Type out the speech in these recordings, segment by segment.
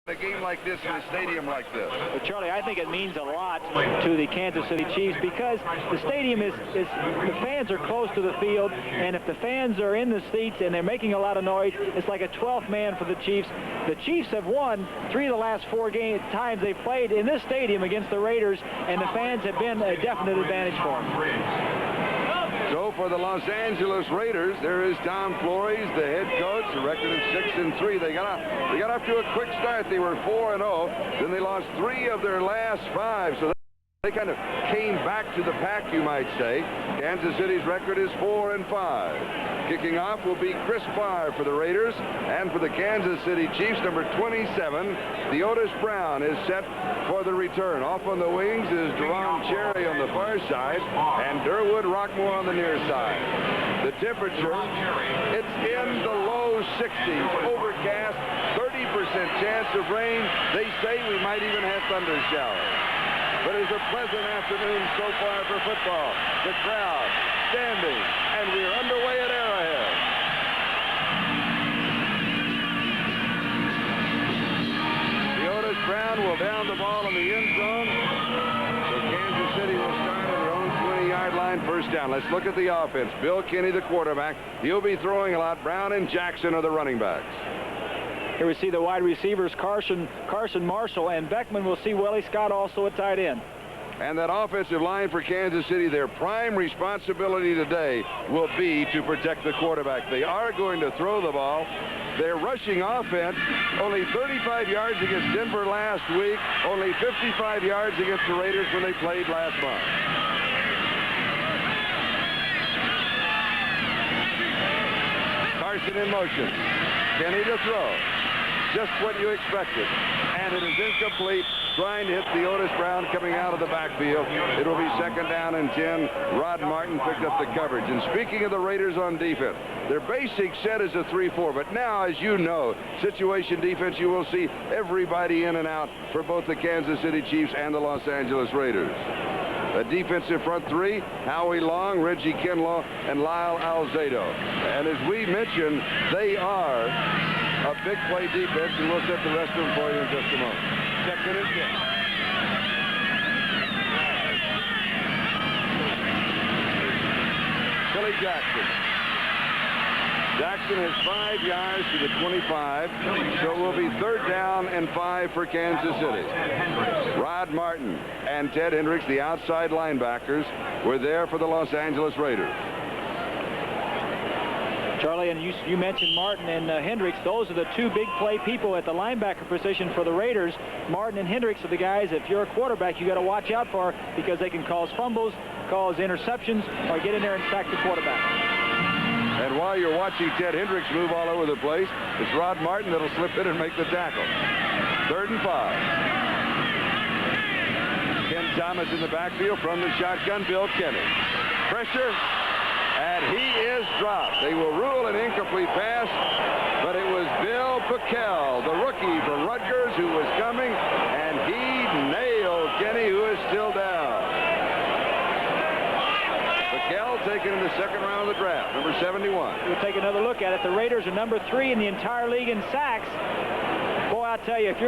a game like this in a stadium like this? Well, Charlie, I think it means a lot to the Kansas City Chiefs because the stadium is the fans are close to the field, and if the fans are in the seats and they're making a lot of noise, it's like a 12th man for the Chiefs. The Chiefs have won 3 of the last 4 times they played in this stadium against the Raiders, and the fans have been a definite advantage for them. So for the Los Angeles Raiders, there is Tom Flores, the head coach, a record of 6-3. They got off to a quick start. They were 4-0. Then they lost 3 of their last 5. So they kind of came back to the pack, you might say. Kansas City's record is 4-5. Kicking off will be Chris Farr for the Raiders, and for the Kansas City Chiefs, number 27, Otis Brown is set for the return. Off on the wings is Deron Cherry on the far side, and Durwood Rockmore on the near side. The temperature, it's in the low 60s, overcast, 30% chance of rain. They say we might even have thunder showers. But it's a pleasant afternoon so far for football. The crowd standing, and we're underway at Arrowhead. Otis Brown will down the ball in the end zone. So Kansas City will start at their own 20-yard line, first down. Let's look at the offense. Bill Kinney, the quarterback. He'll be throwing a lot. Brown and Jackson are the running backs. Here we see the wide receivers, Carson Marshall, and Beckman. Will see Willie Scott also at tight end. And that offensive line for Kansas City, their prime responsibility today will be to protect the quarterback. They are going to throw the ball. Their rushing offense, only 35 yards against Denver last week, only 55 yards against the Raiders when they played last month. Carson in motion. Kenny to throw. Just what you expected. And it is incomplete, trying to hit the Otis Brown coming out of the backfield. It will be second down and 10. Rod Martin picked up the coverage. And speaking of the Raiders on defense, their basic set is a 3-4. But now, as you know, situation defense, you will see everybody in and out for both the Kansas City Chiefs and the Los Angeles Raiders. The defensive front 3, Howie Long, Reggie Kinlaw, and Lyle Alzado. And as we mentioned, they are a big play defense, and we'll set the rest of them for you in just a moment. Second and 10. Billy Jackson. Jackson has 5 yards to the 25, so it will be third down and 5 for Kansas City. Rod Martin and Ted Hendricks, the outside linebackers, were there for the Los Angeles Raiders. Charlie, and you mentioned Martin and Hendricks. Those are the 2 big play people at the linebacker position for the Raiders. Martin and Hendricks are the guys, if you're a quarterback, you got to watch out for, because they can cause fumbles, cause interceptions, or get in there and sack the quarterback. And while you're watching Ted Hendricks move all over the place, it's Rod Martin that'll slip in and make the tackle. Third and 5. Ken Thomas in the backfield from the shotgun. Bill Kinney. Pressure. And he is dropped. They will rule an incomplete pass, but it was Bill Pickel, the rookie from Rutgers, who was coming, and he nailed Kenny, who is still down. Pickel taken in the second round of the draft, number 71. We'll take another look at it. The Raiders are number 3 in the entire league in sacks. Boy, I'll tell you, if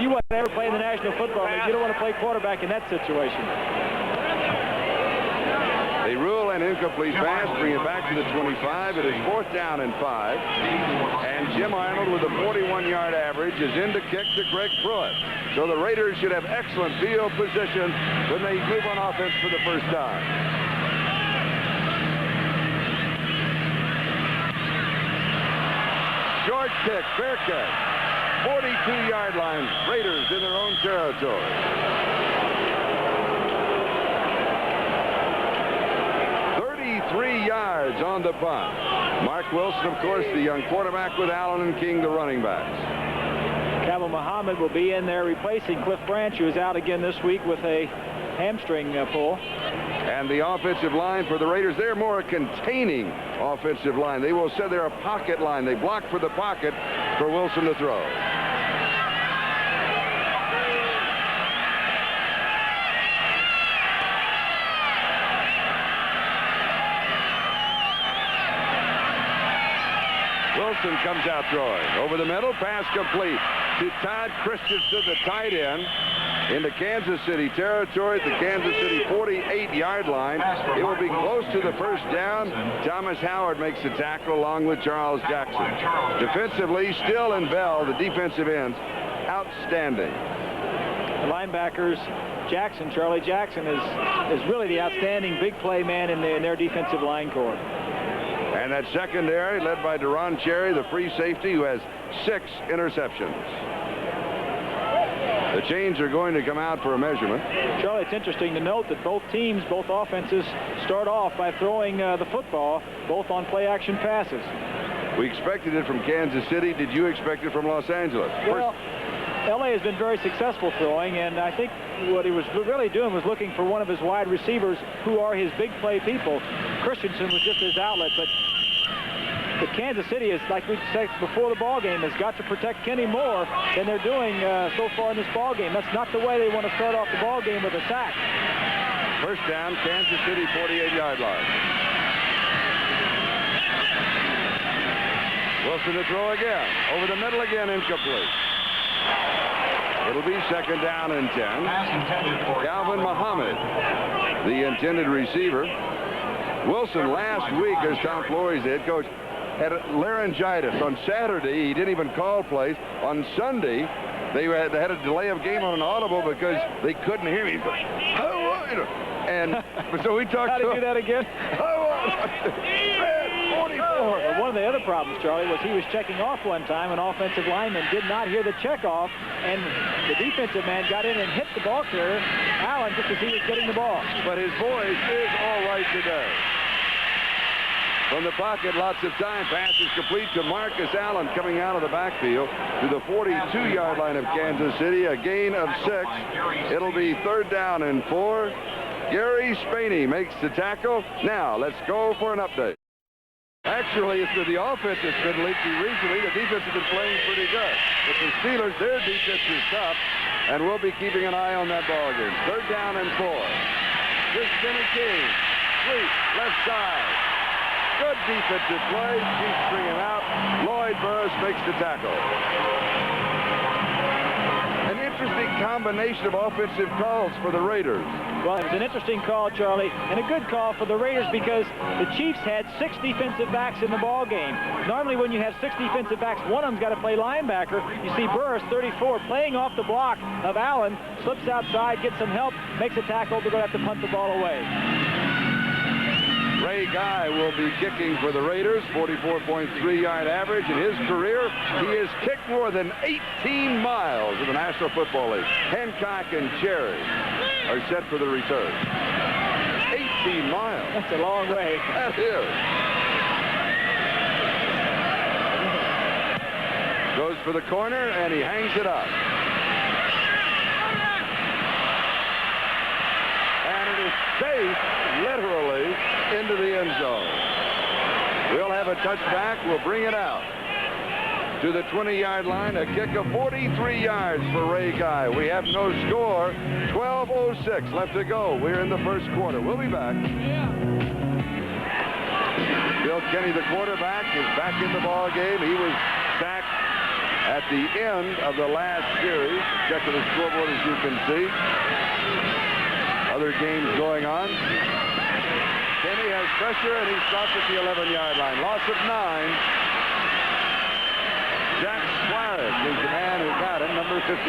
you want to ever play in the National Football League, you don't want to play quarterback in that situation. They rule an incomplete pass, bring it back to the 25. It is fourth down and 5. And Jim Arnold, with a 41-yard average, is in to kick to Greg Pruitt. So the Raiders should have excellent field position when they move on offense for the first time. Short kick, fair catch. 42-yard line, Raiders in their own territory. 33 yards on the punt. Mark Wilson, of course, the young quarterback, with Allen and King, the running backs. Kamal Muhammad will be in there replacing Cliff Branch, who is out again this week with a hamstring pull. And the offensive line for the Raiders, they're more a containing offensive line. They will say they're a pocket line. They block for the pocket for Wilson to throw. Wilson comes out throwing. Over the middle, pass complete to Todd Christensen, the tight end, into Kansas City territory at the Kansas City 48-yard line. It will be close to the first down. Thomas Howard makes the tackle along with Charles Jackson. Defensively, Still and Bell, the defensive ends, outstanding. The linebackers, Charlie Jackson is really the outstanding big play man in their defensive line corps. And that secondary led by Deron Cherry, the free safety, who has 6 interceptions. The chains are going to come out for a measurement. Charlie, it's interesting to note that both teams, both offenses, start off by throwing the football, both on play-action passes. We expected it from Kansas City. Did you expect it from Los Angeles? Well, L.A. has been very successful throwing, and I think what he was really doing was looking for one of his wide receivers who are his big play people. Christensen was just his outlet, but Kansas City is, like we said before the ball game, has got to protect Kenny more than they're doing so far in this ball game. That's not the way they want to start off the ball game with a sack. First down, Kansas City 48-yard line. Wilson to throw again. Over the middle again, incomplete. It'll be second down and 10. Calvin Muhammad, the intended receiver. Wilson last week, as Tom Flores, the head coach, had laryngitis. On Saturday, he didn't even call plays. On Sunday, they had a delay of game on an audible because they couldn't hear me. And so we talked to him. How to do that again? 44. One of the other problems, Charlie, was he was checking off one time. An offensive lineman did not hear the checkoff, and the defensive man got in and hit the ball carrier, Allen, just as he was getting the ball. But his voice is all right today. From the pocket, lots of time. Pass is complete to Marcus Allen coming out of the backfield to the 42-yard line of Kansas City. A gain of 6. It'll be third down and 4. Gary Spaney makes the tackle. Now, let's go for an update. Actually, it's the offense that's been leaky recently. The defense has been playing pretty good. But the Steelers, their defense is tough, and we'll be keeping an eye on that ball game. Third down and 4. Christian King, sweep, left side. Good defensive play. Chiefs bring him out. Lloyd Burris makes the tackle. An interesting combination of offensive calls for the Raiders. Well, it was an interesting call, Charlie, and a good call for the Raiders because the Chiefs had 6 defensive backs in the ball game. Normally, when you have 6 defensive backs, one of them's got to play linebacker. You see Burris, 34, playing off the block of Allen, slips outside, gets some help, makes a tackle. They're going to have to punt the ball away. Ray Guy will be kicking for the Raiders, 44.3-yard average. In his career, he has kicked more than 18 miles in the National Football League. Hancock and Cherry are set for the return. 18 miles. That's a long way. That is. Goes for the corner, and he hangs it up. And it is safe, literally, into the end zone. We'll have a touchback. We'll bring it out to the 20-yard line. A kick of 43 yards for Ray Guy. We have no score. 12:06 left to go. We're in the first quarter. We'll be back. Bill Kenny, the quarterback, is back in the ball game. He was sacked at the end of the last series. Check the scoreboard, as you can see. Other games going on. Kenny has pressure, and he stops at the 11-yard line. Loss of 9. Jack Suarez is the man who got him, number 58.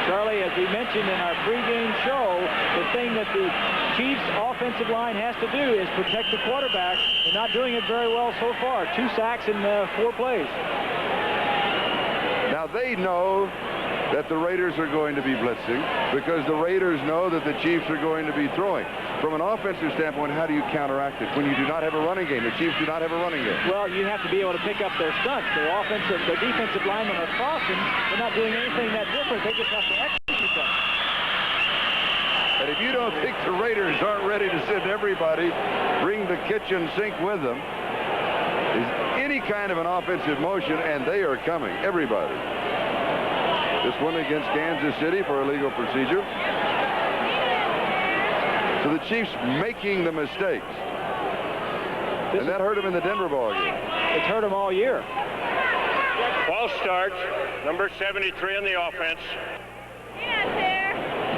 Charlie, as we mentioned in our pregame show, the thing that the Chiefs' offensive line has to do is protect the quarterback. They're not doing it very well so far. 2 sacks in 4 plays. Now, they know that the Raiders are going to be blitzing because the Raiders know that the Chiefs are going to be throwing. From an offensive standpoint, how do you counteract it when you do not have a running game? The Chiefs do not have a running game. Well, you have to be able to pick up their stunts. Their defensive linemen are crossing. They're not doing anything that different. They just have to execute them. And if you don't think the Raiders aren't ready to send everybody, bring the kitchen sink with them, is any kind of an offensive motion, and they are coming, everybody. This one against Kansas City for illegal procedure. So the Chiefs making the mistakes. And that hurt them in the Denver ball game. It's hurt them all year. Ball starts. Number 73 on the offense.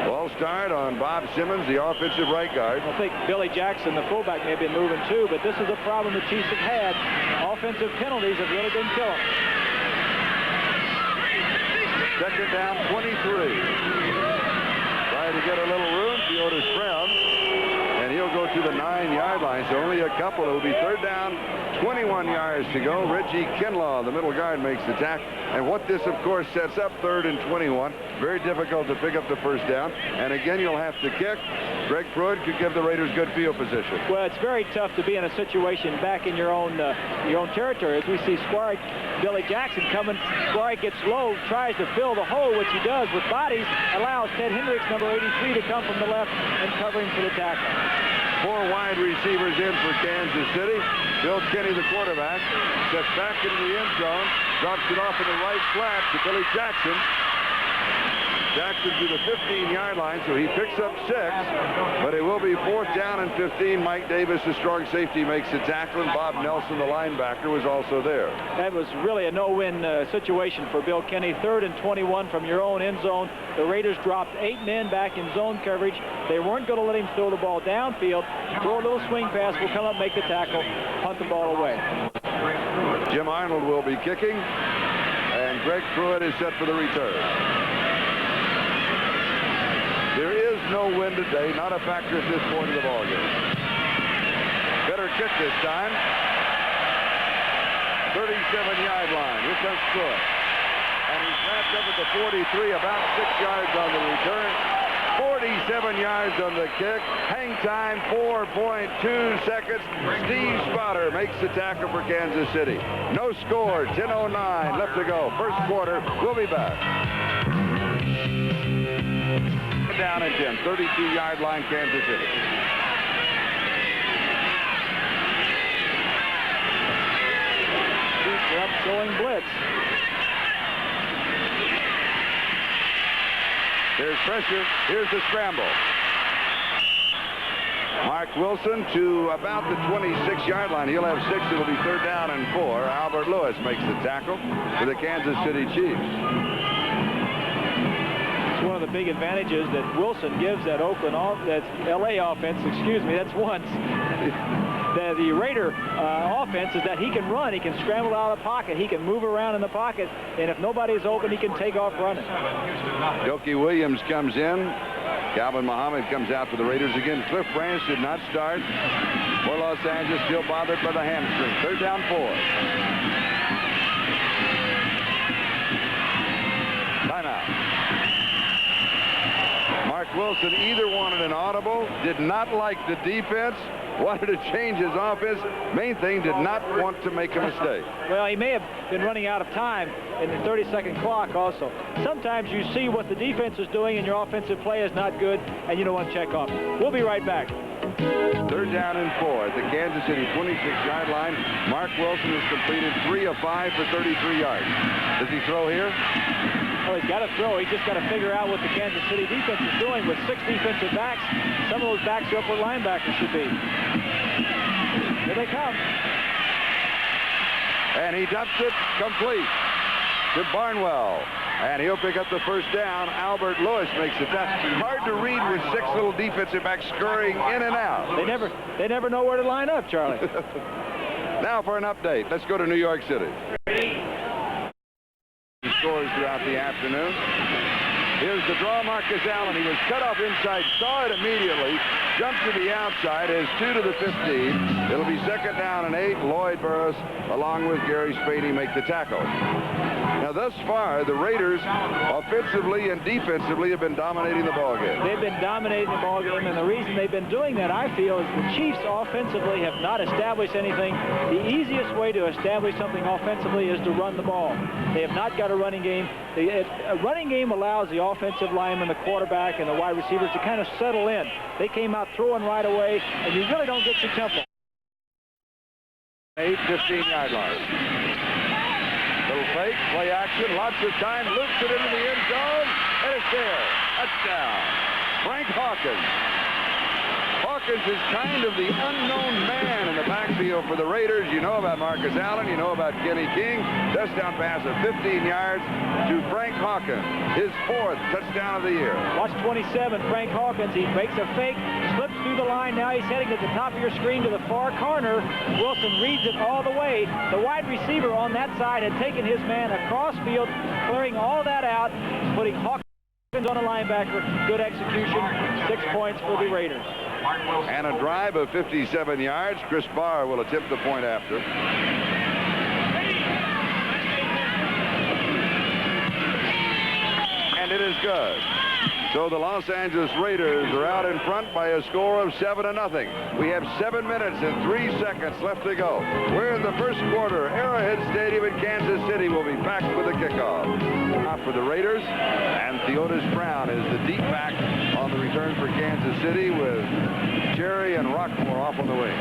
Ball start on Bob Simmons, the offensive right guard. I think Billy Jackson, the fullback, may have been moving too, but this is a problem the Chiefs have had. Offensive penalties have really been killing. Second down, 23. Trying to get a little room, Otis Brown, and he'll go to the 9-yard line, so only a couple. It will be third down, 21 yards to go. Reggie Kinlaw, the middle guard, makes the tackle. And what this, of course, sets up, 3rd and 21. Very difficult to pick up the first down. And again, you'll have to kick. Greg Pruitt could give the Raiders good field position. Well, it's very tough to be in a situation back in your own territory. As we see Squire Billy Jackson coming, Squire gets low, tries to fill the hole, which he does with bodies, allows Ted Hendricks, number 83, to come from the left and cover him for the tackle. 4 wide receivers in for Kansas City. Bill Kenny, the quarterback, steps back into the end zone, drops it off in the right flat to Billy Jackson. Jackson to the 15-yard line, so he picks up 6, but it will be 4th down and 15. Mike Davis, the strong safety, makes the tackle, and Bob Nelson, the linebacker, was also there. That was really a no-win situation for Bill Kenny. 3rd and 21 from your own end zone. The Raiders dropped 8 men back in zone coverage. They weren't going to let him throw the ball downfield. Throw a little swing pass, will come up, make the tackle, punt the ball away. Jim Arnold will be kicking, and Greg Pruitt is set for the return. There is no wind today, not a factor at this point of the ballgame. Better kick this time. 37-yard line. Here comes Pruitt. And he's wrapped up at the 43, about 6 yards on the return. 47 yards on the kick. Hang time, 4.2 seconds. Steve Spotter makes the tackle for Kansas City. No score, 10:09 left to go. First quarter, we'll be back. Down and 10, 32-yard line, Kansas City. Chiefs are up showing blitz. There's pressure. Here's the scramble. Mark Wilson to about the 26-yard line. He'll have 6. It'll be 3rd down and 4. Albert Lewis makes the tackle for the Kansas City Chiefs. One of the big advantages that Wilson gives that that LA offense, that's once. The Raider offense is that he can run. He can scramble out of the pocket. He can move around in the pocket. And if nobody's open, he can take off running. Dokie Williams comes in. Calvin Muhammad comes out for the Raiders again. Cliff Branch did not start for Los Angeles, still bothered by the hamstring. 3rd down, 4. Timeout. Mark Wilson either wanted an audible, did not like the defense, wanted to change his offense. Main thing, did not want to make a mistake. Well, he may have been running out of time in the 30-second clock also. Sometimes you see what the defense is doing and your offensive play is not good, and you don't want to check off. We'll be right back. 3rd down and 4 at the Kansas City 26-yard line. Mark Wilson has completed 3 of 5 for 33 yards. Does he throw here? Well, he's got to throw. He's just got to figure out what the Kansas City defense is doing with 6 defensive backs. Some of those backs are up where linebackers should be. Here they come. And he dumps it complete to Barnwell. And he'll pick up the first down. Albert Lewis makes it. Hard to read with 6 little defensive backs scurrying in and out. They never know where to line up, Charlie. Now for an update. Let's go to New York City. Scores throughout the afternoon. Here's the draw, Marcus Allen. He was cut off inside, saw it immediately, jumped to the outside, has 2 to the 15. It'll be 2nd down and 8. Lloyd Burris, along with Gary Spady, make the tackle. Now, thus far, the Raiders, offensively and defensively, have been dominating the ballgame. They've been dominating the ballgame, and the reason they've been doing that, I feel, is the Chiefs offensively have not established anything. The easiest way to establish something offensively is to run the ball. They have not got a running game. A running game allows the offensive lineman, the quarterback, and the wide receivers to kind of settle in. They came out throwing right away, and you really don't get your tempo. 8, 15-yard line. Little fake, play action, lots of time, loops it into the end zone, and it's there. Touchdown. Frank Hawkins. Hawkins is kind of the unknown man in the backfield for the Raiders. You know about Marcus Allen. You know about Kenny King. Touchdown pass of 15 yards to Frank Hawkins, his 4th touchdown of the year. Watch 27, Frank Hawkins. He makes a fake, slips through the line. Now he's heading to the top of your screen to the far corner. Wilson reads it all the way. The wide receiver on that side had taken his man across field, clearing all that out, putting Hawkins on a linebacker. Good execution. 6 points for the Raiders. And a drive of 57 yards. Chris Barr will attempt the point after. And it is good. So the Los Angeles Raiders are out in front by a score of 7-0. We have 7 minutes and 3 seconds left to go. We're in the first quarter. Arrowhead Stadium in Kansas City will be packed for the kickoff. Now for the Raiders, and Theodis Brown is the deep back on the return for Kansas City, with Cherry and Rockmore off on the wing.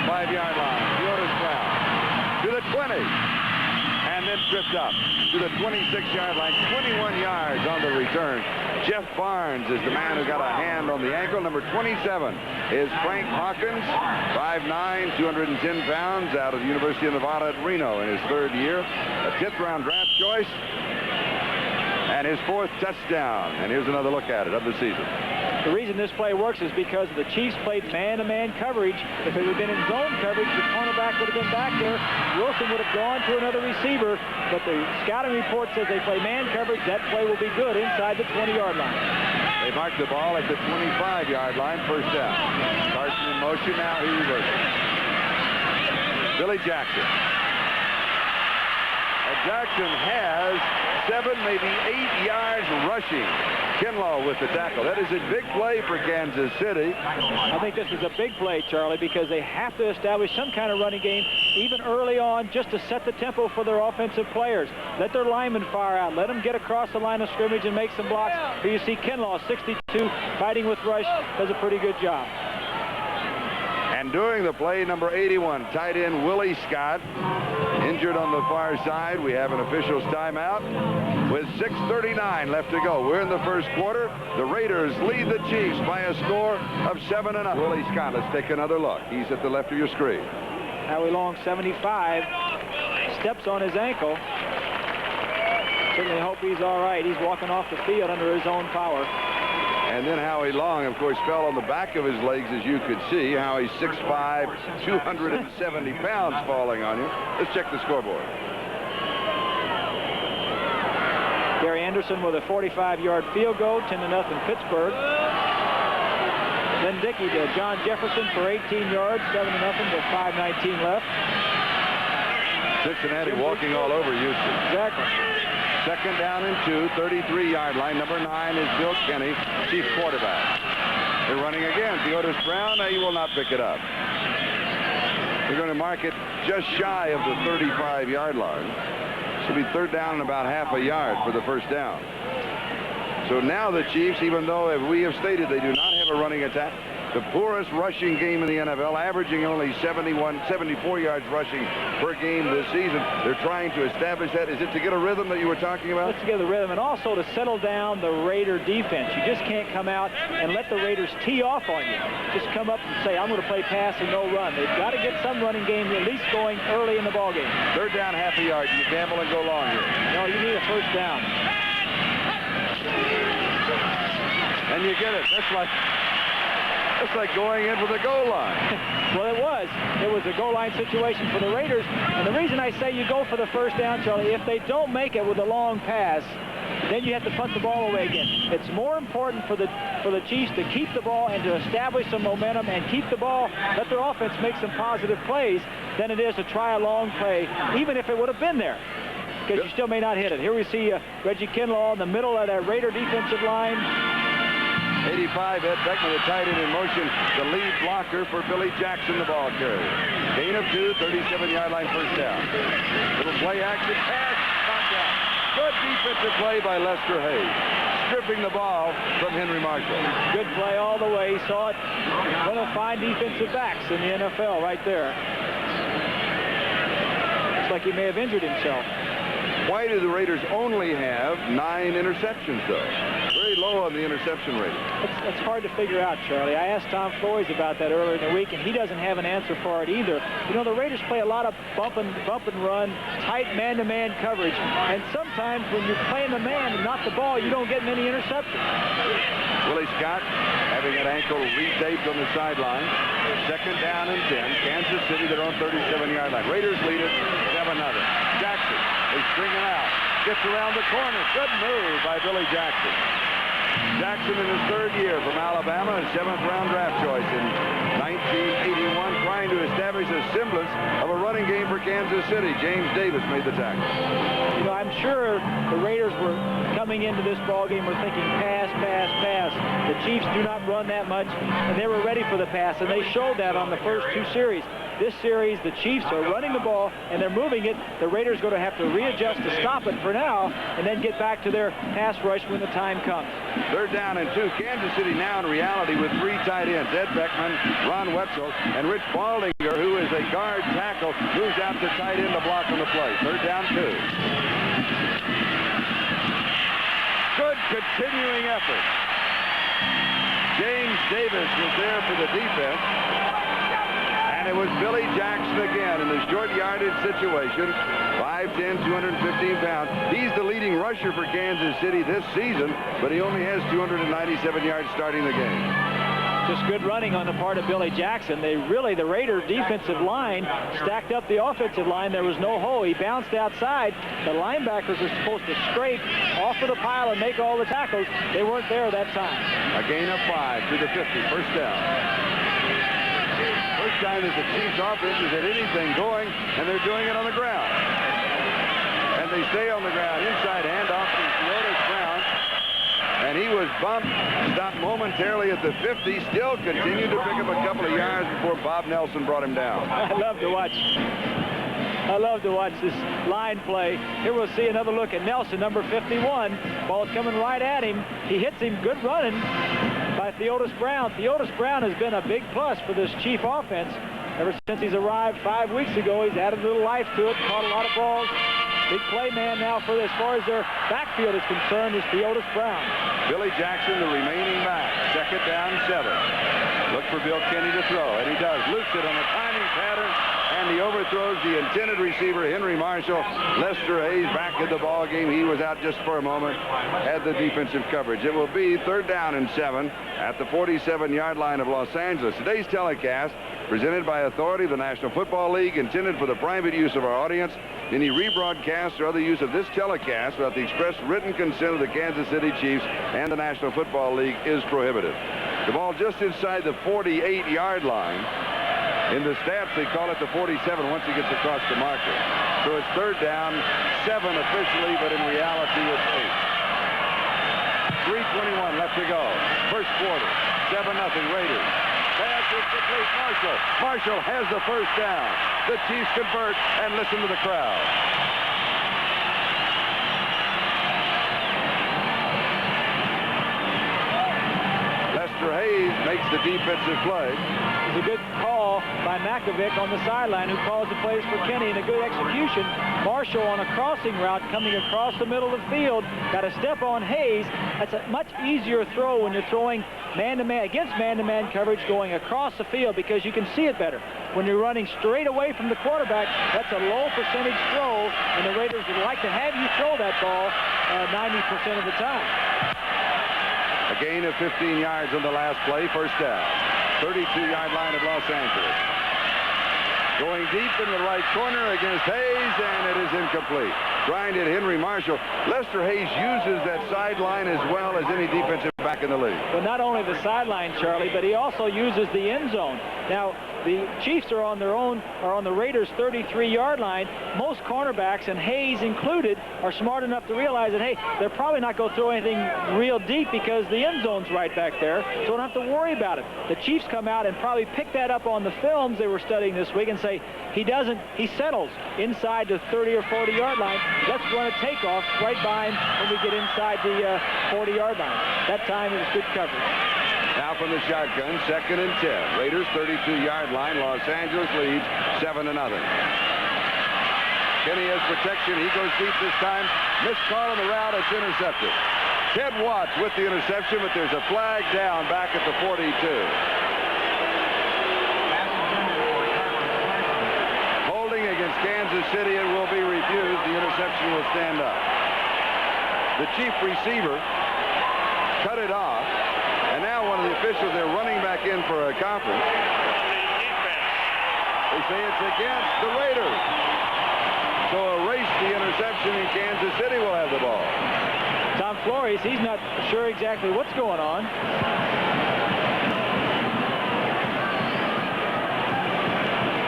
Five-yard line. Theodis Brown to the 20, and then tripped up to the 26-yard line. 21 yards on the return. Jeff Barnes is the man who got a hand on the ankle. Number 27 is Frank Hawkins, 5'9", 210 pounds, out of the University of Nevada at Reno in his 3rd year. A 10th-round draft choice, and his 4th touchdown. And here's another look at it of the season. The reason this play works is because the Chiefs played man-to-man coverage. If it had been in zone coverage, the cornerback would have been back there. Wilson would have gone to another receiver, but the scouting report says they play man coverage. That play will be good inside the 20-yard line. They mark the ball at the 25-yard line, first down. Carson in motion now, he reverses. Billy Jackson. And Jackson has 7, maybe 8 yards rushing. Kinlaw with the tackle. That is a big play for Kansas City. I think this is a big play, Charlie, because they have to establish some kind of running game even early on, just to set the tempo for their offensive players. Let their linemen fire out. Let them get across the line of scrimmage and make some blocks. Here you see Kinlaw, 62, fighting with rush, does a pretty good job. And during the play, number 81, tight end Willie Scott, injured on the far side. We have an official's timeout with 6:39 left to go. We're in the first quarter. The Raiders lead the Chiefs by a score of 7-0. Willie Scott, let's take another look. He's at the left of your screen. Howie Long, 75, steps on his ankle. Certainly hope he's all right. He's walking off the field under his own power. And then Howie Long, of course, fell on the back of his legs, as you could see. Howie's 6'5", 270 pounds falling on you. Let's check the scoreboard. Gary Anderson with a 45-yard field goal, 10-0 Pittsburgh. Then Dickey to John Jefferson for 18 yards, 7-0 with 5:19 left. Cincinnati walking all over Houston. Exactly. Second down and 2, 33-yard line. Number 9 is Bill Kenny, chief quarterback. They're running again. Theodis Brown, he will not pick it up. They're going to mark it just shy of the 35-yard line. This will be 3rd down and about half a yard for the first down. So now the Chiefs, even though, as we have stated, they do not have a running attack, the poorest rushing game in the NFL, averaging only 74 yards rushing per game this season. They're trying to establish that. Is it to get a rhythm that you were talking about? Let's get the rhythm, and also to settle down the Raider defense. You just can't come out and let the Raiders tee off on you. Just come up and say, I'm going to play pass and no run. They've got to get some running game at least going early in the ballgame. 3rd down, half a yard. You gamble and go long here. No, you need a first down. And you get it. That's like going in for the goal line. Well, it was. It was a goal line situation for the Raiders. And the reason I say you go for the first down, Charlie, if they don't make it with a long pass, then you have to punt the ball away again. It's more important for the Chiefs to keep the ball and to establish some momentum and keep the ball, let their offense make some positive plays, than it is to try a long play, even if it would have been there, because you still may not hit it. Here we see Reggie Kinlaw in the middle of that Raider defensive line. 85, Ed Beckman, the tight end in motion, the lead blocker for Billy Jackson, the ball carrier. Gain of 2, 37-yard line, first down. Little play action, pass, touchdown. Good defensive play by Lester Hayes, stripping the ball from Henry Marshall. Good play all the way. He saw it. One of the fine defensive backs in the NFL right there. looks like he may have injured himself. Why do the Raiders only have 9 interceptions, though? Very low on the interception rating. It's hard to figure out, Charlie. I asked Tom Flores about that earlier in the week, and he doesn't have an answer for it either. You know, the Raiders play a lot of bump and run, tight man-to-man coverage, and sometimes when you're playing the man and not the ball, you don't get many interceptions. Willie Scott having an ankle retaped on the sideline. 2nd down and 10. Kansas City, their own 37-yard line. Raiders lead it 7-0. Jackson, they string it out. Gets around the corner. Good move by Billy Jackson. Jackson in his 3rd year from Alabama, a 7th-round draft choice in 1981, trying to establish a semblance of a running game for Kansas City. James Davis made the tackle. You know, I'm sure the Raiders were coming into this ball game were thinking pass, pass, pass. The Chiefs do not run that much, and they were ready for the pass, and they showed that on the first 2 series. This series, the Chiefs are running the ball, and they're moving it. The Raiders are going to have to readjust to stop it for now, and then get back to their pass rush when the time comes. 3rd down and 2. Kansas City now in reality with 3 tight ends. Ed Beckman, Ron Wetzel, and Rich Baldinger, who is a guard tackle, moves out to tight end to block on the play. 3rd down, 2. Good continuing effort. James Davis was there for the defense. And it was Billy Jackson again in the short yardage situation. 5'10", 215 pounds. He's the leading rusher for Kansas City this season, but he only has 297 yards starting the game. Just good running on the part of Billy Jackson. The Raiders defensive line stacked up the offensive line. There was no hole. He bounced outside. The linebackers are supposed to scrape off of the pile and make all the tackles. They weren't there that time. A gain of 5 to the 50. 1st down. First time that the Chiefs offense has had anything going, and they're doing it on the ground. And they stay on the ground. Inside handoff to Theodis Brown. And he was bumped, stopped momentarily at the 50, still continued to pick up a couple of yards before Bob Nelson brought him down. I love to watch this line play. Here we'll see another look at Nelson, number 51. Ball coming right at him. He hits him. Good running by Theodis Brown. Theodis Brown has been a big plus for this Chief offense. Ever since he's arrived 5 weeks ago, he's added a little life to it, caught a lot of balls. Big play man now for as far as their backfield is concerned is Theodis Brown. Billy Jackson, the remaining back. 2nd down, 7. Look for Bill Kenny to throw, and he does. Loops it on a timing pattern, and he overthrows the intended receiver, Henry Marshall. Lester Hayes back in the ball game. He was out just for a moment, had the defensive coverage. It will be 3rd down and 7 at the 47-yard line of Los Angeles. Today's telecast, presented by authority of the National Football League, intended for the private use of our audience. Any rebroadcast or other use of this telecast without the express written consent of the Kansas City Chiefs and the National Football League is prohibited. The ball just inside the 48-yard line. In the stats, they call it the 47 once he gets across the marker. So it's 3rd down, 7 officially, but in reality it's 8. 3:21 left to go. First quarter, 7-0 Raiders. Pass is complete. Marshall has the 1st down. The Chiefs convert, and listen to the crowd. Lester Hayes makes the defensive play. It's a good call by Makovic on the sideline, who calls the plays for Kenny, and a good execution. Marshall on a crossing route coming across the middle of the field. Got a step on Hayes. That's a much easier throw when you're throwing man-to-man against man-to-man coverage going across the field, because you can see it better. When you're running straight away from the quarterback, that's a low percentage throw, and the Raiders would like to have you throw that ball 90% of the time. A gain of 15 yards on the last play. 1st down. 32-yard line of Los Angeles. Going deep in the right corner against Hayes, and it is incomplete. Trying to hit Henry Marshall. Lester Hayes uses that sideline as well as any defensive back in the league. But not only the sideline, Charlie, but he also uses the end zone. Now, the Chiefs are on the Raiders' 33-yard line. Most cornerbacks, and Hayes included, are smart enough to realize that, hey, they're probably not going to throw anything real deep because the end zone's right back there, so don't have to worry about it. The Chiefs come out and probably pick that up on the films they were studying this week and say, he settles inside the 30 or 40-yard line. Let's run a takeoff right by him when we get inside the 40-yard line. That time it was good coverage. Now from the shotgun, 2nd and 10. Raiders 32-yard line. Los Angeles leads 7-0. Kenny has protection. He goes deep this time. Missed call on the route. It's intercepted. Ted Watts with the interception, but there's a flag down back at the 42. Holding against Kansas City, it will be refused. The interception will stand up. The chief receiver cut it off, and now one of the officials, they're running back in for a conference. They say it's against the Raiders. So erase the interception, and Kansas City will have the ball. Tom Flores, he's not sure exactly what's going on.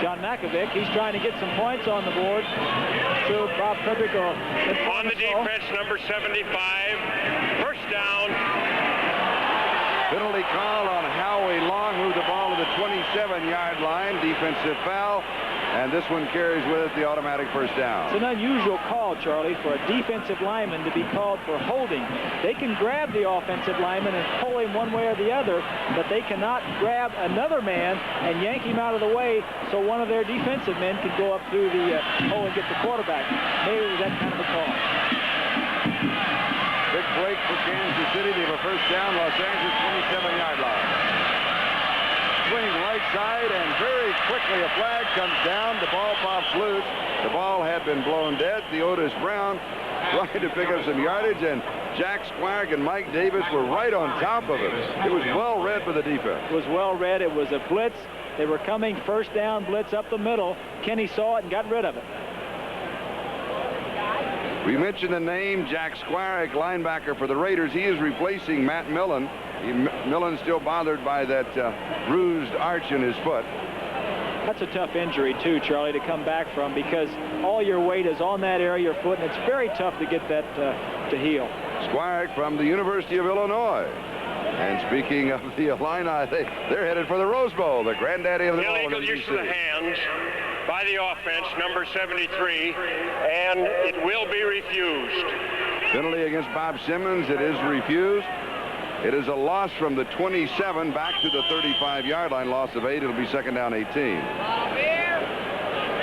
John Makovic, he's trying to get some points on the board. So Bob Frederick on the defense, number 75. First down. Penalty call on Howie Long, moved the ball to the 27-yard line. Defensive foul, and this one carries with it the automatic first down. It's an unusual call, Charlie, for a defensive lineman to be called for holding. They can grab the offensive lineman and pull him one way or the other, but they cannot grab another man and yank him out of the way so one of their defensive men can go up through the hole and get the quarterback. Maybe it was that kind of a call. Big break for Kansas City. They have a first down. Los Angeles 27-yard line. Swing right side, and very quickly a flag comes down. The ball pops loose. The ball had been blown dead. The Otis Brown trying to pick up some yardage, and Jack Squire and Mike Davis were right on top of him. It was well read by the defense. It was well read. It was a blitz. They were coming first down blitz up the middle. Kenny saw it and got rid of it. We mentioned the name Jack Squire, linebacker for the Raiders. He is replacing Matt Millen. Millen's still bothered by that bruised arch in his foot. That's a tough injury, too, Charlie, to come back from, because all your weight is on that area of your foot, and it's very tough to get that to heal. Squire from the University of Illinois. And speaking of the Illini, they're headed for the Rose Bowl, the granddaddy of the ball. Illegal use of the hands by the offense, number 73, and it will be refused. Penalty against Bob Simmons. It is refused. It is a loss from the 27 back to the 35-yard line. Loss of 8. It'll be second down 18.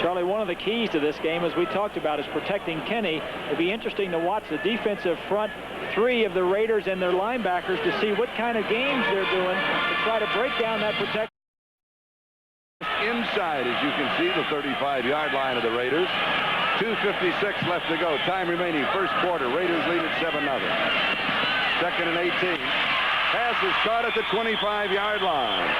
Charlie, one of the keys to this game, as we talked about, is protecting Kenny. It'll be interesting to watch the defensive front three of the Raiders and their linebackers to see what kind of games they're doing to try to break down that protection. Inside, as you can see, the 35-yard line of the Raiders. 2:56 left to go. Time remaining. First quarter. Raiders lead at 7-0. Second and 18. Pass is caught at the 25-yard line.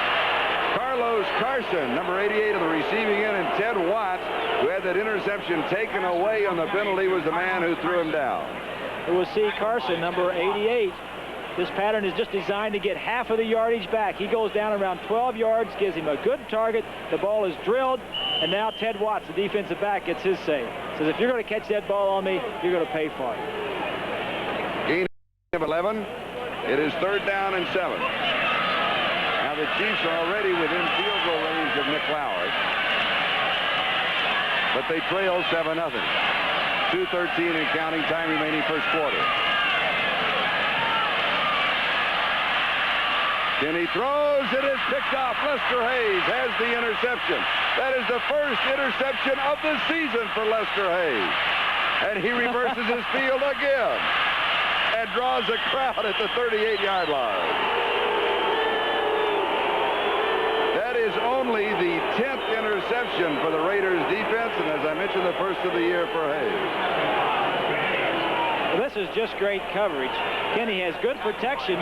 Carlos Carson, number 88 on the receiving end, and Ted Watts, who had that interception taken away on the penalty, was the man who threw him down. It was C. Carson, number 88. This pattern is just designed to get half of the yardage back. He goes down around 12 yards, gives him a good target. The ball is drilled, and now Ted Watts, the defensive back, gets his say. Says, if you're going to catch that ball on me, you're going to pay for it. Gain of 11. It is third down and 7. Now the Chiefs are already within field goal range of Nick Lowry, but they trail 7-0. 2:13 and counting. Time remaining first quarter. Kenny throws. It is picked off. Lester Hayes has the interception. That is the first interception of the season for Lester Hayes. And he reverses his field again and draws a crowd at the 38-yard line. That is only the 10th interception for the Raiders defense, and as I mentioned, the first of the year for Hayes. Well, this is just great coverage. Kenny has good protection.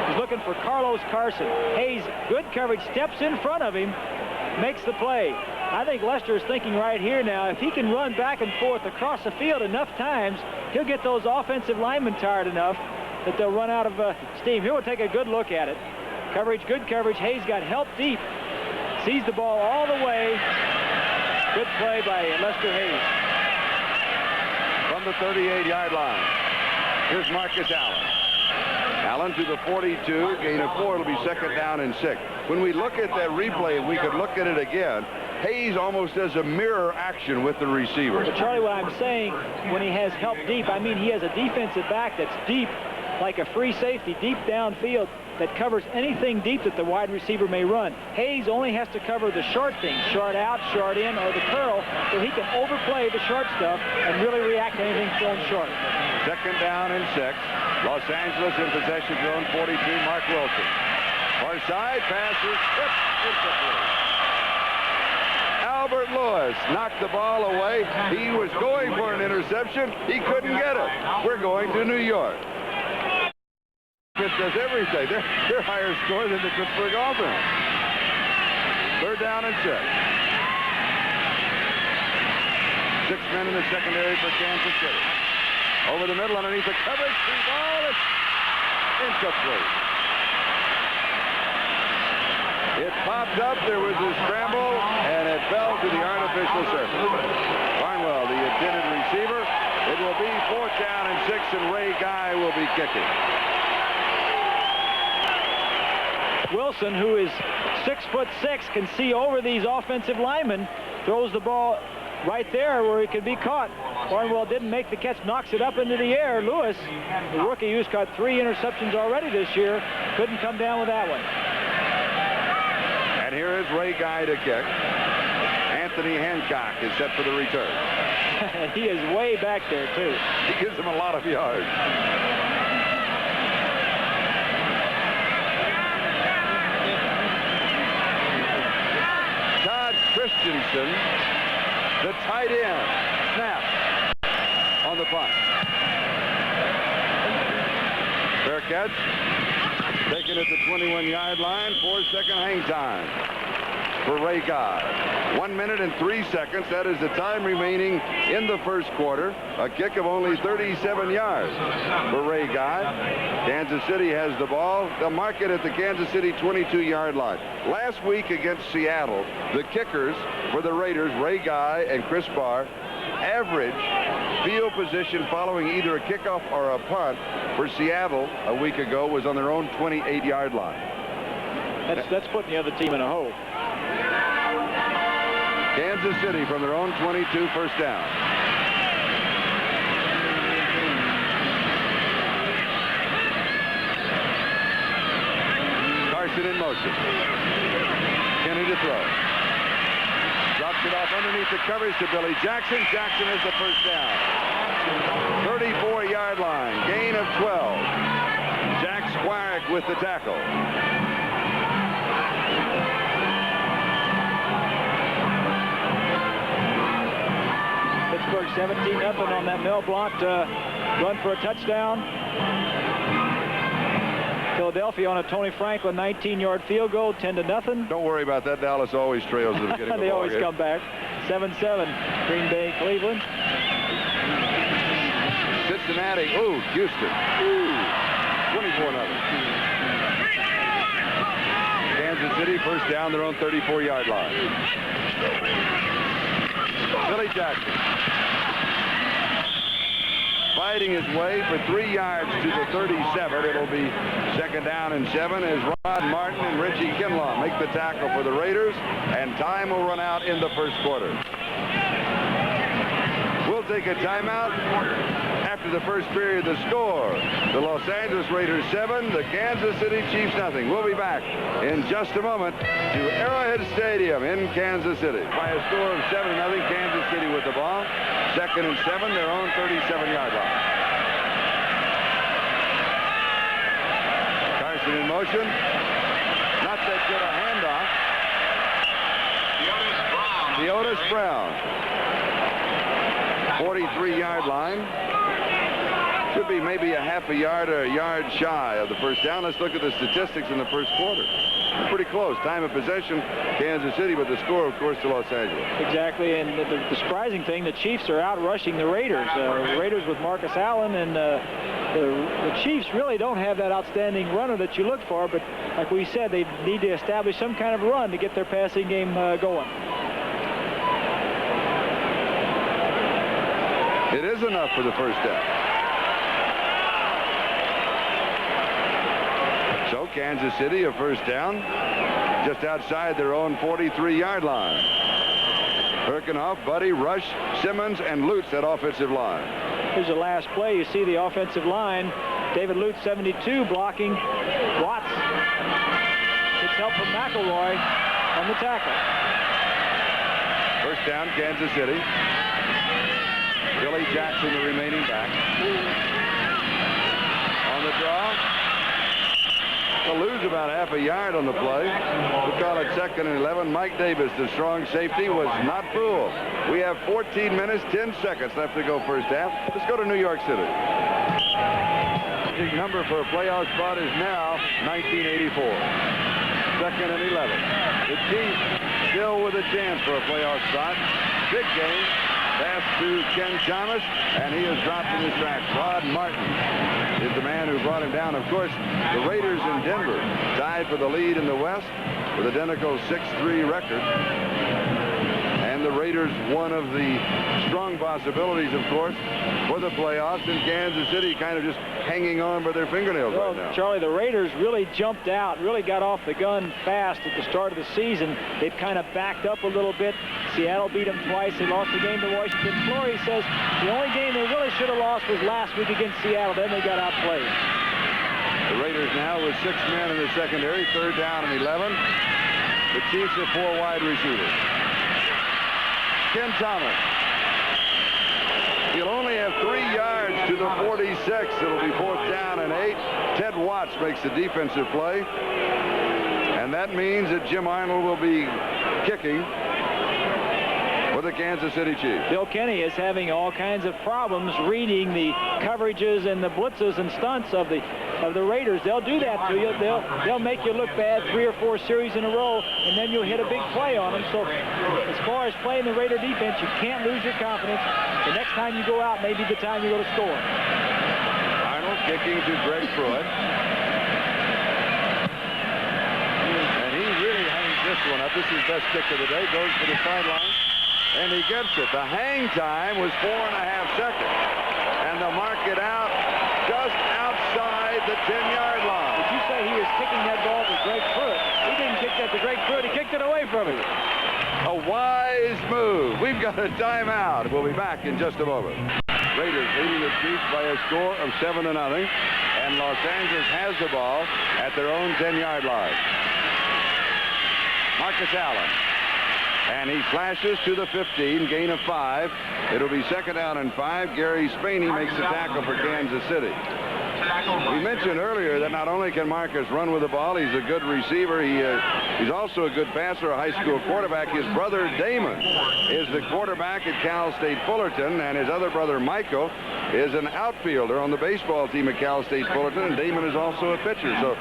He's looking for Carlos Carson. Hayes, good coverage, steps in front of him, makes the play. I think Lester is thinking right here now, if he can run back and forth across the field enough times, he'll get those offensive linemen tired enough that they'll run out of steam. Here we'll take a good look at it. Coverage, good coverage. Hayes got help deep. Sees the ball all the way. Good play by Lester Hayes. From the 38-yard line, here's Marcus Allen. Allen to the 42, gain of 4. It'll be second down and 6. When we look at that replay, we could look at it again. Hayes almost does a mirror action with the receiver. But Charlie, what I'm saying, when he has help deep, I mean he has a defensive back that's deep, like a free safety, deep downfield. that covers anything deep that the wide receiver may run. Hayes only has to cover the short things, short out, short in, or the curl, so he can overplay the short stuff and really react to anything thrown short. Second down and 6. Los Angeles in possession, zone 42, Mark Wilson. Far side, passes, tipped, incomplete. Albert Lewis knocked the ball away. He was going for an interception. He couldn't get it. We're going to New York. This does everything. They're higher score than the Pittsburgh offense. Third down and 6. 6 men in the secondary for Kansas City. Over the middle, underneath the coverage, free ball, it's incomplete. It popped up, there was a scramble, and it fell to the artificial surface. Barnwell, the intended receiver. It will be 4th down and 6, and Ray Guy will be kicking. Wilson, who is 6'6", can see over these offensive linemen, throws the ball right there where it could be caught. Barnwell didn't make the catch, knocks it up into the air. Lewis, the rookie who's got 3 interceptions already this year, couldn't come down with that one. And here is Ray Guy to kick. Anthony Hancock is set for the return. He is way back there, too. He gives him a lot of yards. Todd Christensen, the tight end, snap on the punt. Fair catch. Taken at the 21-yard line. 4-second hang time for Ray Guy. 1 minute and 3 seconds. That is the time remaining in the first quarter. A kick of only 37 yards for Ray Guy. Kansas City has the ball. They'll mark it at the Kansas City 22-yard line. Last week against Seattle, the kickers for the Raiders, Ray Guy and Chris Barr, average field position following either a kickoff or a punt for Seattle a week ago was on their own 28-yard line. That's putting the other team in a hole. Kansas City from their own 22, first down. Carson in motion. Kenny to throw. Drops it off underneath the coverage to Billy Jackson. Jackson is the first down. 34-yard line. Gain of 12. Jack Squire with the tackle. Pittsburgh 17-0 on that Mel Blount run for a touchdown. Philadelphia on a Tony Franklin 19-yard field goal, 10-0. Don't worry about that. Dallas always trails at the beginning of the They ball always game. come back. 7-7, Green Bay, Cleveland. Cincinnati, ooh, Houston. Ooh, 24-0. Kansas City, first down, their own 34-yard line. Billy Jackson fighting his way for 3 yards to the 37. It'll be second down and 7 as Rod Martin and Richie Kinlaw make the tackle for the Raiders, and time will run out in the first quarter. We'll take a timeout. After the first period, the score: the Los Angeles Raiders 7, the Kansas City Chiefs nothing. We'll be back in just a moment to Arrowhead Stadium in Kansas City. By a score of 7-0, Kansas City with the ball. Second and 7, their own 37-yard line. Carson in motion. Not that good a handoff. The Otis Brown. 43-yard line. Should be maybe a half a yard or a yard shy of the first down. Let's look at the statistics in the first quarter. Pretty close. Time of possession, Kansas City, but the score, of course, to Los Angeles. Exactly, and the surprising thing, the Chiefs are out rushing the Raiders. The Raiders with Marcus Allen, and the Chiefs really don't have that outstanding runner that you look for, but like we said, they need to establish some kind of run to get their passing game going. It is enough for the first down. So Kansas City a first down just outside their own 43-yard line. Herkenhoff, Buddy, Rush, Simmons, and Lutz at offensive line. Here's the last play. You see the offensive line. David Lutz, 72, blocking Watts gets help from McElroy on the tackle. First down, Kansas City. Billy Jackson, the remaining back. On the draw. They'll lose about half a yard on the play. We'll call it 2nd and 11. Mike Davis, the strong safety, was not fooled. We have 14 minutes, 10 seconds left to go first half. Let's go to New York City. The number for a playoff spot is now 1984. 2nd and 11. The Chiefs still with a chance for a playoff spot. Big game. Pass to Ken Thomas, and he is dropped in his tracks. Rod Martin is the man who brought him down. Of course, the Raiders in Denver tied for the lead in the West with identical 6-3 record. And the Raiders, one of the strong possibilities, of course, for the playoffs. In Kansas City, kind of just hanging on by their fingernails right now. Charlie, the Raiders really jumped out, really got off the gun fast at the start of the season. They've kind of backed up a little bit. Seattle beat them twice. They lost the game to Washington. Flory says the only game they really should have lost was last week against Seattle. Then they got outplayed. The Raiders now with 6 men in the secondary. 3rd down and 11. The Chiefs have 4 wide receivers. Ken Thomas. He'll only have 3 yards to the 46. It'll be 4th down and 8. Ted Watts makes the defensive play. And that means that Jim Arnold will be kicking for the Kansas City Chiefs. Bill Kenny is having all kinds of problems reading the coverages and the blitzes and stunts of the Raiders. They'll do that to you. They'll make you look bad 3 or 4 series in a row, and then you'll hit a big play on them. So as far as playing the Raider defense, you can't lose your confidence. The next time you go out may be the time you go to score. Arnold kicking to Greg Pruitt. And he really hangs this one up. This is his best kick of the day. Goes for the sideline. And he gets it. The hang time was 4.5 seconds. And they'll mark it out just outside the 10-yard line. Did you say he was kicking that ball to Greg Pruitt? He didn't kick that to Greg Pruitt. He kicked it away from him. A wise move. We've got a timeout. We'll be back in just a moment. Raiders leading the Chiefs by a score of 7-0. And Los Angeles has the ball at their own 10-yard line. Marcus Allen. And he flashes to the 15, gain of 5. It'll be 2nd down and 5. Gary Spaney makes the tackle for Kansas City. We mentioned earlier that not only can Marcus run with the ball, he's a good receiver. He's also a good passer, a high school quarterback. His brother Damon is the quarterback at Cal State Fullerton, and his other brother Michael is an outfielder on the baseball team at Cal State Fullerton, and Damon is also a pitcher. So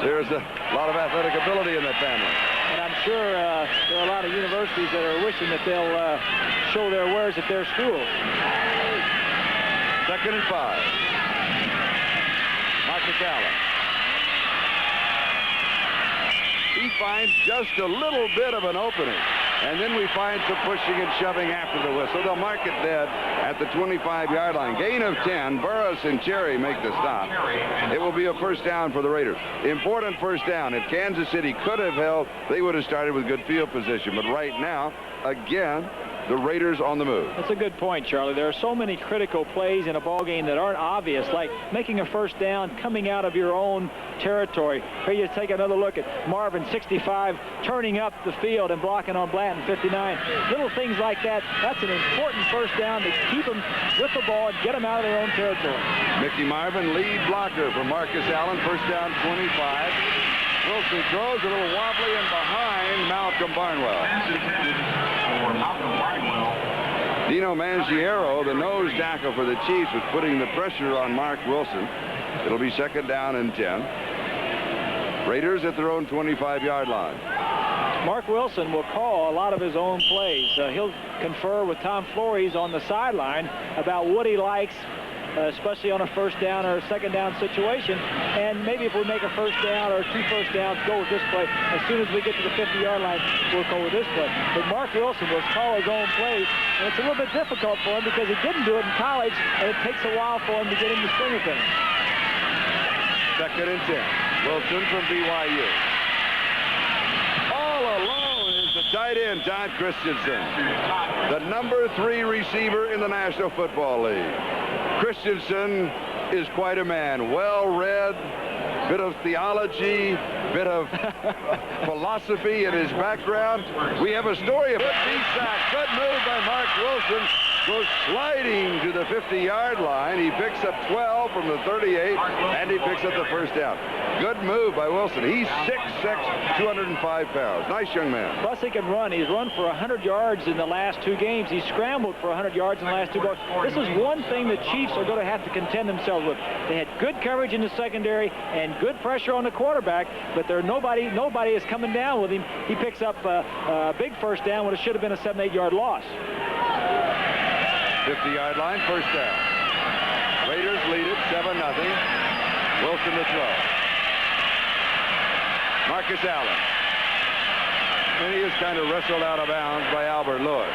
there's a lot of athletic ability in that family. And I'm sure there are a lot of universities that are wishing that they'll show their wares at their school. 2nd and 5. Marcus Allen. He finds just a little bit of an opening. And then we find some pushing and shoving after the whistle. They'll mark it dead at the 25-yard line. Gain of 10. Burris and Cherry make the stop. It will be a 1st down for the Raiders. Important 1st down. If Kansas City could have held, they would have started with good field position. But right now, again, the Raiders on the move. That's a good point, Charlie. There are so many critical plays in a ball game that aren't obvious, like making a 1st down coming out of your own territory. Here you take another look at Marvin, 65, turning up the field and blocking on Blanton, 59. Little things like that. That's an important 1st down to keep them with the ball and get them out of their own territory. Mickey Marvin, lead blocker for Marcus Allen. 1st down, 25. Wilson throws a little wobbly and behind Malcolm Barnwell. Dino Mangiero, the nose tackle for the Chiefs, was putting the pressure on Mark Wilson. It'll be 2nd down and 10. Raiders at their own 25-yard line. Mark Wilson will call a lot of his own plays. He'll confer with Tom Flores on the sideline about what he likes, especially on a 1st down or a 2nd down situation. And maybe if we make a 1st down or 2 1st downs, go with this play. As soon as we get to the 50-yard line, we'll go with this play. But Mark Wilson will call his own plays, and it's a little bit difficult for him because he didn't do it in college, and it takes a while for him to get in the swing of things. 2nd and 10. Wilson from BYU. All alone is the tight end, Todd Christensen, the number 3 receiver in the National Football League. Christensen is quite a man, well-read, bit of theology, bit of philosophy in his background. We have a story about D-sack. Good move by Mark Wilson. Goes sliding to the 50-yard line. He picks up 12 from the 38, and he picks up the first down. Good move by Wilson. He's 6'6", 205 pounds. Nice young man. Plus, he can run. He's run for 100 yards in the last 2 games. He's scrambled for 100 yards in the last 2 games. This is one thing the Chiefs are going to have to contend themselves with. They had good coverage in the secondary and good pressure on the quarterback, but nobody is coming down with him. He picks up a big first down when it should have been a 7-8 yard loss. 50-yard line, first down. Raiders lead it 7-0. Wilson to throw. Marcus Allen. And he is kind of wrestled out of bounds by Albert Lewis.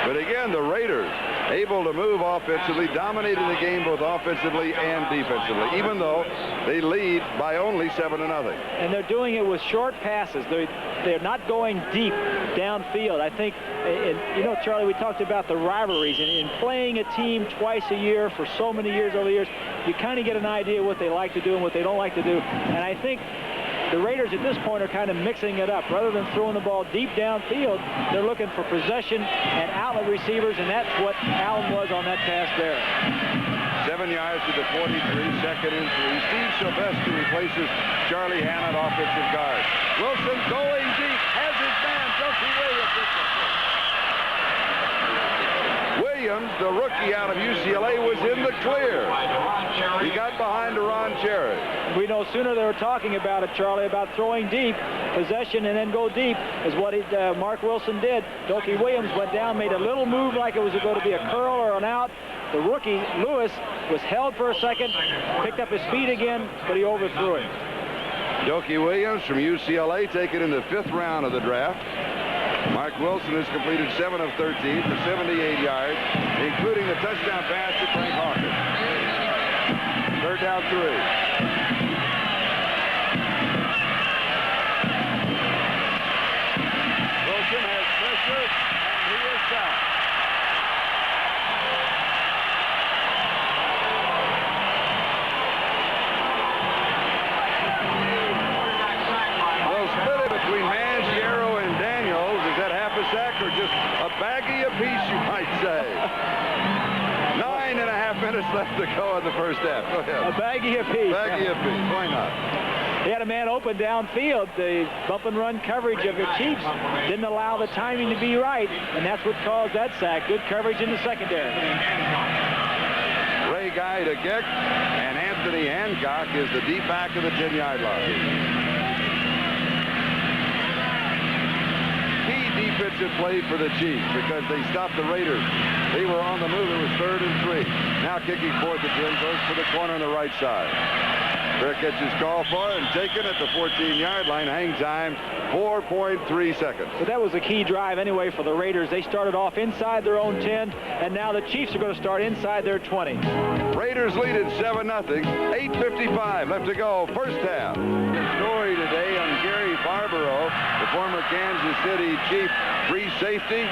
But again, the Raiders able to move offensively, dominating the game both offensively and defensively, even though they lead by only 7-0. And they're doing it with short passes. They're not going deep downfield. I think, you know, Charlie, we talked about the rivalries. And in playing a team twice a year for so many years over the years, you kind of get an idea what they like to do and what they don't like to do. And I think the Raiders at this point are kind of mixing it up. Rather than throwing the ball deep downfield, they're looking for possession and outlet receivers, and that's what Allen was on that pass there. 7 yards to the 43, 2nd and 3. Steve Sylvester replaces Charlie Hammond, offensive guard. Wilson going deep, has his man, Dusty Williams. Williams, the rookie out of UCLA, was in the clear. He got behind Ron Cherry. We know sooner they were talking about it, Charlie, about throwing deep, possession, and then go deep is what Mark Wilson did. Doki Williams went down, made a little move like it was going to be a curl or an out. The rookie, Lewis, was held for a second, picked up his feet again, but he overthrew him. Doki Williams from UCLA, taken in the 5th round of the draft. Mark Wilson has completed 7 of 13 for 78 yards, including the touchdown pass to Frank Hawkins. 3rd down 3. Wilson has pressure, and he is sacked. They'll split it between Mangiero and Daniels. Is that half a sack or just a baggie apiece, you might say? 9.5 minutes left to go in the first half. Go ahead. A baggie apiece. Baggie apiece. Why not? He had a man open downfield. The bump and run coverage of the Chiefs didn't allow the timing to be right, and that's what caused that sack. Good coverage in the secondary. Ray Guy to kick, and Anthony Hancock is the deep back of the 10-yard line. Key defensive play for the Chiefs because they stopped the Raiders. They were on the move. It was 3rd and 3. Now kicking 4th and 10, goes for the corner on the right side. Fair catch is called for and taken at the 14-yard line. Hang time, 4.3 seconds. So that was a key drive anyway for the Raiders. They started off inside their own 10, and now the Chiefs are going to start inside their 20. Raiders lead at 7-0. 8:55 left to go, first half. The story today on Gary Barbaro, the former Kansas City Chief free safety,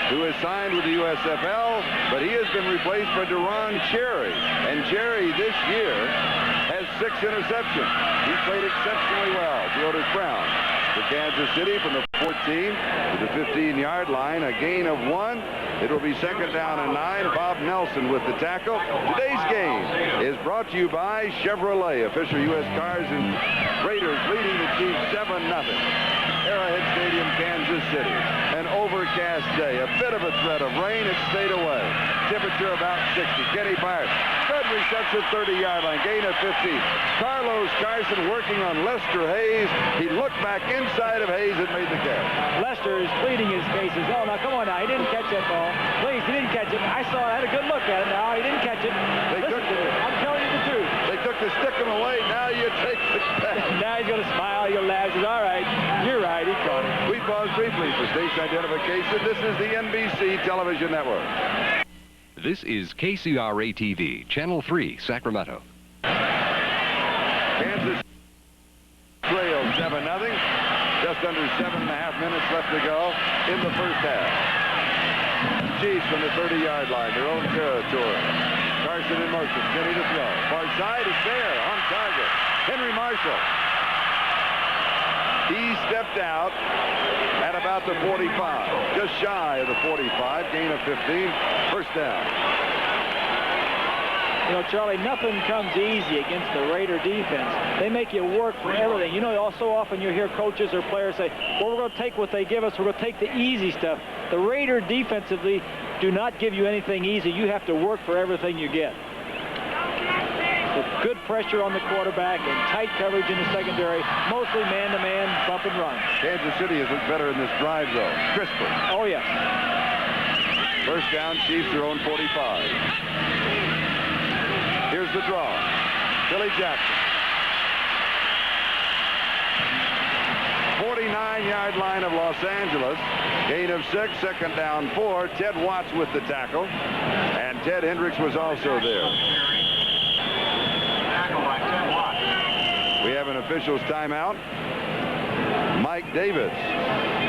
who is signed with the USFL, but he has been replaced by Deron Cherry. And Cherry this year has 6 interceptions. He played exceptionally well. Theodis Brown to Kansas City from the 14 to the 15-yard line. A gain of 1. It will be 2nd down and 9. Bob Nelson with the tackle. Today's game is brought to you by Chevrolet, official U.S. cars, and Raiders leading the Chiefs 7-0. Arrowhead Stadium, Kansas City. An overcast day. A bit of a threat of rain. It stayed away. Temperature about 60. Kenny Byard. Good reception, 30-yard line. Gain of 15. Carlos Carson working on Lester Hayes. He looked back inside of Hayes and made the catch. Lester is pleading his cases. Oh, now come on now. He didn't catch that ball. Please, he didn't catch it. I saw it. I had a good look at it. No, he didn't catch it. Listen to me. I'm telling you the truth. They took the stick him away. Now you take the back. Now he's going to smile. He'll laugh. He says, all right, you're right. He caught it. We pause briefly for station identification. This is the NBC Television Network. This is KCRA-TV, Channel 3, Sacramento. Kansas trail 7-0. Just under 7.5 minutes left to go in the first half. Chiefs from the 30-yard line, their own territory. Carson in motion, Kenny to throw. Far side is there, on target. Henry Marshall. He stepped out at about the 45, just shy of the 45, gain of 15, first down. You know, Charlie, nothing comes easy against the Raider defense. They make you work for everything. You know, so often you hear coaches or players say, well, we're going to take what they give us. We're going to take the easy stuff. The Raider defensively do not give you anything easy. You have to work for everything you get. With good pressure on the quarterback and tight coverage in the secondary, mostly man-to-man, bump and run. Kansas City has looked better in this drive, though. Crisper. Oh, yes. First down, Chiefs their own 45. Here's the draw. Billy Jackson. 49-yard line of Los Angeles. Gain of 6, second down 4. Ted Watts with the tackle. And Ted Hendricks was also there. We have an official's timeout. Mike Davis,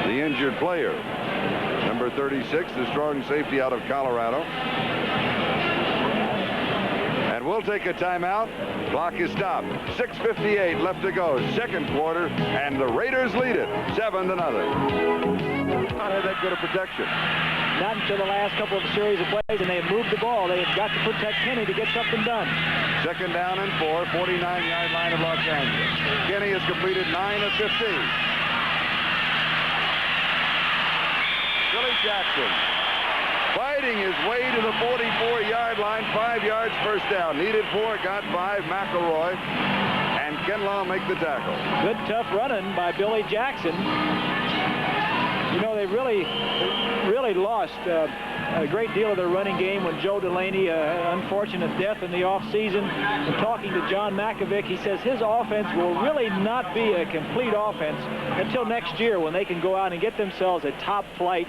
the injured player. Number 36, the strong safety out of Colorado. And we'll take a timeout. Clock is stopped. 6:58 left to go. Second quarter, and the Raiders lead it 7-0. Not had that good of protection. Not until the last couple of series of plays, and they have moved the ball. They have got to protect Kenny to get something done. Second down and 4, 49-yard line of Los Angeles. Kenny has completed 9 of 15. Billy Jackson fighting his way to the 44-yard line, 5 yards, first down. Needed 4, got 5. McElroy and Kinlaw make the tackle. Good tough running by Billy Jackson. You know, they really lost a great deal of their running game when Joe Delaney, unfortunate death in the offseason. And talking to John Makovic, he says his offense will really not be a complete offense until next year when they can go out and get themselves a top flight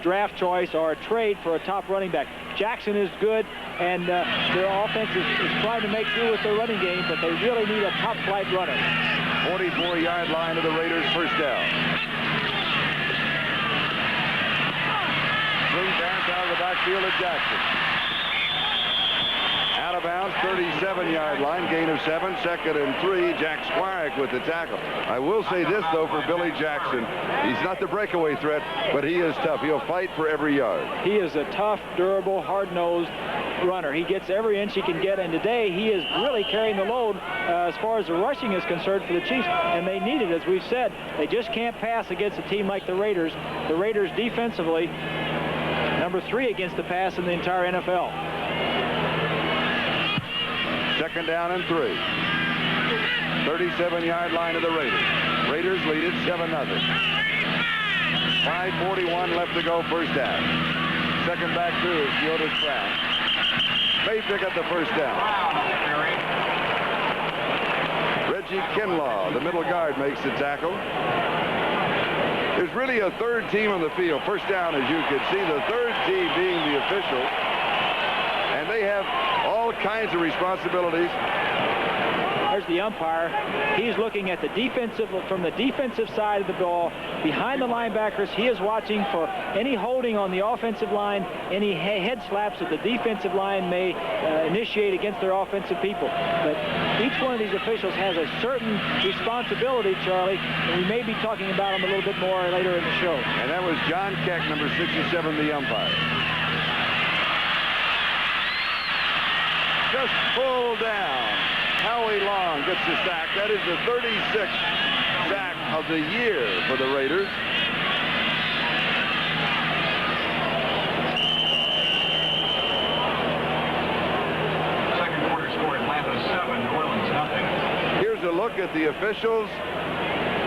draft choice or a trade for a top running back. Jackson is good, and their offense is trying to make do with their running game, but they really need a top flight runner. 44-yard line of the Raiders, first down. Swing pass out of the backfield of Jackson. Out of bounds, 37-yard line, gain of 7, second and 3. Jack Squarick with the tackle. I will say this, though, for Billy Jackson. He's not the breakaway threat, but he is tough. He'll fight for every yard. He is a tough, durable, hard-nosed runner. He gets every inch he can get, and today he is really carrying the load as far as the rushing is concerned for the Chiefs, and they need it, as we've said. They just can't pass against a team like the Raiders. The Raiders defensively, number 3 against the pass in the entire NFL. Second down and 3. 37-yard line of the Raiders. Raiders lead it 7-0. 5:41 left to go, first down. Second back through is Theodis Brown. May pick up the first down. Reggie Kinlaw, the middle guard, makes the tackle. There's really a third team on the field. First down, as you can see, the third team being the official. And they have all kinds of responsibilities. There's the umpire. He's looking at the from the defensive side of the ball, behind the linebackers. He is watching for any holding on the offensive line, any head slaps that the defensive line may initiate against their offensive people. But each one of these officials has a certain responsibility, Charlie, and we may be talking about them a little bit more later in the show. And that was John Keck, number 67, the umpire. Just pulled down. Howie Long gets the sack. That is the 36th sack of the year for the Raiders. Second quarter score, Atlanta 7, New Orleans nothing. Here's a look at the officials.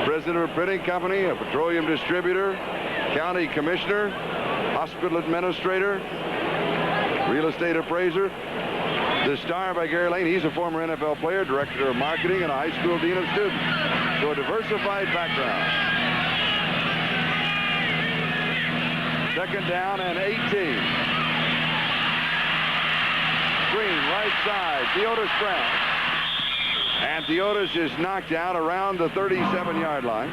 President of a printing company, a petroleum distributor, county commissioner, hospital administrator, real estate appraiser. The Star by Gary Lane. He's a former NFL player, director of marketing, and a high school dean of students. So a diversified background. Second down and 18. Screen right side. Theodis Brown. And Theodis is knocked out around the 37-yard line.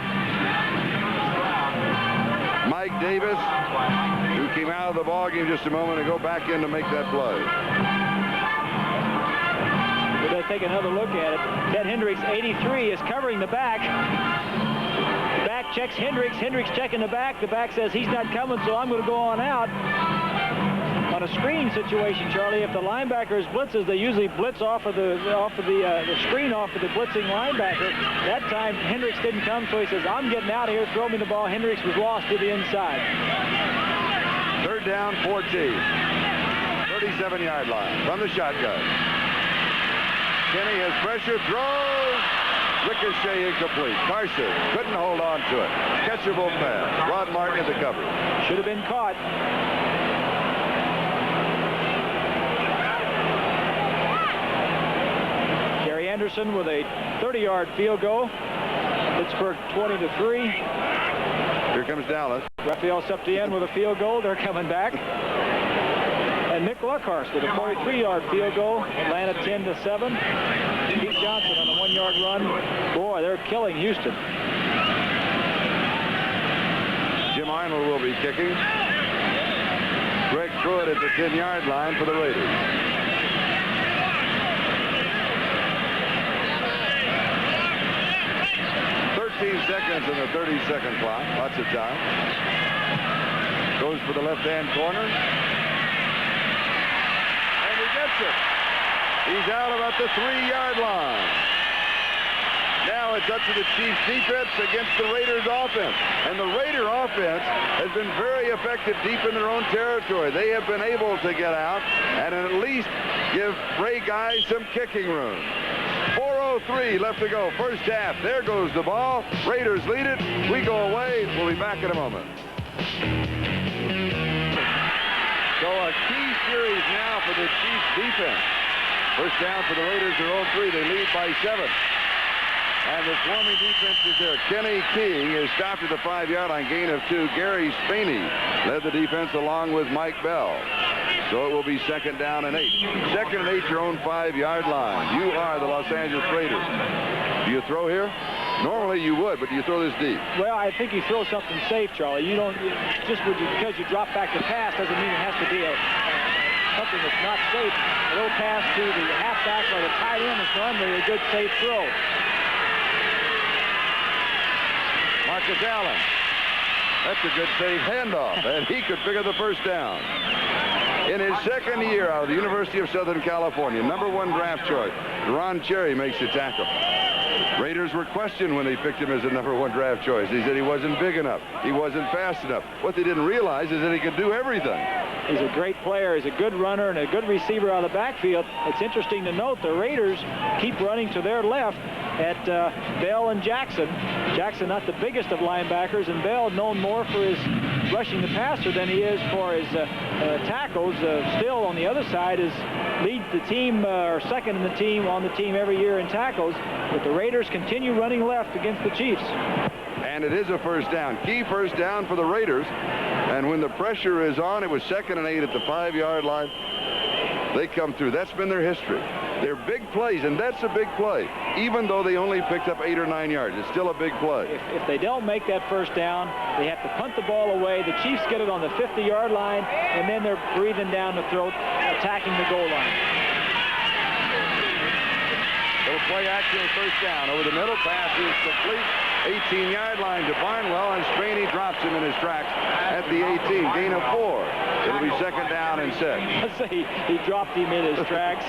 Mike Davis, who came out of the ballgame just a moment ago, back in to make that play. We'll take another look at it. Ted Hendricks, 83, is covering the back. Back checks Hendricks. Hendricks checking the back. The back says he's not coming, so I'm going to go on out. On a screening situation, Charlie, if the linebacker blitzes, they usually blitz off of the screen off of the blitzing linebacker. That time, Hendricks didn't come, so he says, I'm getting out of here. Throw me the ball. Hendricks was lost to the inside. Third down, 14. 37-yard line from the shotgun. Kenny has pressure, throws. Ricochet incomplete. Carson couldn't hold on to it. Catchable pass. Rod Martin in the cover. Should have been caught. Gary Anderson with a 30-yard field goal. Pittsburgh 20-3. Here comes Dallas. Raphael Septien with a field goal. They're coming back. And Nick Luckhurst with a 43-yard field goal. Atlanta 10-7. Keith Johnson on a 1-yard run. Boy, they're killing Houston. Jim Arnold will be kicking. Greg Pruitt at the 10-yard line for the Raiders. Seconds in the 30-second clock. Lots of time. Goes for the left-hand corner. And he gets it. He's out about the 3-yard line. Now it's up to the Chiefs defense against the Raiders offense. And the Raider offense has been very effective deep in their own territory. They have been able to get out and at least give Ray Guy some kicking room. 4:03 left to go. First half. There goes the ball. Raiders lead it. We go away. We'll be back in a moment. So a key series now for the Chiefs defense. First down for the Raiders. They're 0-3. They lead by 7. And the swarming defense is there. Kenny King is stopped at the 5-yard line. Gain of 2. Gary Spaney led the defense along with Mike Bell. So it will be 2nd down and 8. 2nd and 8, your own 5-yard line. You are the Los Angeles Raiders. Do you throw here? Normally you would, but do you throw this deep? Well, I think you throw something safe, Charlie. You don't just because you drop back to pass doesn't mean it has to be something that's not safe. A little pass to the halfback or the tight end is normally a good safe throw. Marcus Allen. That's a good safe handoff, and he could figure the first down. In his 2nd year out of the University of Southern California, #1 draft choice, Ron Cherry makes the tackle. Raiders were questioned when they picked him as a #1 draft choice. They said he wasn't big enough. He wasn't fast enough. What they didn't realize is that he could do everything. He's a great player. He's a good runner and a good receiver out of the backfield. It's interesting to note the Raiders keep running to their left at Bell and Jackson. Jackson not the biggest of linebackers, and Bell known more for his rushing the passer than he is for his tackles. Still on the other side leads the team or 2nd in the team on the team every year in tackles. But the Raiders continue running left against the Chiefs. And it is a first down. Key first down for the Raiders. And when the pressure is on, it was 2nd and 8 at the 5-yard line. They come through. That's been their history. They're big plays, and that's a big play. Even though they only picked up 8 or 9 yards, it's still a big play. If they don't make that first down, they have to punt the ball away. The Chiefs get it on the 50-yard line, and then they're breathing down the throat, attacking the goal line. Little play action, first down. Over the middle, pass is complete. 18-yard line to Barnwell, and Straney drops him in his tracks at the 18. Gain of 4. It'll be 2nd down and 6. Let's say he dropped him in his tracks.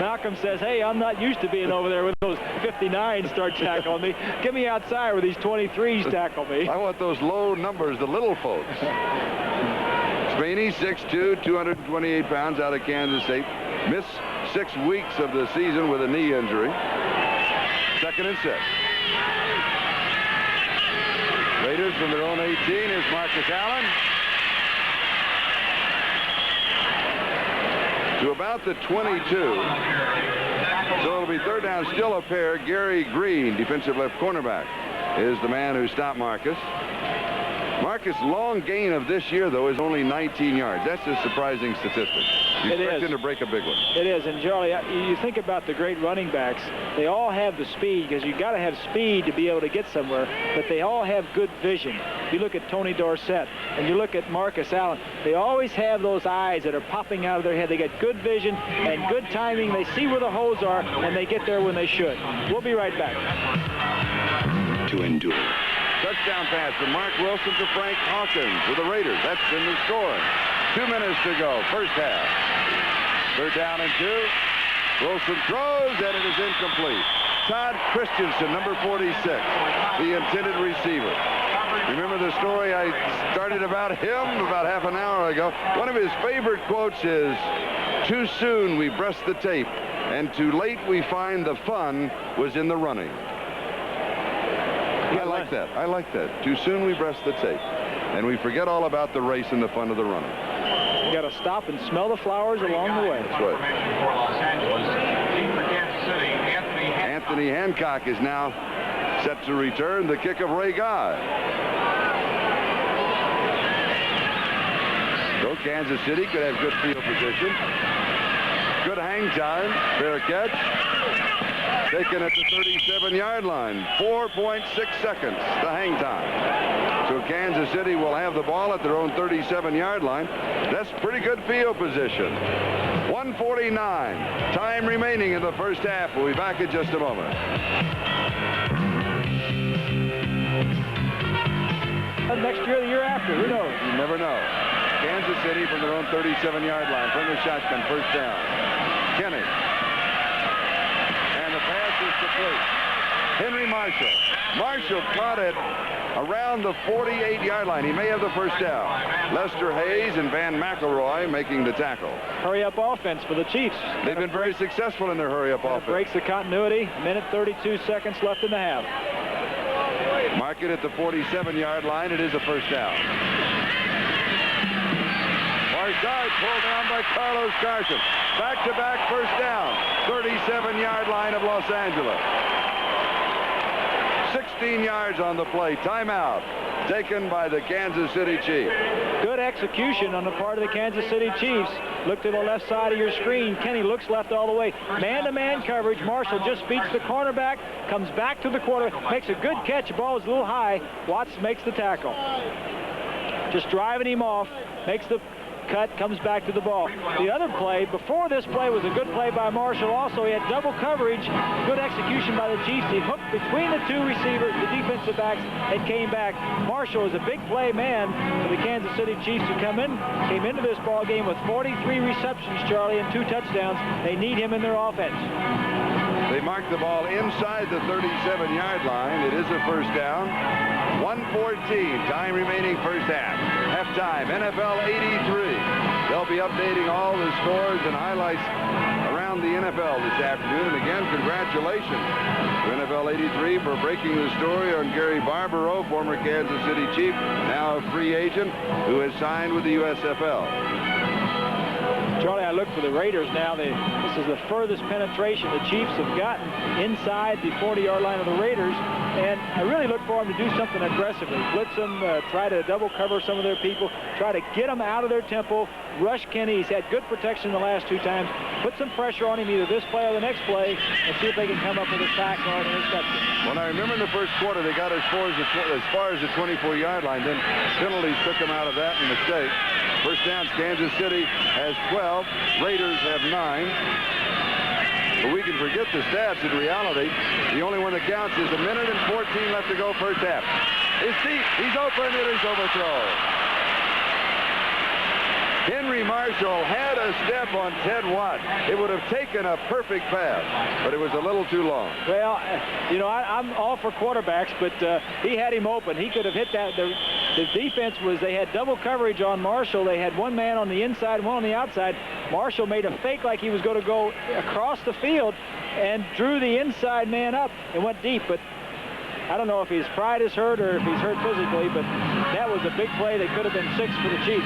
Malcolm says, hey, I'm not used to being over there with those 59s start tackling me. Get me outside where these 23s tackle me. I want those low numbers, the little folks. Straney, 6'2", 228 pounds, out of Kansas State. Missed 6 weeks of the season with a knee injury. 2nd and 6. Raiders from their own 18. Here's Marcus Allen. To about the 22. So it'll be 3rd down, still a pair. Gary Green, defensive left cornerback, is the man who stopped Marcus. Marcus' long gain of this year, though, is only 19 yards. That's a surprising statistic. You expect him to break a big one. It is. And, Charlie, you think about the great running backs. They all have the speed, because you've got to have speed to be able to get somewhere, but they all have good vision. You look at Tony Dorsett, and you look at Marcus Allen. They always have those eyes that are popping out of their head. They get good vision and good timing. They see where the holes are, and they get there when they should. We'll be right back. To endure. Touchdown pass from Mark Wilson to Frank Hawkins for the Raiders. That's in the score. 2 minutes to go, first half. 3rd down and 2. Wilson throws, and it is incomplete. Todd Christensen, number 46, the intended receiver. Remember the story I started about him about half an hour ago? One of his favorite quotes is, "Too soon we breast the tape, and too late we find the fun was in the running." I like that. I like that. Too soon we breast the tape, and we forget all about the race and the fun of the running. You got to stop and smell the flowers along the way. That's right. For Los Angeles, team for Kansas City, Anthony Hancock is now set to return the kick of Ray Guy. So Kansas City could have good field position. Good hang time. Fair catch. Taken at the 37-yard line. 4.6 seconds, the hang time. So Kansas City will have the ball at their own 37-yard line. That's pretty good field position. 1:49. Time remaining in the first half. We'll be back in just a moment. Next year or the year after, who knows? You never know. Kansas City from their own 37-yard line from the shotgun, first down. Kenny. And the pass is complete. Henry Marshall. Marshall caught it around the 48-yard line. He may have the first down. Lester Hayes and Van McElroy making the tackle. Hurry-up offense for the Chiefs. They've been very successful in their hurry-up offense. Breaks the continuity. Minute 32 seconds left in the half. Mark it at the 47-yard line. It is a first down. Far side pulled down by Carlos Carson. Back-to-back first down. 37-yard line of Los Angeles. 16 yards on the play. Timeout taken by the Kansas City Chiefs. Good execution on the part of the Kansas City Chiefs. Look to the left side of your screen. Kenny looks left all the way. Man-to-man coverage. Marshall just beats the cornerback, comes back to the quarterback, makes a good catch. The ball is a little high. Watts makes the tackle. Just driving him off, makes the cut, comes back to the ball. The other play, before this play, was a good play by Marshall. Also, he had double coverage. Good execution by the Chiefs. He hooked between the two receivers, the defensive backs, and came back. Marshall is a big play man for the Kansas City Chiefs who came into this ball game with 43 receptions, Charlie, and 2 touchdowns. They need him in their offense. They marked the ball inside the 37-yard line. It is a first down. 1:14, time remaining first half. Halftime, NFL 83. They'll be updating all the scores and highlights around the NFL this afternoon. And again, congratulations to NFL 83 for breaking the story on Gary Barbaro, former Kansas City Chief, now a free agent who has signed with the USFL. Charlie, I look for the Raiders now. This is the furthest penetration the Chiefs have gotten inside the 40-yard line of the Raiders. And I really look for them to do something aggressively. Blitz them, try to double cover some of their people, try to get them out of their tempo, rush Kenny. He's had good protection the last 2 times. Put some pressure on him either this play or the next play and see if they can come up with a sack or an interception. Well, I remember in the first quarter they got as far as the 24-yard line. Then penalties took them out of that and mistake. First downs, Kansas City has 12. Raiders have 9. But we can forget the stats. In reality, the only one that counts is 1:14 left to go first half. It's deep. He's open. It is overthrown. Henry Marshall had a step on Ted Watt. It would have taken a perfect pass, but it was a little too long. Well, you know, I'm all for quarterbacks, but he had him open. He could have hit that. The defense was, they had double coverage on Marshall. They had one man on the inside, one on the outside. Marshall made a fake like he was going to go across the field and drew the inside man up and went deep. But I don't know if his pride is hurt or if he's hurt physically, but that was a big play. They could have been 6 for the Chiefs.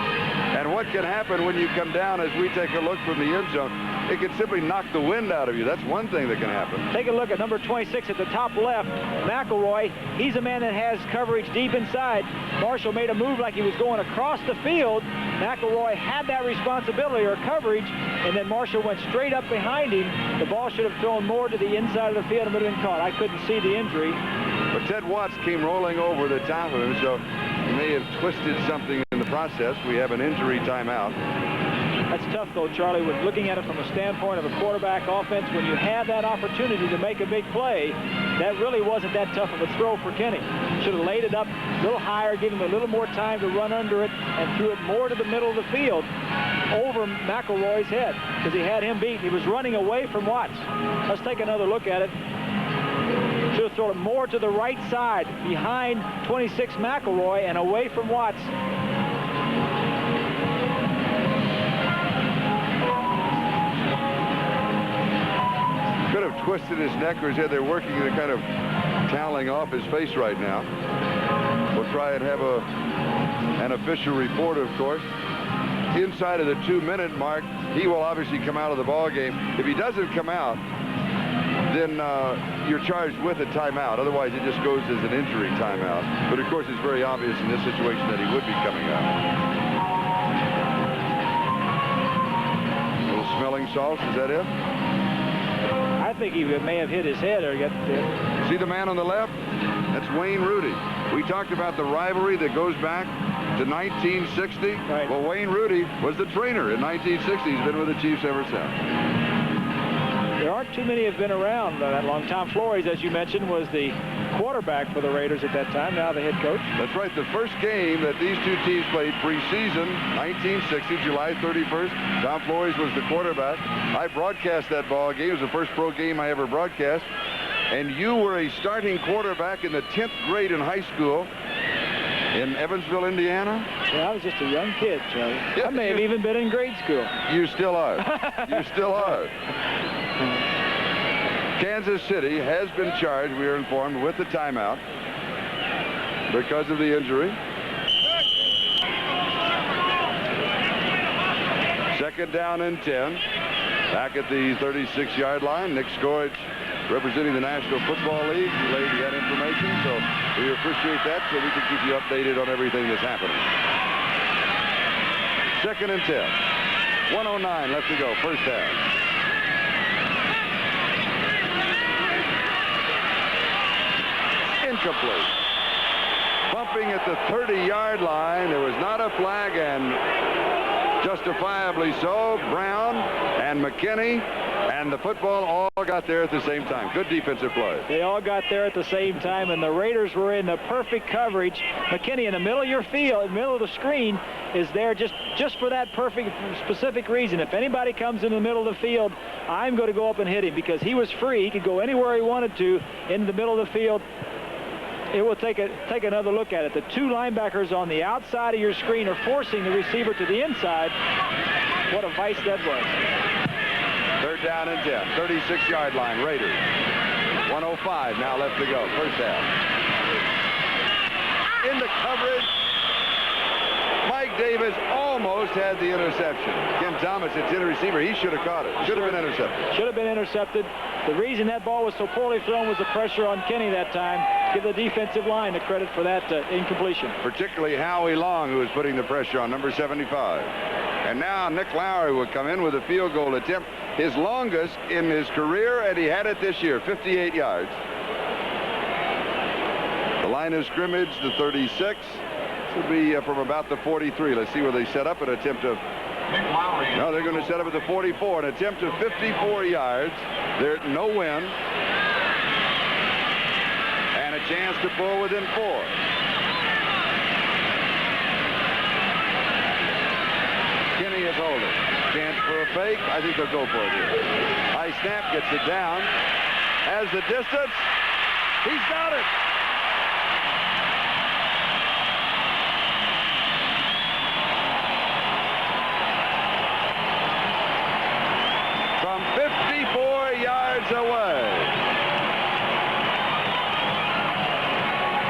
And what can happen when you come down, as we take a look from the end zone, it can simply knock the wind out of you. That's one thing that can happen. Take a look at number 26 at the top left, McElroy. He's a man that has coverage deep inside. Marshall made a move like he was going across the field. McElroy had that responsibility or coverage, and then Marshall went straight up behind him. The ball should have thrown more to the inside of the field and would have been caught. I couldn't see the injury. But Ted Watts came rolling over the top of him, so he may have twisted something in the process. We have an injury timeout. That's tough, though, Charlie, with looking at it from a standpoint of a quarterback offense. When you have that opportunity to make a big play, that really wasn't that tough of a throw for Kenny. Should have laid it up a little higher, give him a little more time to run under it, and threw it more to the middle of the field over McElroy's head, because he had him beat. He was running away from Watts. Let's take another look at it. Should have thrown it more to the right side, behind 26 McElroy and away from Watts. Could have twisted his neck or his head. They're working to kind of toweling off his face right now. We'll try and have an official report, of course. Inside of the 2-minute mark, he will obviously come out of the ball game. If he doesn't come out, then you're charged with a timeout. Otherwise, it just goes as an injury timeout. But, of course, it's very obvious in this situation that he would be coming out. A little smelling salts, is that it? I think he may have hit his head or got See the man on the left? That's Wayne Rudy. We talked about the rivalry that goes back to 1960. Right. Well, Wayne Rudy was the trainer in 1960. He's been with the Chiefs ever since. There aren't too many have been around that long. Tom Flores, as you mentioned, was the quarterback for the Raiders at that time, now the head coach. That's right. The first game that these two teams played preseason, 1960, July 31st, Tom Flores was the quarterback. I broadcast that ball game. It was the first pro game I ever broadcast. And you were a starting quarterback in the 10th grade in high school in Evansville, Indiana. Yeah, I was just a young kid, Charlie. Yeah, I may have even been in grade school. You still are. You still are. Kansas City has been charged, we are informed, with the timeout because of the injury. Second down and 10. Back at the 36-yard line. Nick Skorich, representing the National Football League, relayed that information, so we appreciate that, so we can keep you updated on everything that's happening. Second and 10. 1:09 left to go, first half. Incomplete. Bumping at the 30-yard line. There was not a flag, and justifiably so. Brown and McKinney and the football all got there at the same time. Good defensive play. They all got there at the same time, and the Raiders were in the perfect coverage. McKinney in the middle of your field, in the middle of the screen, is there just for that perfect, specific reason. If anybody comes in the middle of the field, I'm going to go up and hit him, because he was free. He could go anywhere he wanted to in the middle of the field. It will take another look at it. The two linebackers on the outside of your screen are forcing the receiver to the inside. What a vice that was. Third down and 10. 36-yard line, Raiders. 1:05 now left to go. First half. In the coverage. Mike Davis almost had the interception. Ken Thomas, its in receiver. He should have caught it. Should have been intercepted. Should have been intercepted. The reason that ball was so poorly thrown was the pressure on Kenny that time. Give the defensive line the credit for that incompletion. Particularly Howie Long, who was putting the pressure on number 75. And now Nick Lowry will come in with a field goal attempt. His longest in his career, and he had it this year, 58 yards. The line of scrimmage, the 36. Should be from about the 43. Let's see where they set up an attempt of. No, they're going to set up at the 44. An attempt of 54 yards. There, no win. And a chance to pull within 4. Kenny is holding. Chance for a fake. I think they'll go for it here. High snap, gets it down. Has the distance. He's got it. From 54 yards away.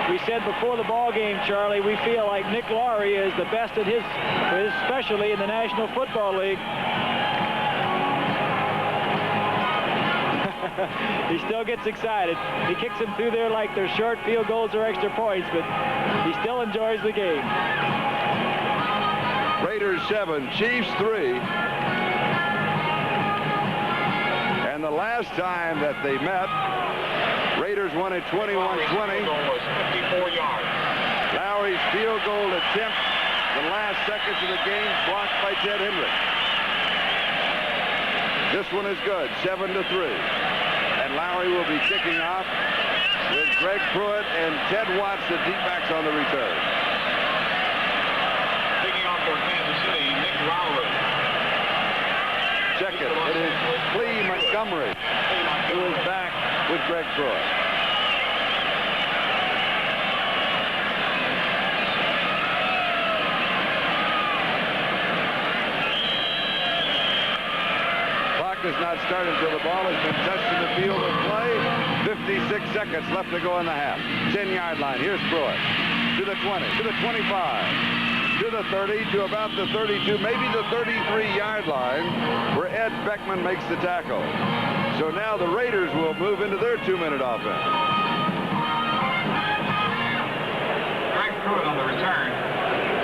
We said before the ball game, Charlie, we feel like Nick Lowry is the best at his specialty in the National Football League. He still gets excited. He kicks them through there like they're short field goals or extra points, but he still enjoys the game. Raiders 7, Chiefs 3. And the last time that they met, Raiders won it 21-20. Lowry's field goal attempt, the last seconds of the game, blocked by Ted Hendrick. This one is good, 7-3. And Lowry will be kicking off with Greg Pruitt and Ted Watts, the deep backs, on the return. Kicking off for Kansas City, Nick Lowry. Check it. It is Clee Montgomery who is back with Greg Pruitt. Clock does not start until the ball has been touched in the field of play. 56 seconds left to go in the half. 10-yard line. Here's Pruitt. To the 20, to the 25. To the 30, to about the 32, maybe the 33-yard line, where Ed Beckman makes the tackle. So now the Raiders will move into their 2-minute offense. Greg Pruitt on the return.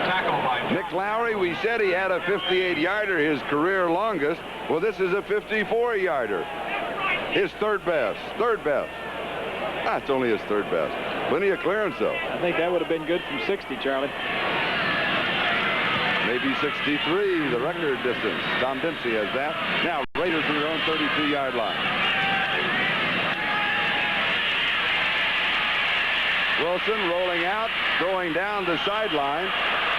Tackled by Nick Lowry, we said he had a 58-yarder, his career longest. Well, this is a 54-yarder. His third best. Third best. It's only his third best. Plenty of clearance, though. I think that would have been good from 60, Charlie. Maybe 63, the record distance. Tom Dempsey has that. Now, Raiders from their own 32-yard line. Wilson rolling out, going down the sideline.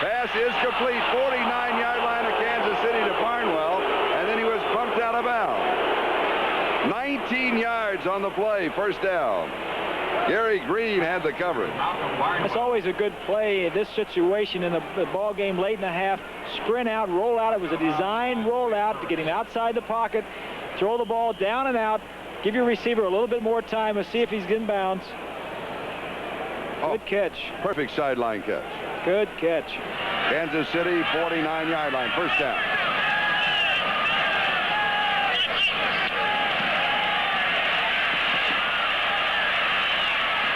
Pass is complete. 49-yard line of Kansas City to Barnwell, and then he was bumped out of bounds. 19 yards on the play, first down. Gary Green had the coverage. That's always a good play in this situation in the ball game late in the half. Sprint out, roll out. It was a designed roll out to get him outside the pocket, throw the ball down and out, give your receiver a little bit more time to see if he's in bounds. Good catch. Perfect sideline catch. Good catch. Kansas City, 49-yard line, first down.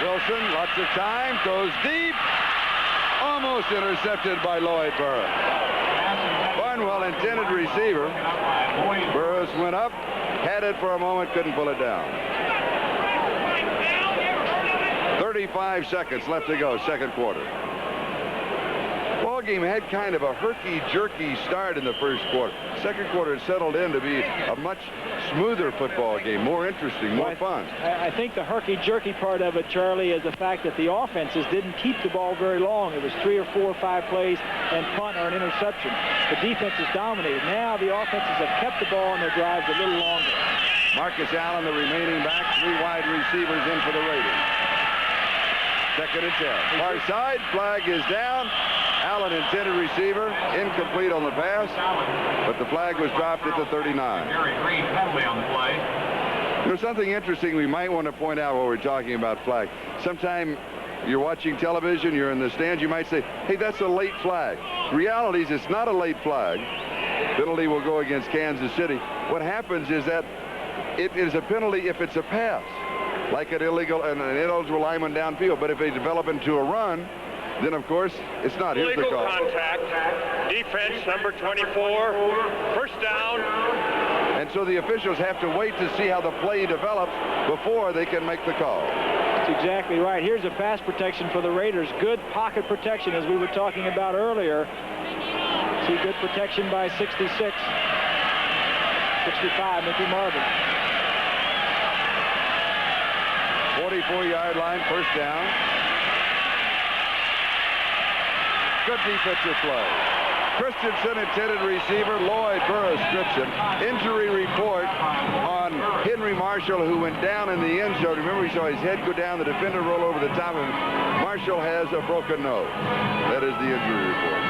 Wilson, lots of time, goes deep. Almost intercepted by Lloyd Burris. Barnwell intended receiver. Burris went up, had it for a moment, couldn't pull it down. 35 seconds left to go, second quarter. Ball game had kind of a herky-jerky start in the first quarter. Second quarter it settled in to be a much smoother football game, more interesting, more fun. I think the herky-jerky part of it, Charlie, is the fact that the offenses didn't keep the ball very long. It was 3 or 4 or 5 plays and punt or an interception. The defenses dominated. Now the offenses have kept the ball in their drives a little longer. Marcus Allen, the remaining back, 3 wide receivers in for the Raiders. Second and 10. Far side, flag is down. Allen intended receiver, incomplete on the pass, but the flag was dropped at the 39. Gary Green penalty on the play. There's something interesting we might want to point out while we're talking about flag. Sometime you're watching television, you're in the stands, you might say, hey, that's a late flag. Reality is it's not a late flag. Penalty will go against Kansas City. What happens is that it is a penalty if it's a pass, like an illegal and an ineligible lineman downfield. But if they develop into a run, then, of course, it's not. Here's the call. Contact. Defense, number 24. First down. And so the officials have to wait to see how the play develops before they can make the call. That's exactly right. Here's a pass protection for the Raiders. Good pocket protection, as we were talking about earlier. See good protection by 66. 65, Mickey Marvin. 44-yard line, first down. Good defensive play. Christensen intended receiver, Lloyd Burris description. Injury report on Henry Marshall, who went down in the end zone. Remember, we saw his head go down, the defender roll over the top of him. Marshall has a broken nose. That is the injury report.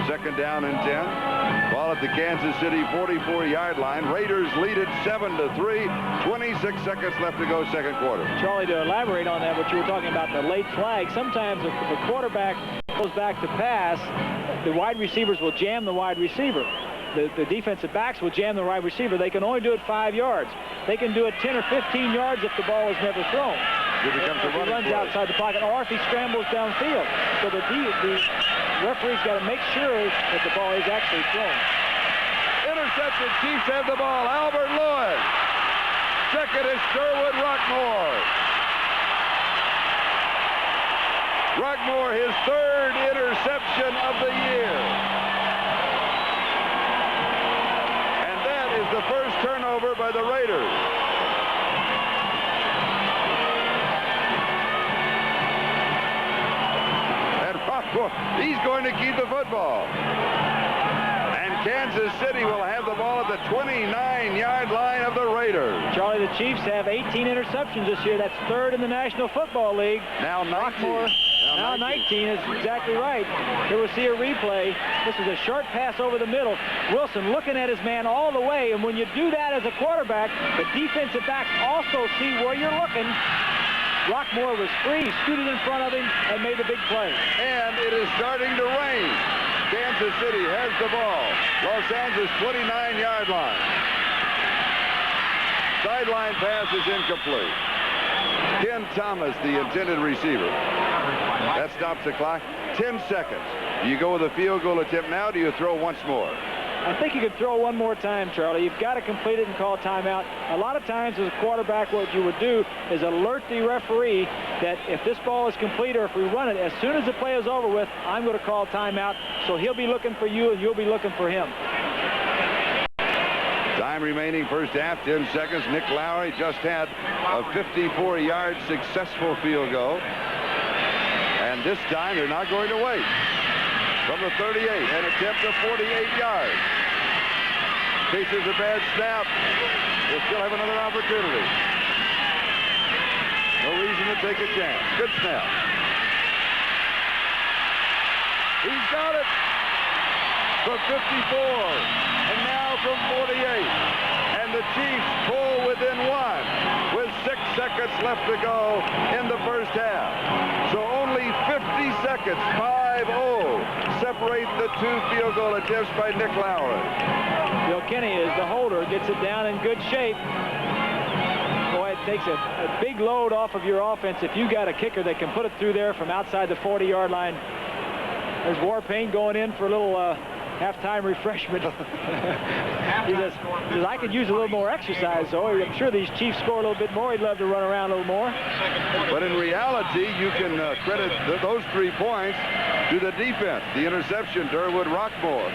Second down and 10. Ball at the Kansas City 44-yard line. Raiders lead it 7-3. 26 seconds left to go, second quarter. Charlie, to elaborate on that, what you were talking about, the late flag, sometimes if the quarterback goes back to pass, the wide receivers will jam the wide receiver. the defensive backs will jam the wide receiver. They can only do it 5 yards. They can do it 10 or 15 yards if the ball is never thrown. It becomes a if he running runs play. outside the pocket, or if he scrambles downfield. So the referee's got to make sure that the ball is actually thrown. Intercepted. Chiefs have the ball. Albert Lewis. Second is Sherwood Rockmore. Rockmore, his third interception of the year. And that is the first turnover by the Raiders. And Rockmore, he's going to keep the football. Kansas City will have the ball at the 29-yard line of the Raiders. Charlie, the Chiefs have 18 interceptions this year. That's third in the National Football League. Now 19. Rockmore, now 19 is exactly right. Here we'll see a replay. This is a short pass over the middle. Wilson looking at his man all the way, and when you do that as a quarterback, the defensive backs also see where you're looking. Rockmore was free, scooted in front of him, and made the big play. And it is starting to rain. Kansas City has the ball. Los Angeles 29-yard line. Sideline pass is incomplete. Ken Thomas, the intended receiver. That stops the clock. 10 seconds. Do you go with a field goal attempt now? Do you throw once more? I think you could throw one more time, Charlie. You've got to complete it and call timeout. A lot of times as a quarterback, what you would do is alert the referee that if this ball is complete or if we run it, as soon as the play is over with, I'm going to call timeout. So he'll be looking for you and you'll be looking for him. Time remaining first half, 10 seconds. Nick Lowry just had a 54-yard successful field goal. And this time they're not going to wait. From the 38, an attempt of 48 yards. In case there's a bad snap, they'll still have another opportunity. No reason to take a chance. Good snap. He's got it from 54, and now from 48. And the Chiefs pull within one with 6 seconds left to go in the first half. So only 50 seconds, 5-0. Separate the two field goal attempts by Nick Lowry. Bill Kenny is the holder, gets it down in good shape. Boy, it takes a big load off of your offense if you got a kicker that can put it through there from outside the 40-yard line. There's Warpaint going in for a little halftime refreshment. He says, I could use a little more exercise, so I'm sure these Chiefs score a little bit more. He'd love to run around a little more. But in reality, you can credit those 3 points to the defense. The interception, Derwood Rockmore.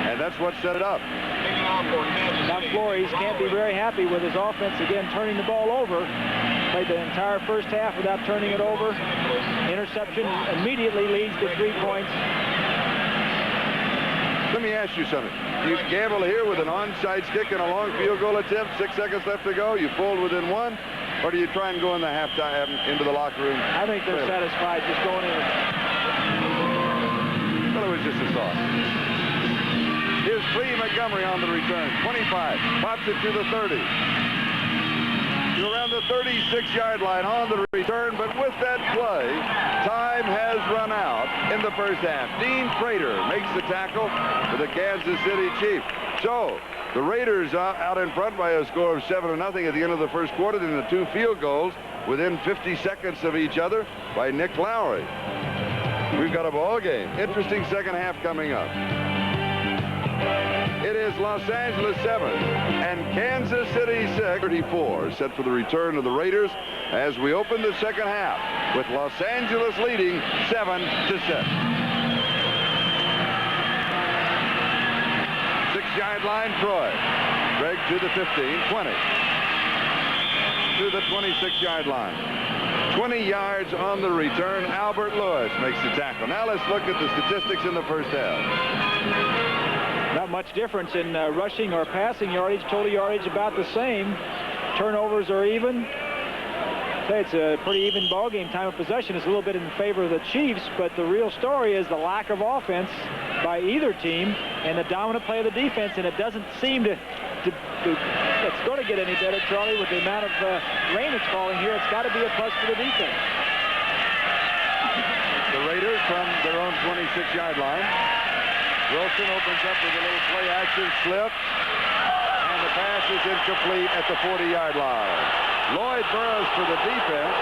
And that's what set it up. Don Flores can't be very happy with his offense again turning the ball over. Played the entire first half without turning it over. Interception immediately leads to 3 points. Let me ask you something. You gamble here with an onside kick and a long field goal attempt, 6 seconds left to go, you fold within one, or do you try and go in the halftime into the locker room? I think they're satisfied just going in. Well, it was just a thought. Here's Cleve Montgomery on the return. 25, pops it to the 30. To around the 36-yard line on the return, but with that play, time has run out in the first half. Dean Prater makes the tackle for the Kansas City Chiefs. So the Raiders out in front by a score of 7-0 at the end of the first quarter, and the 2 field goals within 50 seconds of each other by Nick Lowry. We've got a ball game. Interesting second half coming up. It is Los Angeles 7 and Kansas City 6. 34 set for the return of the Raiders as we open the second half with Los Angeles leading 7-6. 6-yard line, Troy. Greg to the 15, 20. To the 26-yard line. 20 yards on the return. Albert Lewis makes the tackle. Now let's look at the statistics in the first half. Not much difference in rushing or passing yardage. Total yardage about the same. Turnovers are even. I'd say it's a pretty even ball game. Time of possession is a little bit in favor of the Chiefs, but the real story is the lack of offense by either team and the dominant play of the defense, and it doesn't seem to it's going to get any better, Charlie, with the amount of rain that's falling here. It's got to be a plus for the defense. The Raiders from their own 26-yard line. Wilson opens up with a little play action slip. And the pass is incomplete at the 40-yard line. Lloyd Burris for the defense.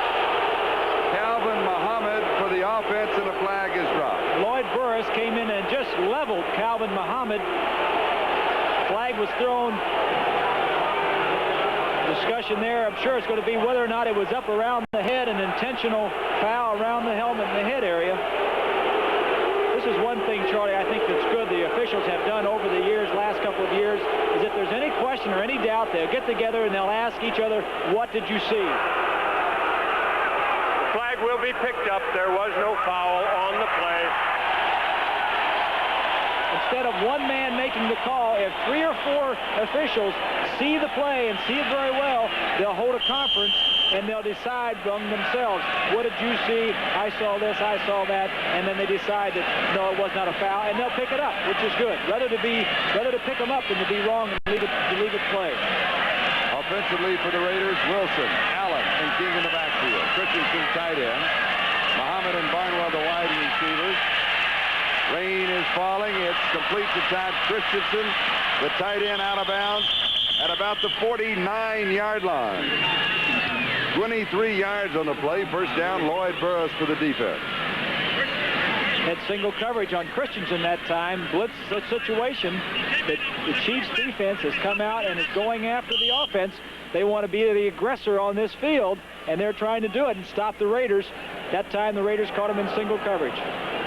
Calvin Muhammad for the offense, and a flag is dropped. Lloyd Burris came in and just leveled Calvin Muhammad. Flag was thrown. Discussion there. I'm sure it's going to be whether or not it was up around the head, an intentional foul around the helmet and the head area. This is one thing, Charlie, I think that's good the officials have done over the years, last couple of years, is if there's any question or any doubt, they'll get together and they'll ask each other, what did you see? The flag will be picked up. There was no foul on the play. Instead of one man making the call, if 3 or 4 officials see the play and see it very well, they'll hold a conference and they'll decide among themselves, what did you see? I saw this, I saw that, and then they decide that no, it was not a foul, and they'll pick it up, which is good. Rather to pick them up than to be wrong and leave it play. Offensively for the Raiders, Wilson, Allen, and King in the backfield. Christensen tight end. Muhammad and Barnwell the wide receivers. Rain is falling. It's complete to Todd Christensen. The tight end out of bounds at about the 49-yard line. 23 yards on the play. First down, Lloyd Burris for the defense. Had single coverage on Christensen that time. Blitz situation that the Chiefs defense has come out and is going after the offense. They want to be the aggressor on this field, and they're trying to do it and stop the Raiders. That time the Raiders caught him in single coverage.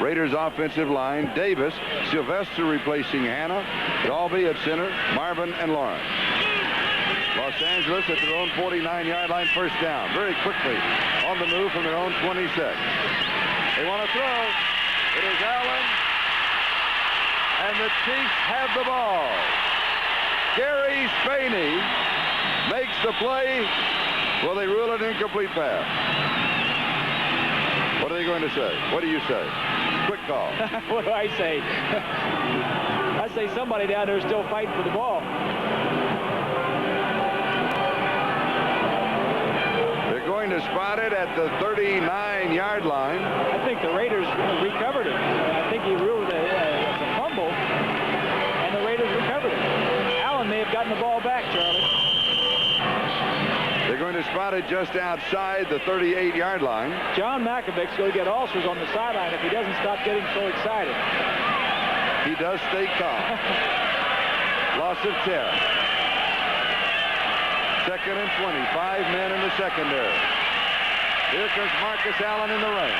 Raiders offensive line, Davis, Sylvester replacing Hannah, Dalby at center, Marvin and Lawrence. Los Angeles at their own 49-yard line, first down. Very quickly on the move from their own 26. They want to throw. It is Allen. And the Chiefs have the ball. Gary Spaney makes the play. Will they rule it an incomplete pass? What are they going to say? What do you say? Quick call. What do I say? I say somebody down there is still fighting for the ball. They're going to spot it at the 39-yard line. I think the Raiders recovered it. I think he ruled it as a fumble, and the Raiders recovered it. Allen may have gotten the ball back, Charlie. They're going to spot it just outside the 38-yard line. John Makovich's going to get ulcers on the sideline if he doesn't stop getting so excited. He does stay calm. Loss of 10. Second and 20. 5 men in the secondary. Here comes Marcus Allen in the rain.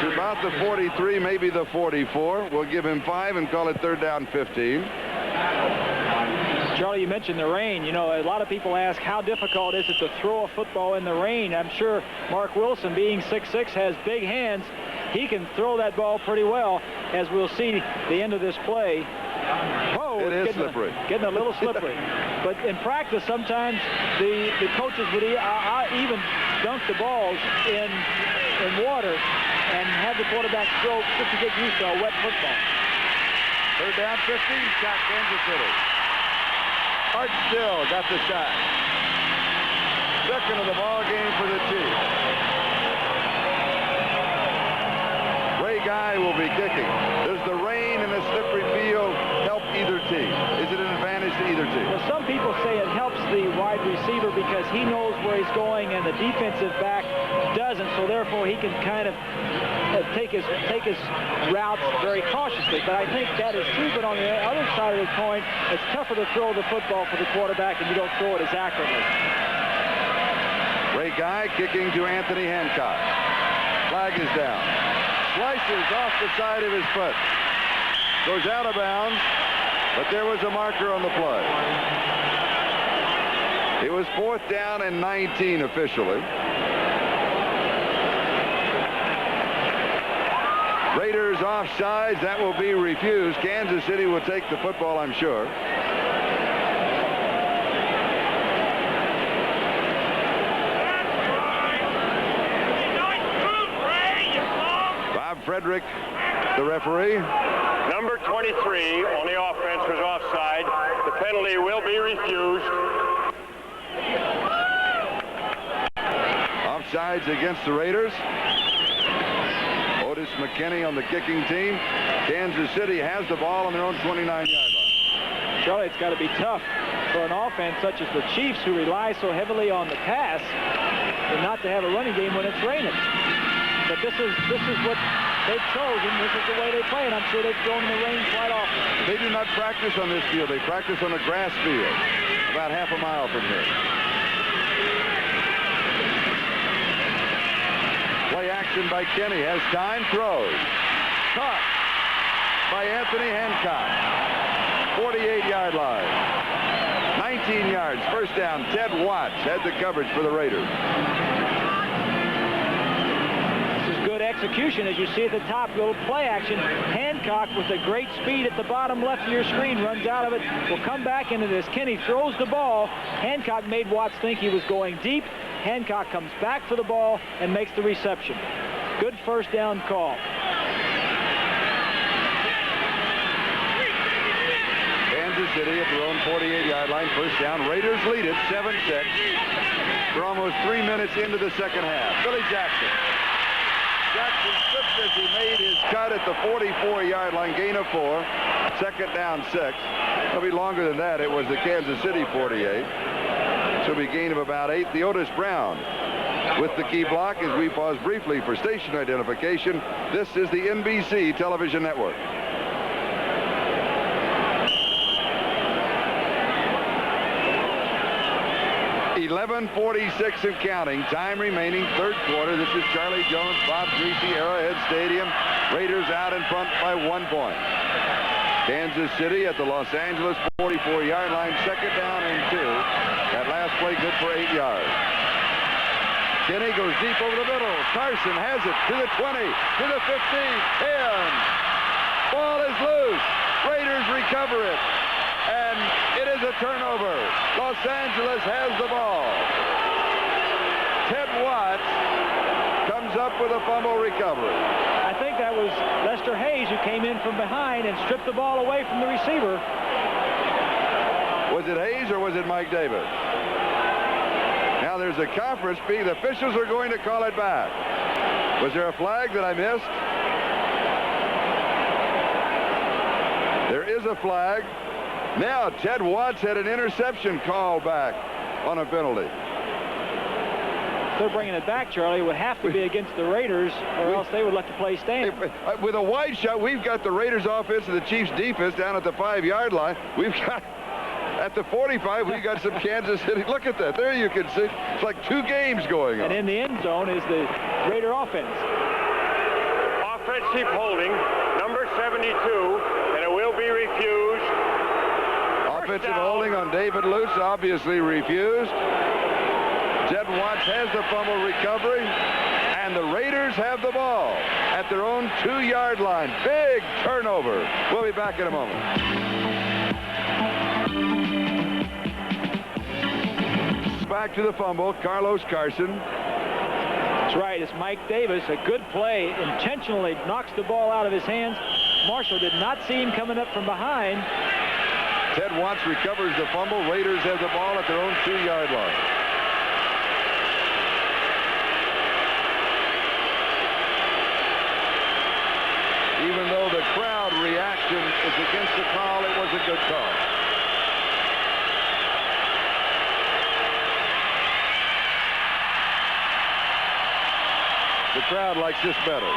To about the 43, maybe the 44. We'll give him 5 and call it third down 15. Charlie, you mentioned the rain. You know, a lot of people ask how difficult is it to throw a football in the rain. I'm sure Mark Wilson, being 6'6", has big hands. He can throw that ball pretty well, as we'll see the end of this play. Whoa, it is slippery. Getting a little slippery. But in practice, sometimes the coaches would even dunk the balls in water and have the quarterback throw just to get used to a wet football. Third down 15, shot Kansas City. Art Still got the shot. Second of the ball game for the Chiefs. Ray Guy will be kicking. Does the rain and the slippery field help either team? Is it an advantage to either team? Well, some people say it helps the wide receiver because he knows where he's going and the defensive back doesn't, so therefore he can kind of take his routes very cautiously. But I think that is true. But on the other side of the coin, it's tougher to throw the football for the quarterback and you don't throw it as accurately. Ray Guy kicking to Anthony Hancock. Flag is down. Slices off the side of his foot. Goes out of bounds, but there was a marker on the play. It was fourth down and 19 officially. Raiders offsides. That will be refused. Kansas City will take the football, I'm sure. Bob Frederick, the referee. Number 23 on the offense was offside. The penalty will be refused. Offsides against the Raiders. Otis McKinney on the kicking team. Kansas City has the ball on their own 29-yard line. Charlie, it's got to be tough for an offense such as the Chiefs, who rely so heavily on the pass, and not to have a running game when it's raining. But this is what they've chosen. This is the way they play, and I'm sure they've thrown in the rain quite often. They do not practice on this field. They practice on a grass field about half a mile from here. Play action by Kenny. Has time. Throws. Caught by Anthony Hancock. 48-yard line. 19 yards. First down. Ted Watts had the coverage for the Raiders. Good execution, as you see at the top, little play action. Hancock with a great speed at the bottom left of your screen, runs out of it, will come back into this. Kenny throws the ball. Hancock made Watts think he was going deep. Hancock comes back for the ball and makes the reception. Good first down call. Kansas City at their own 48-yard line. First down. Raiders lead it 7-6. They're almost 3 minutes into the second half. Billy Jackson. Jackson slipped as he made his cut at the 44-yard line, gain of 4. Second down 6. It'll be longer than that. It was the Kansas City 48. So it'll be gain of about 8. The Otis Brown with the key block as we pause briefly for station identification. This is the NBC television network. .46 and counting. Time remaining, third quarter. This is Charlie Jones, Bob Griese, Arrowhead Stadium. Raiders out in front by 1 point. Kansas City at the Los Angeles 44-yard line. Second down and 2. That last play good for 8 yards. Kenny goes deep over the middle. Carson has it to the 20, to the 15, 10. Ball is loose. Raiders recover it. And it is a turnover. Los Angeles has the ball. Ted Watts comes up with a fumble recovery. I think that was Lester Hayes who came in from behind and stripped the ball away from the receiver. Was it Hayes or was it Mike Davis? Now there's a conference. The officials are going to call it back. Was there a flag that I missed? There is a flag. Now Ted Watts had an interception called back on a penalty. They're bringing it back, Charlie. It would have to be against the Raiders, or else they would let the play stand. With a wide shot, we've got the Raiders offense and the Chiefs defense down at the 5-yard line. We've got, at the 45, we've got some Kansas City. Look at that. There you can see. It's like 2 games going on. And in the end zone is the Raider offense. Offensive holding, number 72, and it will be refused. Offensive holding on David Luce, obviously refused. Ted Watts has the fumble recovery, and the Raiders have the ball at their own 2-yard line. Big turnover. We'll be back in a moment. Back to the fumble, Carlos Carson. That's right, it's Mike Davis. A good play, intentionally knocks the ball out of his hands. Marshall did not see him coming up from behind. Ted Watts recovers the fumble. Raiders have the ball at their own 2-yard line. Even though the crowd reaction is against the call, it was a good call. The crowd likes this better.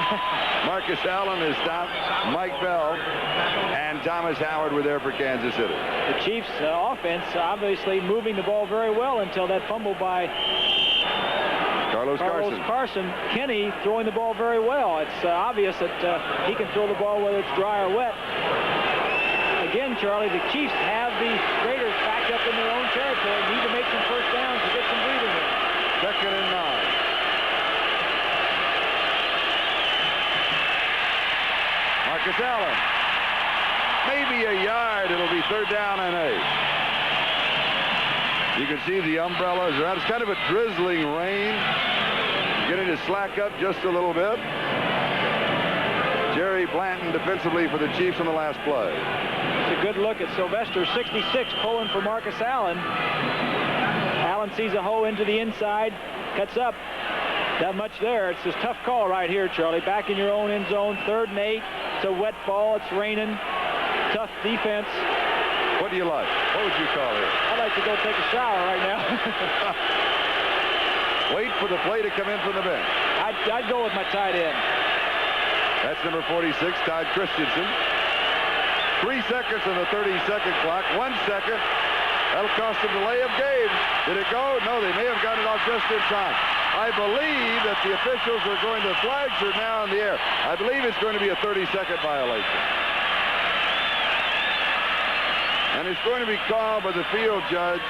Marcus Allen has stopped. Mike Bell and Thomas Howard were there for Kansas City. The Chiefs offense obviously moving the ball very well until that fumble by Carlos Carson. Kenny throwing the ball very well. It's obvious that he can throw the ball whether it's dry or wet. Again, Charlie, the Chiefs have the Raiders backed up in their own territory. Need to make some first downs to get some breathing room. Second and 9. Marcus Allen. Maybe a yard. It'll be third down and 8. You can see the umbrellas are out. It's kind of a drizzling rain. Getting to slack up just a little bit. Jerry Blanton defensively for the Chiefs on the last play. It's a good look at Sylvester, 66, pulling for Marcus Allen. Allen sees a hole into the inside, cuts up. Not much there. It's this tough call right here, Charlie. Back in your own end zone, 3rd and 8. It's a wet ball. It's raining. Tough defense. What do you like? What would you call it? I'd like to go take a shower right now. Wait for the play to come in from the bench. I'd go with my tight end. That's number 46, Todd Christensen. 3 seconds on the 30-second clock. 1 second. That'll cost them the layup game. Did it go? No, they may have gotten it off just in time. I believe that the officials are going to, flags are now in the air. I believe it's going to be a 30-second violation. And it's going to be called by the field judge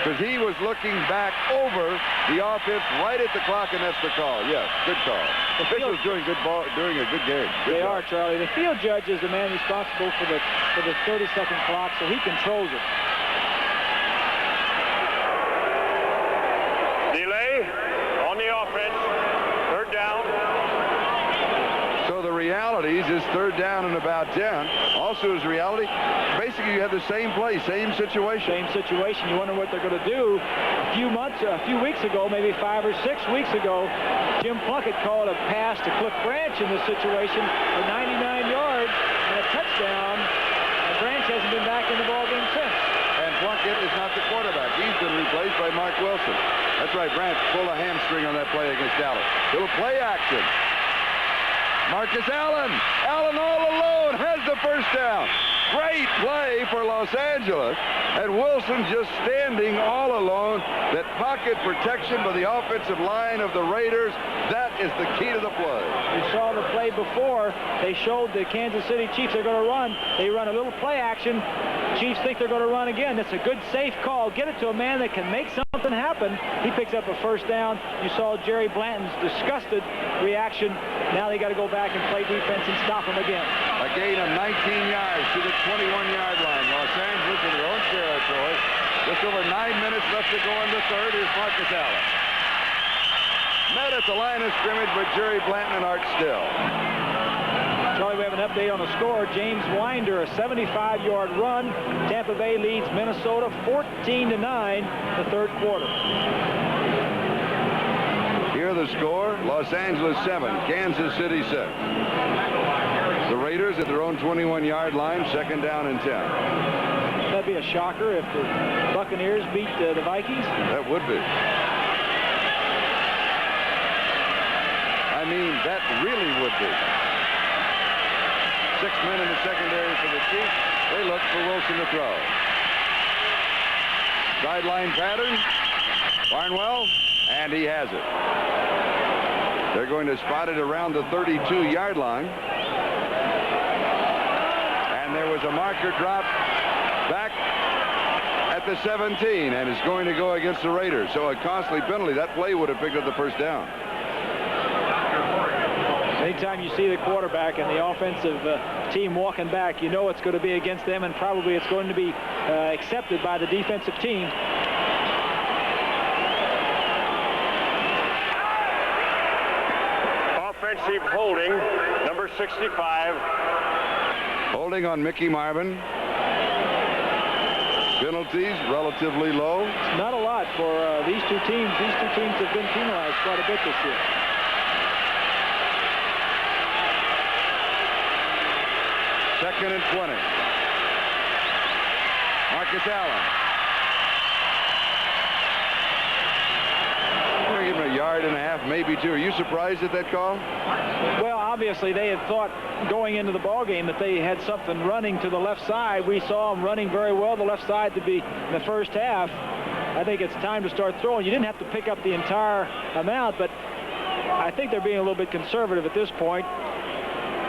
because he was looking back over the offense right at the clock, and that's the call. Yes, good call. The officials doing a good game. They are, Charlie. The field judge is the man responsible for the 30-second clock, so he controls it. Delay on the offense. 3rd down. So the realities is 3rd down and about 10. Also is reality. Basically, you have the same play, same situation. Same situation. You wonder what they're going to do. A few weeks ago, maybe 5 or 6 weeks ago, Jim Plunkett called a pass to Cliff Branch in this situation for 99 yards and a touchdown. And Branch hasn't been back in the ballgame since. And Plunkett is not the quarterback. He's been replaced by Mark Wilson. That's right, Branch pulled a hamstring on that play against Dallas. Little play action. Marcus Allen. Allen all alone has the first down. Great play for Los Angeles. And Wilson just standing all alone. That pocket protection by the offensive line of the Raiders, that is the key to the play. You saw the play before. They showed the Kansas City Chiefs they're going to run. They run a little play action. Chiefs think they're going to run again. It's a good, safe call. Get it to a man that can make something happen. He picks up a first down. You saw Jerry Blanton's disgusted reaction. Now they got to go back and play defense and stop him again. A gain of 19 yards to the 21-yard line. Los Angeles in their own territory. Just over 9 minutes left to go in the 3rd. Here's Marcus Allen. Met at the line of scrimmage with Jerry Blanton and Art Still. Charlie, we have an update on the score. James Winder, a 75-yard run. Tampa Bay leads Minnesota 14-9 the 3rd quarter. Here the score, Los Angeles 7, Kansas City 6. The Raiders at their own 21-yard line, 2nd down and 10. That'd be a shocker if the Buccaneers beat the Vikings. That would be. I mean, that really would be. 6 men in the secondary for the Chiefs. They look for Wilson to throw. Sideline pattern. Barnwell, and he has it. They're going to spot it around the 32-yard line. And there was a marker drop back at the 17, and it's going to go against the Raiders. So a costly penalty. That play would have picked up the first down. Anytime you see the quarterback and the offensive team walking back, you know it's going to be against them, and probably it's going to be accepted by the defensive team. Offensive holding, number 65. Holding on Mickey Marvin. Penalties relatively low. Not a lot for these two teams. These two teams have been penalized quite a bit this year. Second and 20. Marcus Allen. We're going to give him a yard and a half, maybe 2. Are you surprised at that call? Well, obviously they had thought going into the ball game that they had something running to the left side. We saw them running very well the left side to be in the first half. I think it's time to start throwing. You didn't have to pick up the entire amount, but I think they're being a little bit conservative at this point.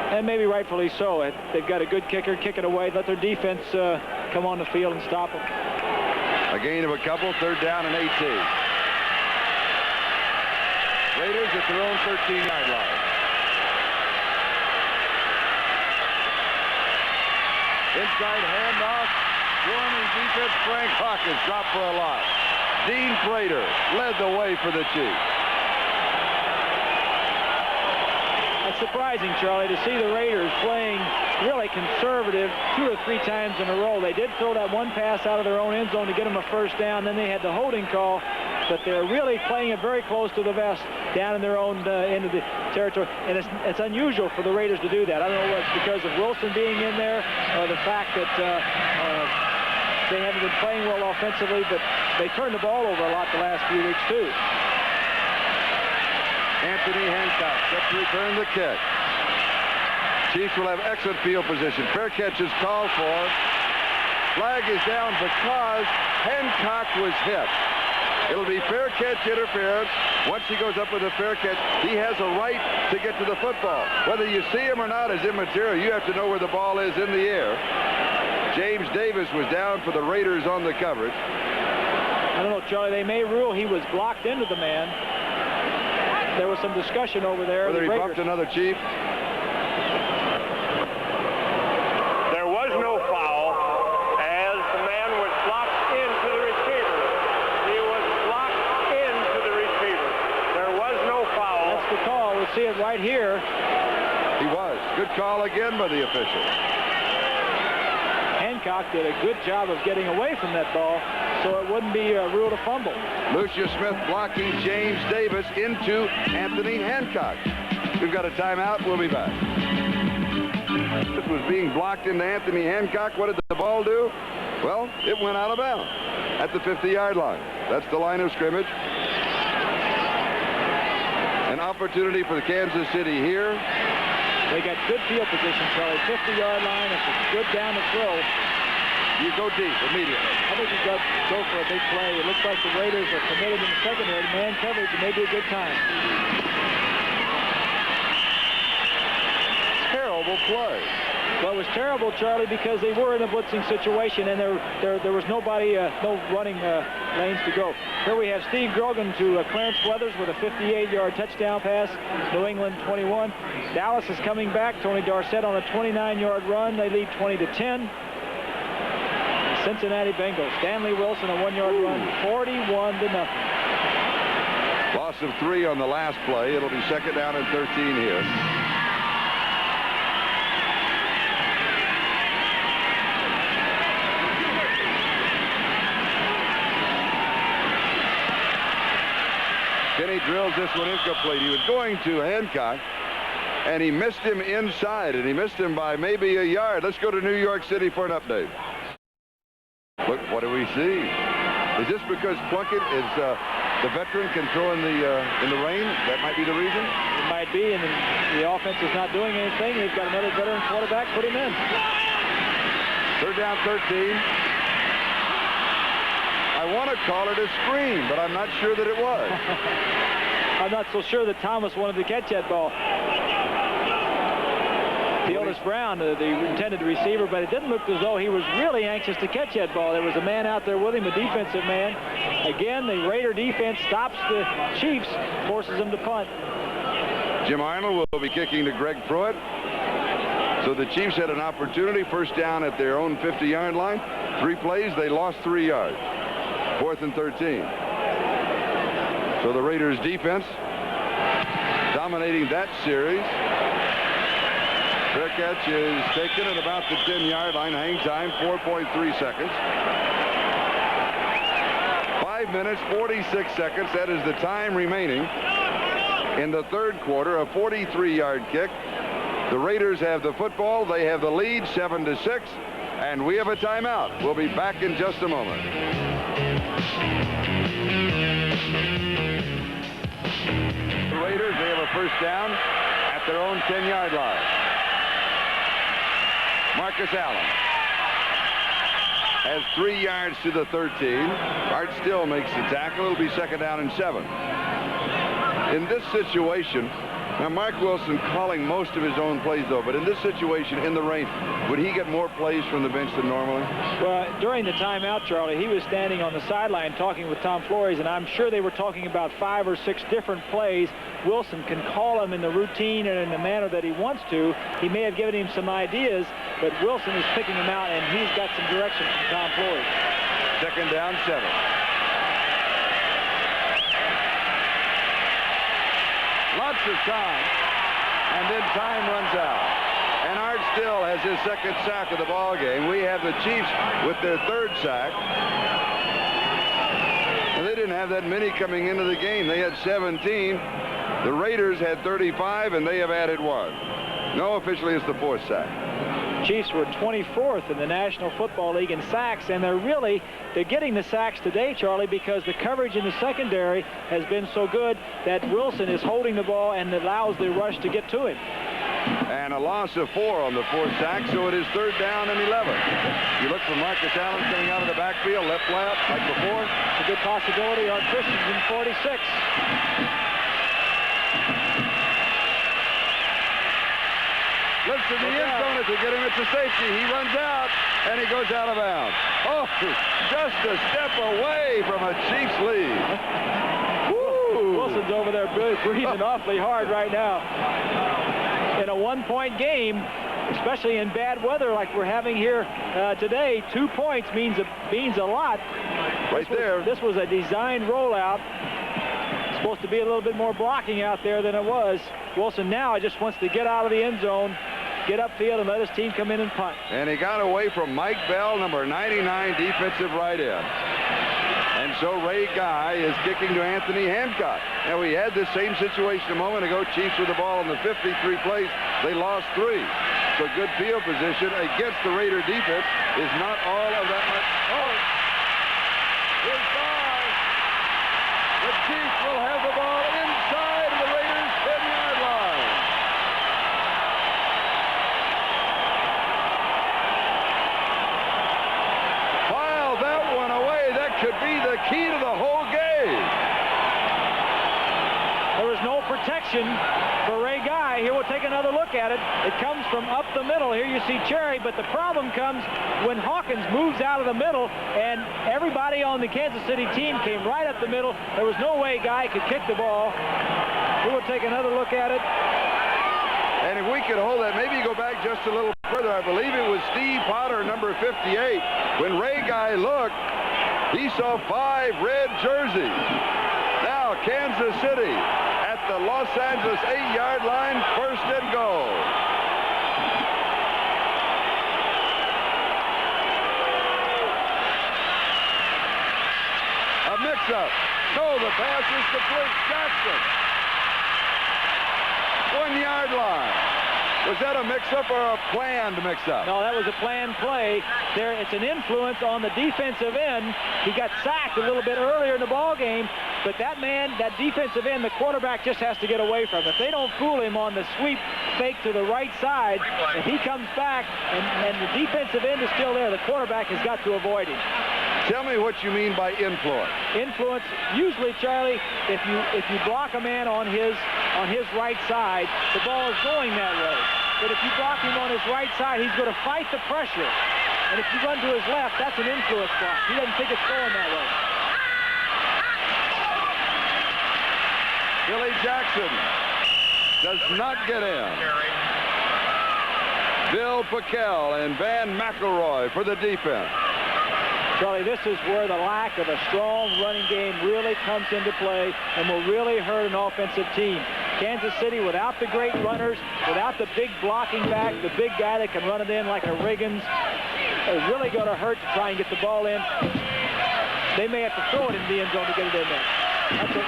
And maybe rightfully so. They've got a good kicker. Kick it away. Let their defense come on the field and stop them. A gain of a couple. 3rd down and 18. Raiders at their own 13-yard line. Inside handoff. Swarming defense. Frank Hawkins dropped for a loss. Dean Prater led the way for the Chiefs. It's surprising, Charlie, to see the Raiders playing really conservative 2 or 3 times in a row. They did throw that one pass out of their own end zone to get them a first down. Then they had the holding call. but they're really playing it very close to the vest down in their own end of the territory. And it's unusual for the Raiders to do that. I don't know whether it's because of Wilson being in there or the fact that they haven't been playing well offensively, but they turned the ball over a lot the last few weeks, too. Anthony Hancock set to return the kick. Chiefs will have excellent field position. Fair catch is called for. Flag is down because Hancock was hit. It'll be fair catch interference. Once he goes up with a fair catch, he has a right to get to the football. Whether you see him or not is immaterial. You have to know where the ball is in the air. James Davis was down for the Raiders on the coverage. I don't know, Charlie. They may rule he was blocked into the man. There was some discussion over there. Whether he bumped another Chief. There was no foul as the man was blocked into the receiver. He was blocked into the receiver. There was no foul. That's the call. We'll see it right here. He was. Good call again by the official. Hancock did a good job of getting away from that ball, so it wouldn't be ruled a fumble. Lucius Smith blocking James Davis into Anthony Hancock. We've got a timeout. We'll be back. This was being blocked into Anthony Hancock. What did the ball do? Well, it went out of bounds at the 50-yard line. That's the line of scrimmage. An opportunity for the Kansas City here. They got good field position, Charlie. 50-yard line. It's a good down to throw. You go deep immediately. I think you got to go for a big play. It looks like the Raiders are committed in the secondary to man coverage, and maybe a good time. Terrible play. Well, it was terrible, Charlie, because they were in a blitzing situation, and there was nobody, no running lanes to go. Here we have Steve Grogan to Clarence Weathers with a 58-yard touchdown pass. New England 21. Dallas is coming back. Tony Dorsett on a 29-yard run. They lead 20-10. Cincinnati Bengals. Stanley Wilson a 1-yard run. 41-0. Loss of 3 on the last play. It'll be second down and 13 here. Kenny drills this one incomplete. He was going to Hancock, and he missed him inside, and he missed him by maybe a yard. Let's go to New York City for an update. Look, what do we see? Is this because Plunkett is the veteran can throw in the rain? That might be the reason? It might be, and the offense is not doing anything. They've got another veteran quarterback. Put him in. Third down 13. I want to call it a screen, but I'm not sure that it was. I'm not so sure that Thomas wanted to catch that ball. Theodis Brown, the intended receiver, but it didn't look as though he was really anxious to catch that ball. There was a man out there with him, a defensive man. Again, the Raider defense stops the Chiefs, forces them to punt. Jim Arnold will be kicking to Greg Pruitt. So the Chiefs had an opportunity. First down at their own 50-yard line. 3 plays, they lost 3 yards. 4th and 13. So the Raiders defense dominating that series. Fair catch is taken at about the 10-yard line. Hang time 4.3 seconds. 5 minutes 46 seconds. That is the time remaining in the third quarter. A 43-yard kick. The Raiders have the football. They have the lead 7-6, and we have a timeout. We'll be back in just a moment. The Raiders, they have a first down at their own 10-yard line. Marcus Allen has 3 yards to the 13. Art Still makes the tackle. It'll be second down and 7. In this situation, now Mark Wilson calling most of his own plays, though, but in this situation, in the rain, would he get more plays from the bench than normally? Well, during the timeout, Charlie, he was standing on the sideline talking with Tom Flores, and I'm sure they were talking about 5 or 6 different plays. Wilson can call them in the routine and in the manner that he wants to. He may have given him some ideas, but Wilson is picking them out, and he's got some direction from Tom Flores. Second down, 7. Lots of time, and then time runs out. And Art Still has his second sack of the ball game. We have the Chiefs with their 3rd sack. And they didn't have have that many coming into the game. They had 17. The Raiders had 35, and they have added 1. No, officially it's the 4th sack. Chiefs were 24th in the National Football League in sacks, and they're getting the sacks today, Charlie, because the coverage in the secondary has been so good that Wilson is holding the ball and allows the rush to get to him. And a loss of 4 on the 4th sack, so it is 3rd down and 11. You look for Marcus Allen coming out of the backfield, left flat, like before. It's a good possibility. Art Christensen, 46. Looks in the end zone to get him. It's a safety. He runs out, and he goes out of bounds. Oh, just a step away from a Chiefs lead. Woo. Wilson's over there breathing awfully hard right now. In a 1-point game, especially in bad weather like we're having here today, 2 points means a lot. This was a designed rollout. Supposed to be a little bit more blocking out there than it was. Wilson now just wants to get out of the end zone, get upfield, and let his team come in and punt. And he got away from Mike Bell, number 99, defensive right end. And so Ray Guy is kicking to Anthony Hancock. Now, we had this same situation a moment ago. Chiefs with the ball in the 53 place. They lost 3. So good field position against the Raider defense is not all of that much. Oh, here's Guy. The Chiefs will have the ball inside the Raiders' 10-yard line. File that one away. That could be the key to the whole game. There was no protection for Ray Guy. Here we'll take another look at it. It comes from up the middle. Here you see Cherry, but the problem comes when Hawkins moves out of the middle, and everybody on the Kansas City team came right up the middle. There was no way Guy could kick the ball. Here we'll take another look at it. And if we could hold that, maybe go back just a little further. I believe it was Steve Potter, number 58. When Ray Guy looked, he saw 5 red jerseys. Now Kansas City at the Los Angeles 8-yard line, 1st and goal. A mix-up. No, the pass is complete. Jackson. 1-yard line. Was that a mix-up or a planned mix-up? No, that was a planned play. It's an influence on the defensive end. He got sacked a little bit earlier in the ball game, but that defensive end, the quarterback just has to get away from. If they don't fool him on the sweep fake to the right side, if he comes back and the defensive end is still there, the quarterback has got to avoid him. Tell me what you mean by influence. Influence, usually, Charlie, if you block a man on his right side, the ball is going that way. But if you block him on his right side, he's going to fight the pressure. And if you run to his left, that's an influence block. He doesn't think it's going that way. Billy Jackson does not get in. Bill Packel and Van McElroy for the defense. Charlie, this is where the lack of a strong running game really comes into play and will really hurt an offensive team. Kansas City, without the great runners, without the big blocking back, the big guy that can run it in like a Riggins, is really going to hurt to try and get the ball in. They may have to throw it in the end zone to get it in there. That's it.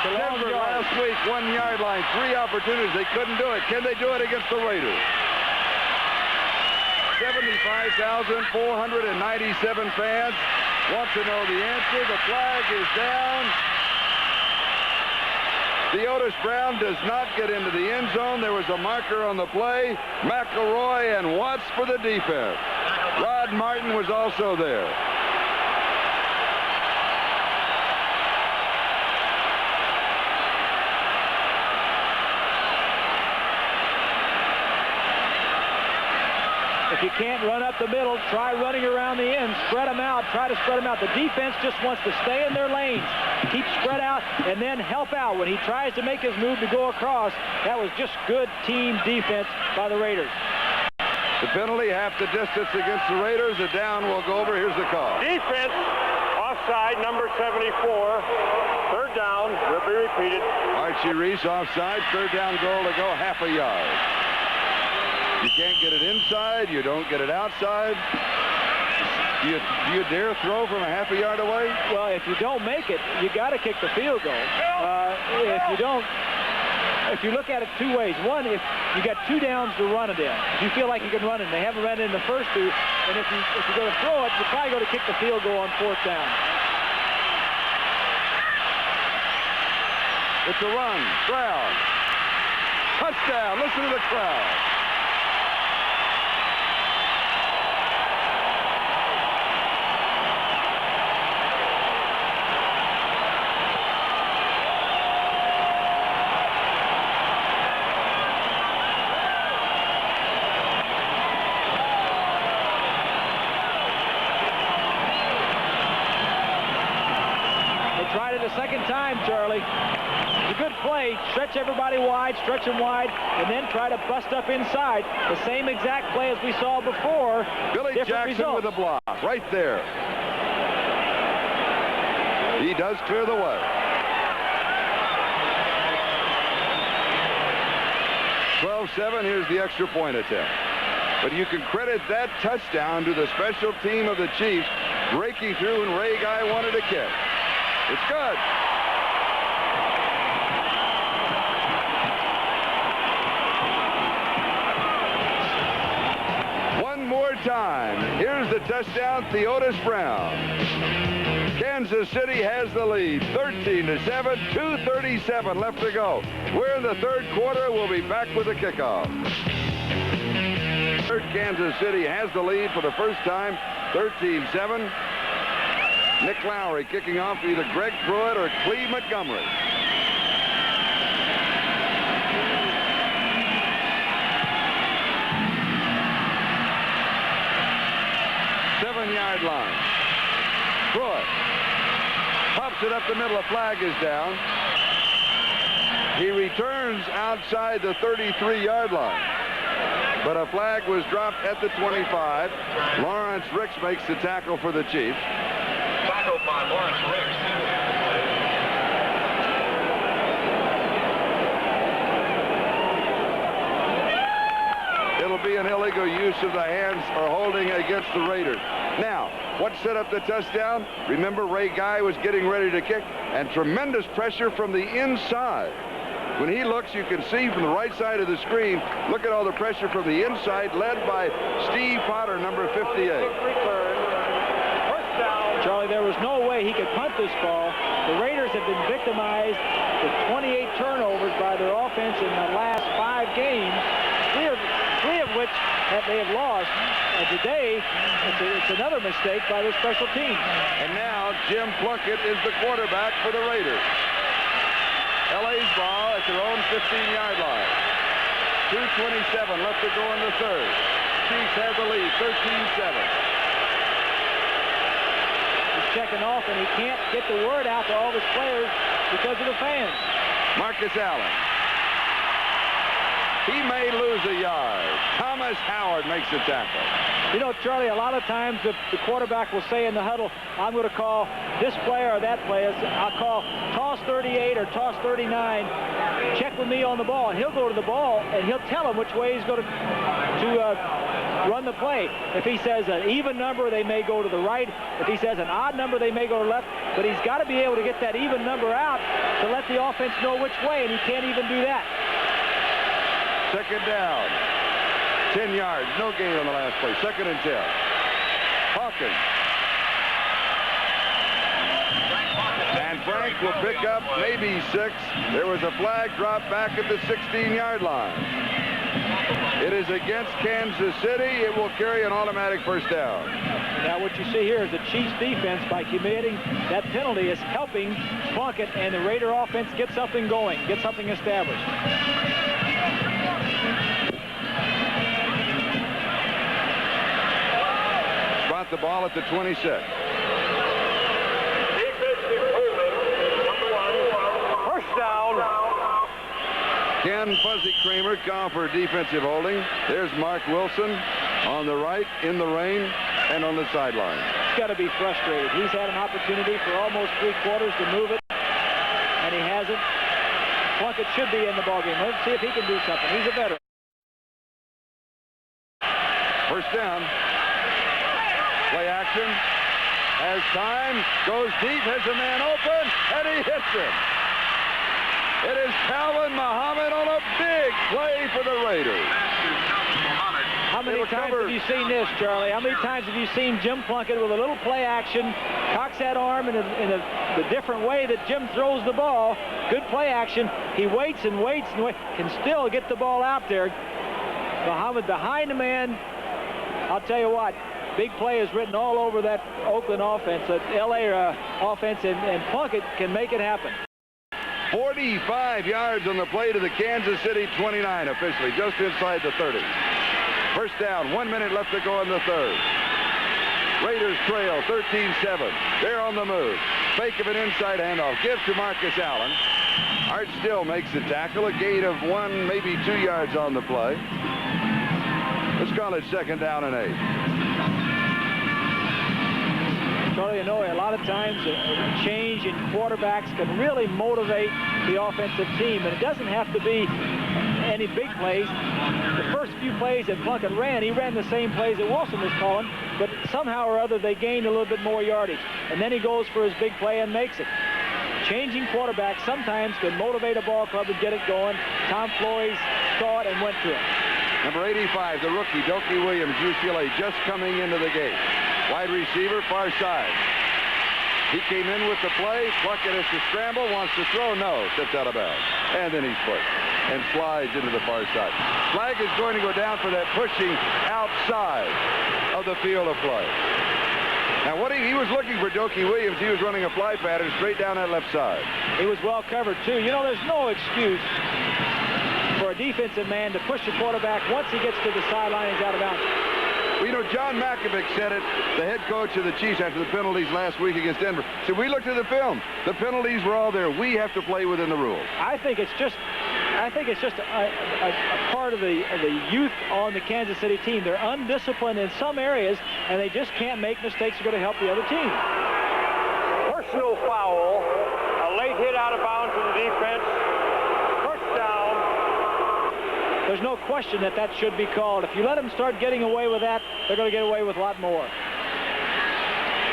Denver last week, 1-yard line, 3 opportunities. They couldn't do it. Can they do it against the Raiders? 75,497 fans want to know the answer. The flag is down. Theodis Brown does not get into the end zone. There was a marker on the play. McElroy and Watts for the defense. Rod Martin was also there. If you can't run up the middle, try running around the end. Spread them out. Try to spread them out. The defense just wants to stay in their lanes. Keep spread out and then help out. When he tries to make his move to go across, that was just good team defense by the Raiders. The penalty, half the distance against the Raiders. A down will go over. Here's the call. Defense, offside, number 74. 3rd down, will be repeated. Archie Reese offside. 3rd down goal to go, half a yard. You can't get it inside. You don't get it outside. Do you dare throw from a half a yard away? Well, if you don't make it, you got to kick the field goal. If you don't, if you look at it two ways. One, if you got 2 downs to run it in, if you feel like you can run it, and they haven't run it in the first 2, and if you go to throw it, you probably go to kick the field goal on 4th down. It's a run. Crowd. Touchdown. Listen to the crowd. Tried it a second time, Charlie. It's a good play. Stretch everybody wide, stretch them wide, and then try to bust up inside. The same exact play as we saw before. Billy Jackson with a block right there. He does clear the way. 12-7, here's the extra point attempt. But you can credit that touchdown to the special team of the Chiefs breaking through when Ray Guy wanted a kick. It's good. One more time. Here's the touchdown, Theodis Brown. Kansas City has the lead, 13-7, 2:37 left to go. We're in the 3rd quarter. We'll be back with the kickoff. Kansas City has the lead for the first time, 13-7. Nick Lowry kicking off for either Greg Pruitt or Cleve Montgomery. Seven-yard line. Pruitt pops it up the middle. A flag is down. He returns outside the 33-yard line. But a flag was dropped at the 25. Lawrence Ricks makes the tackle for the Chiefs. Tackled by Lawrence Ricks. It'll be an illegal use of the hands or holding against the Raiders. Now, what set up the touchdown? Remember, Ray Guy was getting ready to kick, and tremendous pressure from the inside. When he looks, you can see from the right side of the screen, look at all the pressure from the inside, led by Steve Potter, number 58. Charlie, there was no way he could punt this ball. The Raiders have been victimized with 28 turnovers by their offense in the last 5 games, three of which they have lost. And today, it's another mistake by the special team. And now Jim Plunkett is the quarterback for the Raiders. LA's ball at their own 15-yard line. 2:27 left to go in the 3rd. Chiefs have the lead, 13-7. Checking off, and he can't get the word out to all his players because of the fans. Marcus Allen. He may lose a yard. Thomas Howard makes the tackle. You know, Charlie, a lot of times the quarterback will say in the huddle, I'm going to call this player or that player. I'll call toss 38 or toss 39. Check with me on the ball. And he'll go to the ball, and he'll tell him which way he's going to run the play. If he says an even number, they may go to the right. If he says an odd number, they may go to the left. But he's got to be able to get that even number out to let the offense know which way, and he can't even do that. Second down. 10 yards. No gain on the last play. 2nd and 10. Hawkins. And Frank will pick up maybe 6. There was a flag dropped back at the 16-yard line. It is against Kansas City. It will carry an automatic first down. Now what you see here is the Chiefs defense, by committing that penalty, is helping Plunkett and the Raider offense get something going, get something established. Spot the ball at the 26. First down. Ken Fuzzy Kramer called for defensive holding. There's Mark Wilson on the right, in the rain, and on the sideline. He's got to be frustrated. He's had an opportunity for almost 3 quarters to move it, and he hasn't. Plunkett should be in the ballgame. Let's see if he can do something. He's a veteran. First down. Play action. action as time goes deep, has a man open, and he hits him. It is Calvin Muhammad on a big play for the Raiders. How many times have you seen this, Charlie? How many times have you seen Jim Plunkett with a little play action, cocks that arm in the different way that Jim throws the ball, good play action, he waits and waits and waits, can still get the ball out there. Muhammad behind the man. I'll tell you what, big play is written all over that Oakland offense, that LA offense, and Plunkett can make it happen. 45 yards on the play to the Kansas City 29 officially, just inside the 30. First down, 1 minute left to go in the third. Raiders trail 13-7. They're on the move. Fake of an inside handoff. Give to Marcus Allen. Art Still makes the tackle. A gain of 1, maybe 2 yards on the play. Let's call it second down and 8. Charlie, you know, a lot of times a change in quarterbacks can really motivate the offensive team, and it doesn't have to be any big plays. The first few plays that Plunkett ran, he ran the same plays that Wilson was calling, but somehow or other they gained a little bit more yardage. And then he goes for his big play and makes it. Changing quarterbacks sometimes can motivate a ball club and get it going. Tom Flores saw it and went to it. Number 85, the rookie, Dokie Williams, UCLA, just coming into the game. Wide receiver, far side. He came in with the play. Plunkett has to scramble, wants to throw, no, steps out of bounds. And then he's pushed and slides into the far side. Flag is going to go down for that pushing outside of the field of play. Now, what he was looking for Dokie Williams. He was running a fly pattern straight down that left side. He was well covered, too. You know, there's no excuse for a defensive man to push the quarterback once he gets to the sideline. He's out of bounds. Well, you know, John Makovic said it, the head coach of the Chiefs after the penalties last week against Denver. So we looked at the film. The penalties were all there. We have to play within the rules. I think it's just a part of the youth on the Kansas City team. They're undisciplined in some areas, and they just can't make mistakes that are going to help the other team. Personal foul, a late hit out of bounds in the defense. First down. There's no question that that should be called. If you let them start getting away with that, they're going to get away with a lot more.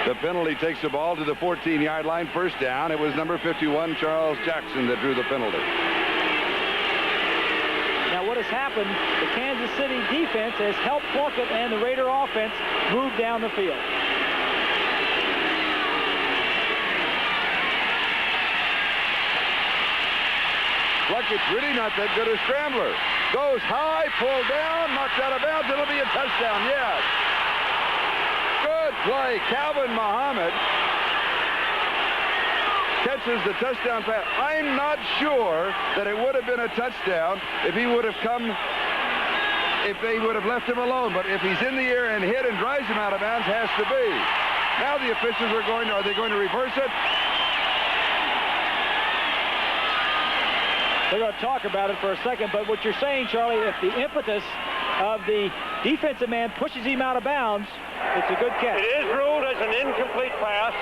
The penalty takes the ball to the 14-yard line. First down. It was number 51, Charles Jackson, that drew the penalty. Now what has happened, the Kansas City defense has helped Plunkett and the Raider offense move down the field. Plunkett's really not that good a scrambler. Goes high, pulled down, knocked out of bounds. It'll be a touchdown, yes. Good play. Calvin Muhammad catches the touchdown pass. I'm not sure that it would have been a touchdown if he would have come, if they would have left him alone. But if he's in the air and hit and drives him out of bounds, has to be. Now the officials are they going to reverse it? They're going to talk about it for a second, but what you're saying, Charlie, if the impetus of the defensive man pushes him out of bounds, it's a good catch. It is ruled as an incomplete pass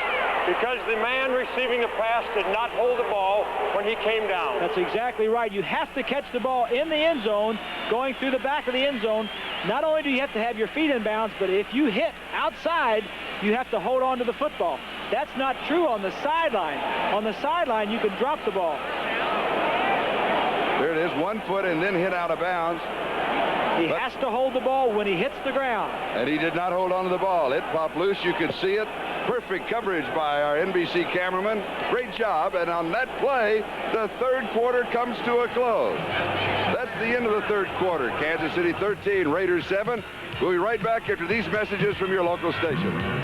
because the man receiving the pass did not hold the ball when he came down. That's exactly right. You have to catch the ball in the end zone, going through the back of the end zone. Not only do you have to have your feet in bounds, but if you hit outside, you have to hold on to the football. That's not true on the sideline. On the sideline, you can drop the ball. There it is, 1 foot and then hit out of bounds. He has to hold the ball when he hits the ground. And he did not hold on to the ball. It popped loose. You could see it. Perfect coverage by our NBC cameraman. Great job. And on that play, the third quarter comes to a close. That's the end of the third quarter. Kansas City 13, Raiders 7. We'll be right back after these messages from your local station.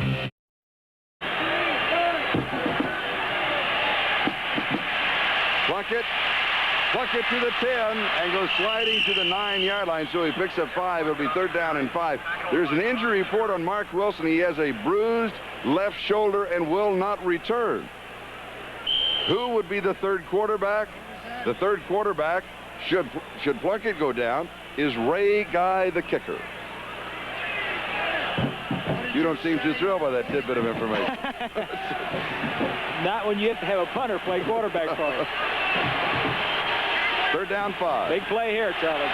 Plunkett to the 10 and goes sliding to the 9-yard line, so he picks up 5. It'll be third down and 5. There's an injury report on Mark Wilson. He has a bruised left shoulder and will not return. Who would be the third quarterback? The third quarterback, should Plunkett go down, is Ray Guy, the kicker. You don't seem too thrilled by that tidbit of information. Not when you have to have a punter play quarterback for you. Third down, 5. Big play here, Charlie.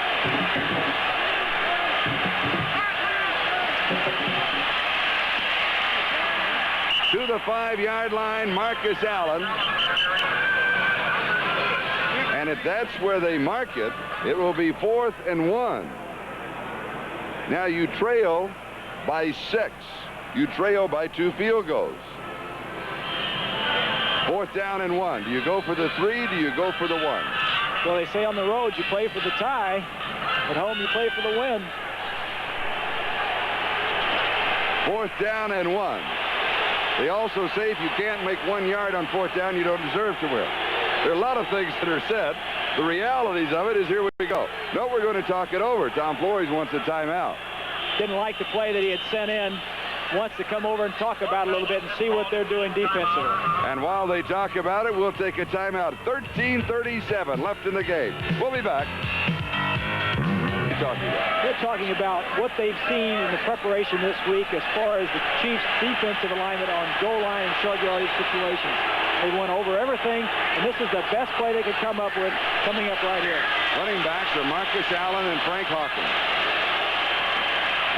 the 5-yard line, Marcus Allen. And if that's where they mark it, it will be 4th and 1. Now you trail by 6. You trail by 2 field goals. 4th down and 1. Do you go for the 3? Do you go for the 1? Well, they say on the road you play for the tie. At home you play for the win. 4th down and 1. They also say if you can't make 1 yard on 4th down, you don't deserve to win. There are a lot of things that are said. The realities of it is here we go. No, we're going to talk it over. Tom Flores wants a timeout. Didn't like the play that he had sent in. Wants to come over and talk about it a little bit and see what they're doing defensively. And while they talk about it, we'll take a timeout. 13:37 left in the game. We'll be back. They're talking about what they've seen in the preparation this week as far as the Chiefs' defensive alignment on goal line and short yardage situations. They went over everything, and this is the best play they could come up with coming up right here. Running backs are Marcus Allen and Frank Hawkins.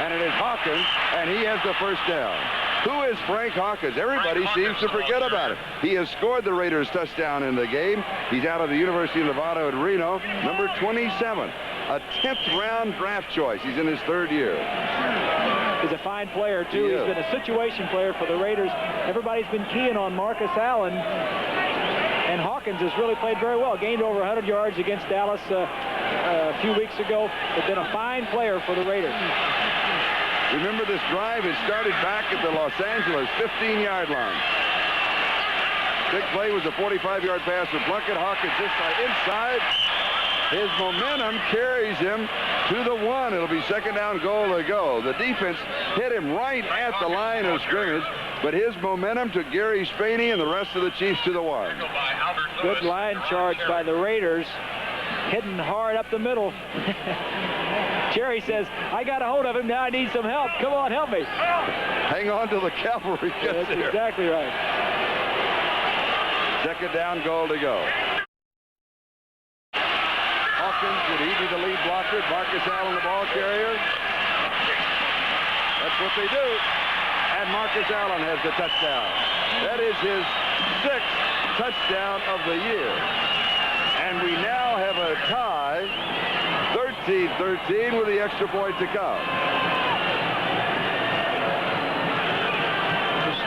And it is Hawkins, and he has the first down. Who is Frank Hawkins? Everybody seems to forget about it. He has scored the Raiders' touchdown in the game. He's out of the University of Nevada at Reno, number 27. A 10th round draft choice. He's in his 3rd year. He's a fine player, too. He's been a situation player for the Raiders. Everybody's been keying on Marcus Allen. And Hawkins has really played very well. Gained over 100 yards against Dallas a few weeks ago. Has been a fine player for the Raiders. Remember this drive? It started back at the Los Angeles 15-yard line. Big play was a 45-yard pass for Plunkett. Hawkins this side inside. His momentum carries him to the 1. It'll be 2nd down, goal to go. The defense hit him right at the line of scrimmage, but his momentum took Gary Spaney and the rest of the Chiefs to the 1. Good line charge by the Raiders, hitting hard up the middle. Jerry says, I got a hold of him. Now I need some help. Come on, help me. Hang on till the cavalry gets That's here. Exactly right. 2nd down, goal to go. Hawkins, would he be the lead blocker? Marcus Allen, the ball carrier. That's what they do. And Marcus Allen has the touchdown. That is his 6th touchdown of the year. And we now have a tie, 13-13, with the extra point to come.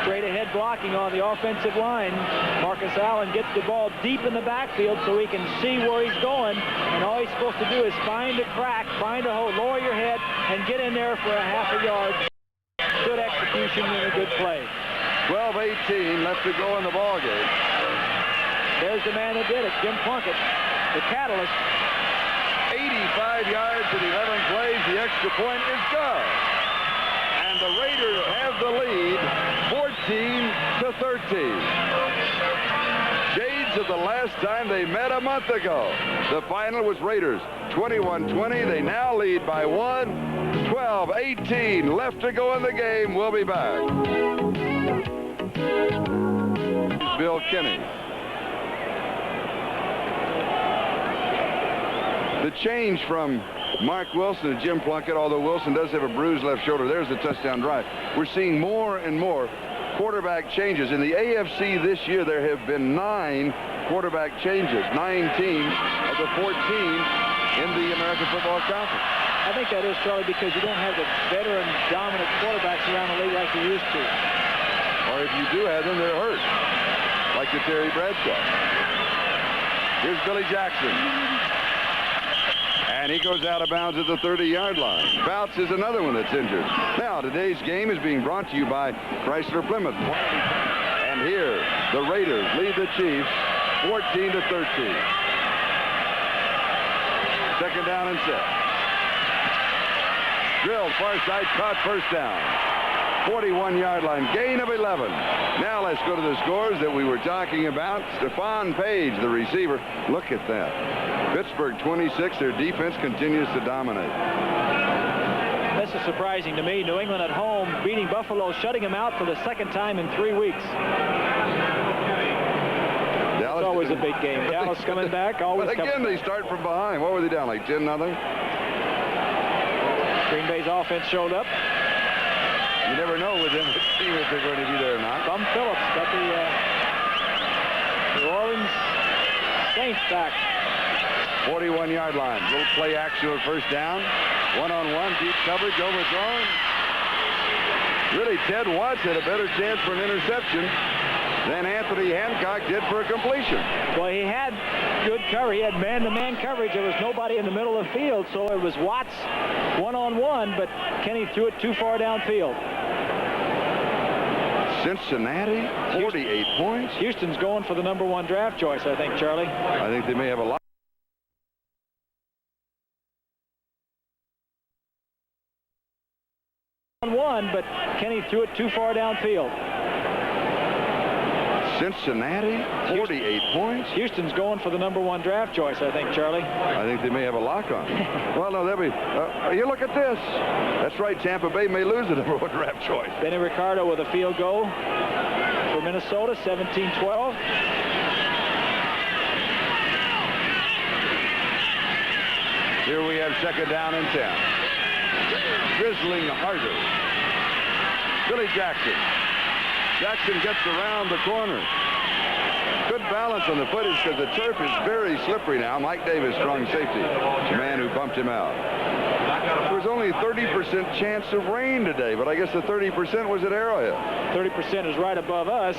Straight ahead blocking on the offensive line. Marcus Allen gets the ball deep in the backfield so he can see where he's going. And all he's supposed to do is find a crack, find a hole, lower your head, and get in there for a half a yard. Good execution and a good play. 12-18 left to go in the ball game. There's the man that did it, Jim Plunkett, the catalyst. 85 yards in 11 plays. The extra point is good. And the Raiders have the lead, 14-13. Shades of the last time they met a month ago. The final was Raiders 21-20. They now lead by 1. 12-18 left to go in the game. We'll be back. Bill Kinney. The change from Mark Wilson to Jim Plunkett, although Wilson does have a bruised left shoulder. There's the touchdown drive. We're seeing more and more quarterback changes. In the AFC this year, there have been 9 quarterback changes. 9 teams of the 14 in the American Football Conference. I think that is, Charlie, because you don't have the veteran dominant quarterbacks around the league like you used to. Or if you do have them, they're hurt, like the Terry Bradshaw. Here's Billy Jackson. And he goes out of bounds at the 30-yard line. Fouts is another one that's injured. Now, today's game is being brought to you by Chrysler Plymouth. And here, the Raiders lead the Chiefs 14-13. 2nd down and 6. Drilled, far side, caught, first down. 41-yard line, gain of 11. Now let's go to the scores that we were talking about. Stephon Page, the receiver. Look at that. Pittsburgh 26. Their defense continues to dominate. This is surprising to me. New England at home beating Buffalo, shutting them out for the 2nd time in 3 weeks. Dallas, it's always a big game. Dallas coming back, always but again, they start from behind. What were they down, like 10-0? Green Bay's offense showed up. You never know with them team if they're going to be there or not. Bum Phillips got the New Orleans Saints back. 41-yard line. Little play action with first down. One-on-one, deep coverage, overthrown. Really, Ted Watts had a better chance for an interception than Anthony Hancock did for a completion. Well, he had good cover. He had man-to-man coverage. There was nobody in the middle of the field, so it was Watts one-on-one, but Kenny threw it too far downfield. Cincinnati, 48 points. Houston's going for the #1 draft choice, I think, Charlie. I think they may have a lot. One, but Kenny threw it too far downfield. Cincinnati, 48 points. Houston's going for the #1 draft choice, I think, Charlie. I think they may have a lock on. Well, no, they'll be. You look at this. That's right. Tampa Bay may lose the #1 draft choice. Benny Ricardo with a field goal for Minnesota, 17-12. Here we have second down and 10. Drizzling harder. Billy Jackson. Jackson gets around the corner. Good balance on the footage because the turf is very slippery now. Mike Davis, strong safety, the man who bumped him out. There was only 30% chance of rain today, but I guess the 30% was at Arrowhead. 30% is right above us.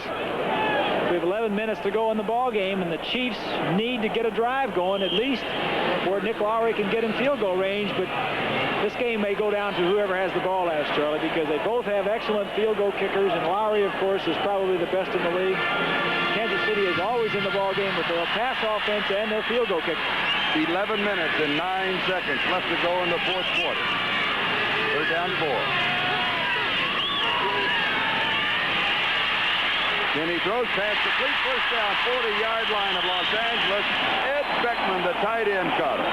We have 11 minutes to go in the ball game, and the Chiefs need to get a drive going at least where Nick Lowry can get in field goal range, but this game may go down to whoever has the ball last, Charlie, because they both have excellent field goal kickers, and Lowry, of course, is probably the best in the league. Kansas City is always in the ball game with their pass offense and their field goal kicker. 11 minutes and 9 seconds left to go in the fourth quarter. Third down 4. Kenny throws past the complete first down, 40-yard line of Los Angeles. Ed Beckman, the tight end, caught it.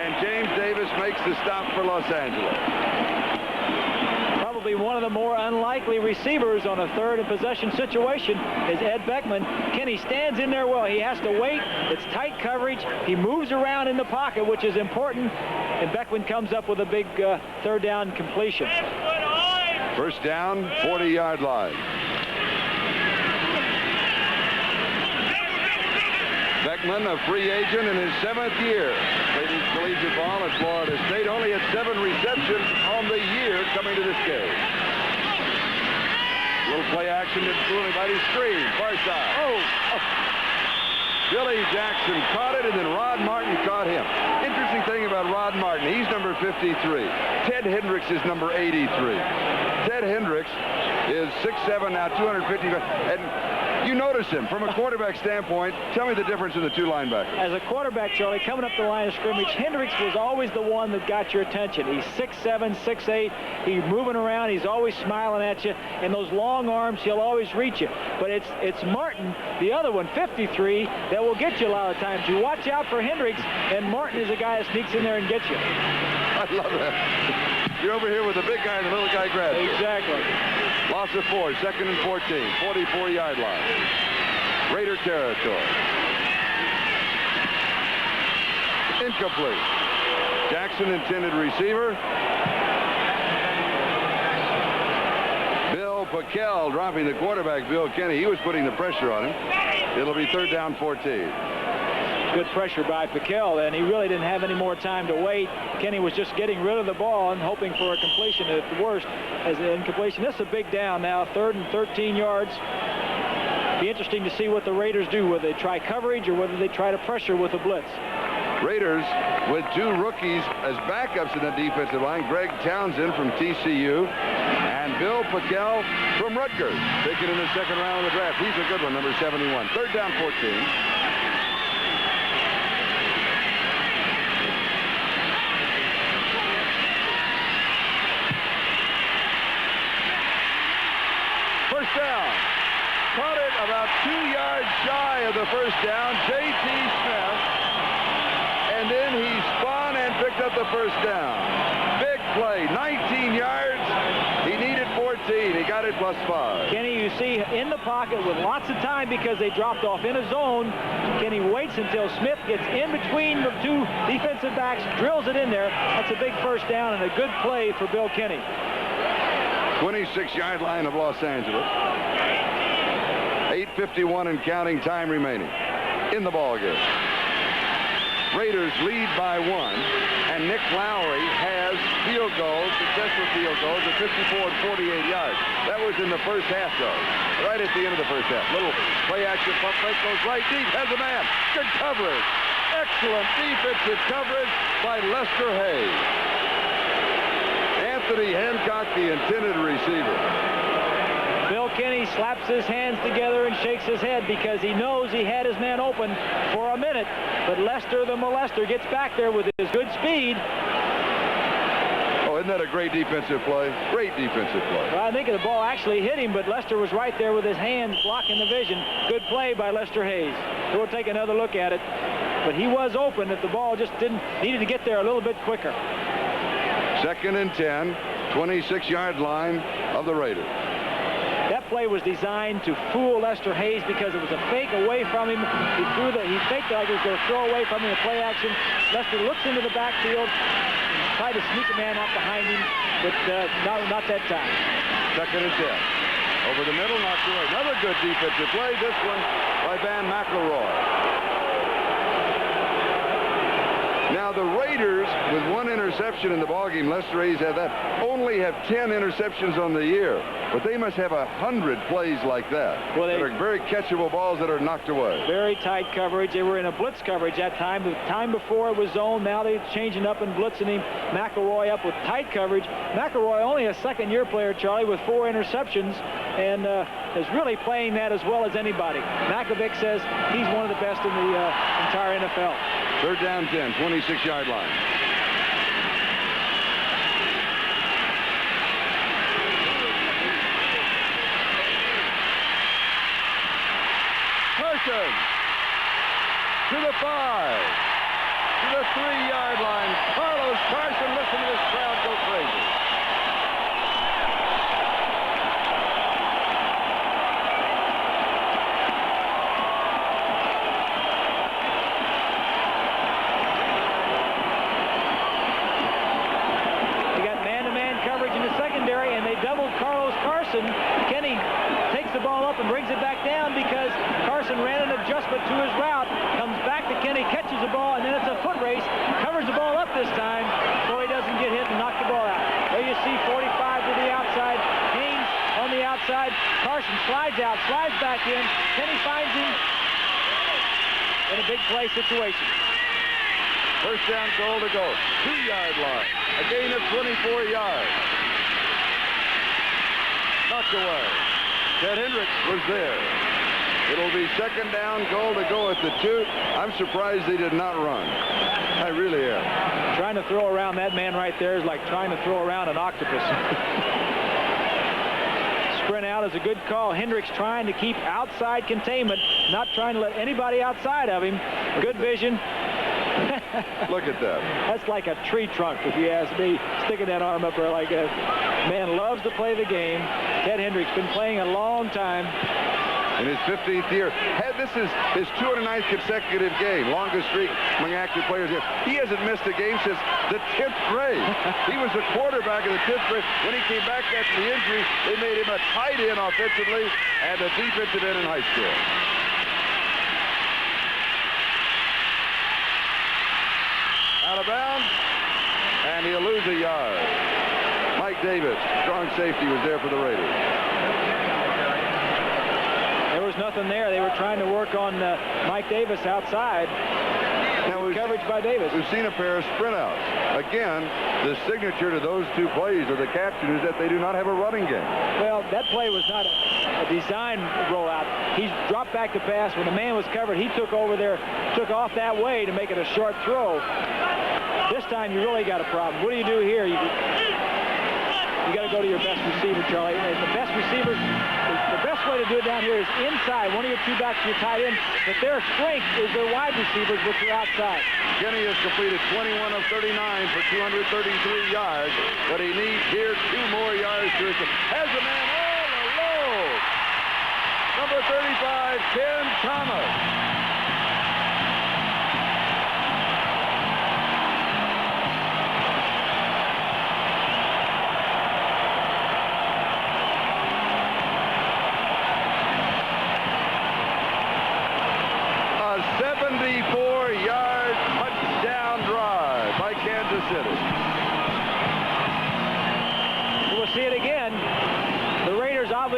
And James Davis makes the stop for Los Angeles. Probably one of the more unlikely receivers on a third and possession situation is Ed Beckman. Kenny stands in there well. He has to wait. It's tight coverage. He moves around in the pocket, which is important. And Beckman comes up with a big third down completion. First down, 40-yard line. Beckman, a free agent in his 7th year. Played his collegiate ball at Florida State. Only had 7 receptions on the year coming to this game. Little play action didn't fool anybody. Screen, far side. Oh! Billy Jackson caught it, and then Rod Martin caught him. Interesting thing about Rod Martin, he's number 53. Ted Hendricks is number 83. Ted Hendricks is 6'7", now 250. And you notice him from a quarterback standpoint. Tell me the difference in the two linebackers. As a quarterback, Charlie, coming up the line of scrimmage, Hendricks was always the one that got your attention. He's 6'7", 6'8". He's moving around. He's always smiling at you. And those long arms, he'll always reach you. But it's Martin, the other one, 53, that will get you a lot of times. You watch out for Hendricks, and Martin is a guy that sneaks in there and gets you. I love that. You're over here with the big guy and the little guy grabs you. Exactly. Loss of 4, second and 14, 44-yard line. Raider territory. Incomplete. Jackson intended receiver. Bill Packel dropping the quarterback, Bill Kenny. He was putting the pressure on him. It'll be third down 14. Good pressure by Packel, and he really didn't have any more time to wait. Kenny was just getting rid of the ball and hoping for a completion at the worst as an incompletion. This is a big down now, 3rd and 13 yards. Be interesting to see what the Raiders do, whether they try coverage or whether they try to pressure with a blitz. Raiders with 2 rookies as backups in the defensive line, Greg Townsend from TCU and Bill Packel from Rutgers, taken in the 2nd round of the draft. He's a good one, number 71. Third down 14. First down. Caught it about 2 yards shy of the first down. J.T. Smith. And then he spun and picked up the first down. Big play. 19 yards. He needed 14. He got it +5. Kenny, you see in the pocket with lots of time because they dropped off in a zone. Kenny waits until Smith gets in between the 2 defensive backs, drills it in there. That's a big first down and a good play for Bill Kenny. 26-yard line of Los Angeles. 8:51 and counting time remaining in the ball game. Raiders lead by 1, and Nick Lowry has field goals, successful field goals of 54 and 48 yards. That was in the first half, though, right at the end of the first half. Little play-action pump fake goes right deep, has a man. Good coverage. Excellent defensive coverage by Lester Hayes. Anthony Hancock, the intended receiver. Bill Kenney slaps his hands together and shakes his head because he knows he had his man open for a minute. But Lester, the molester, gets back there with his good speed. Oh, isn't that a great defensive play? Great defensive play. Well, I think the ball actually hit him, but Lester was right there with his hands blocking the vision. Good play by Lester Hayes. We'll take another look at it. But he was open if the ball just needed to get there a little bit quicker. 2nd and 10, 26-yard line of the Raiders. That play was designed to fool Lester Hayes because it was a fake away from him. He faked like he was going to throw away from him in play action. Lester looks into the backfield and tried to sneak a man out behind him, but not that time. 2nd and 10. Over the middle, knocked away. Another good defensive play. This one by Van McElroy. Now the Raiders, with 1 interception in the ballgame, Lester Hayes had that, only have 10 interceptions on the year. But they must have 100 plays like that. Well, that are very catchable balls that are knocked away. Very tight coverage. They were in a blitz coverage that time. The time before it was zone. Now they're changing up and blitzing him. McElroy up with tight coverage. McElroy only a second-year player, Charlie, with 4 interceptions, and is really playing that as well as anybody. Makovic says he's one of the best in the entire NFL. 3rd down 10, 26-yard line. Carson to the 5, to the 3-yard line. Carlos Carson, listen to this crowd go crazy. Kenny takes the ball up and brings it back down because Carson ran an adjustment to his route, comes back to Kenny, catches the ball, and then it's a foot race, covers the ball up this time so he doesn't get hit and knock the ball out. There you see 45 to the outside, Haynes on the outside, Carson slides out, slides back in, Kenny finds him in a big play situation. 1st down goal to go, 2-yard line, a gain of 24 yards. Knocked away. Ted Hendricks was there. It'll be 2nd down, goal to go at the 2. I'm surprised they did not run. I really am. Trying to throw around that man right there is like trying to throw around an octopus. Sprint out is a good call. Hendricks trying to keep outside containment, not trying to let anybody outside of him. Good vision. Look at that. That's like a tree trunk, if you ask me, sticking that arm up there like that. Man loves to play the game. Ted Hendricks been playing a long time. In his 15th year. This is his 209th consecutive game. Longest streak among active players here. He hasn't missed a game since the 10th grade. He was a quarterback in the 10th grade. When he came back after the injury, they made him a tight end offensively and a defensive end in high school. Out of bounds, and he'll lose a yard. Mike Davis, strong safety, was there for the Raiders. There was nothing there. They were trying to work on Mike Davis outside. Now coverage by Davis. We've seen a pair of sprint outs. Again, the signature to those 2 plays of the captain is that they do not have a running game. Well, that play was not a design rollout. He dropped back the pass. When the man was covered, he took over there, took off that way to make it a short throw. This time you really got a problem. What do you do here? You got to go to your best receiver, Charlie. And the best receivers, the best way to do it down here is inside. One of your 2 backs, your tight end. But their strength is their wide receivers, which are outside. Kenny has completed 21 of 39 for 233 yards, but he needs here 2 more yards to it. Has a man all alone. Number 35, Ken Thomas.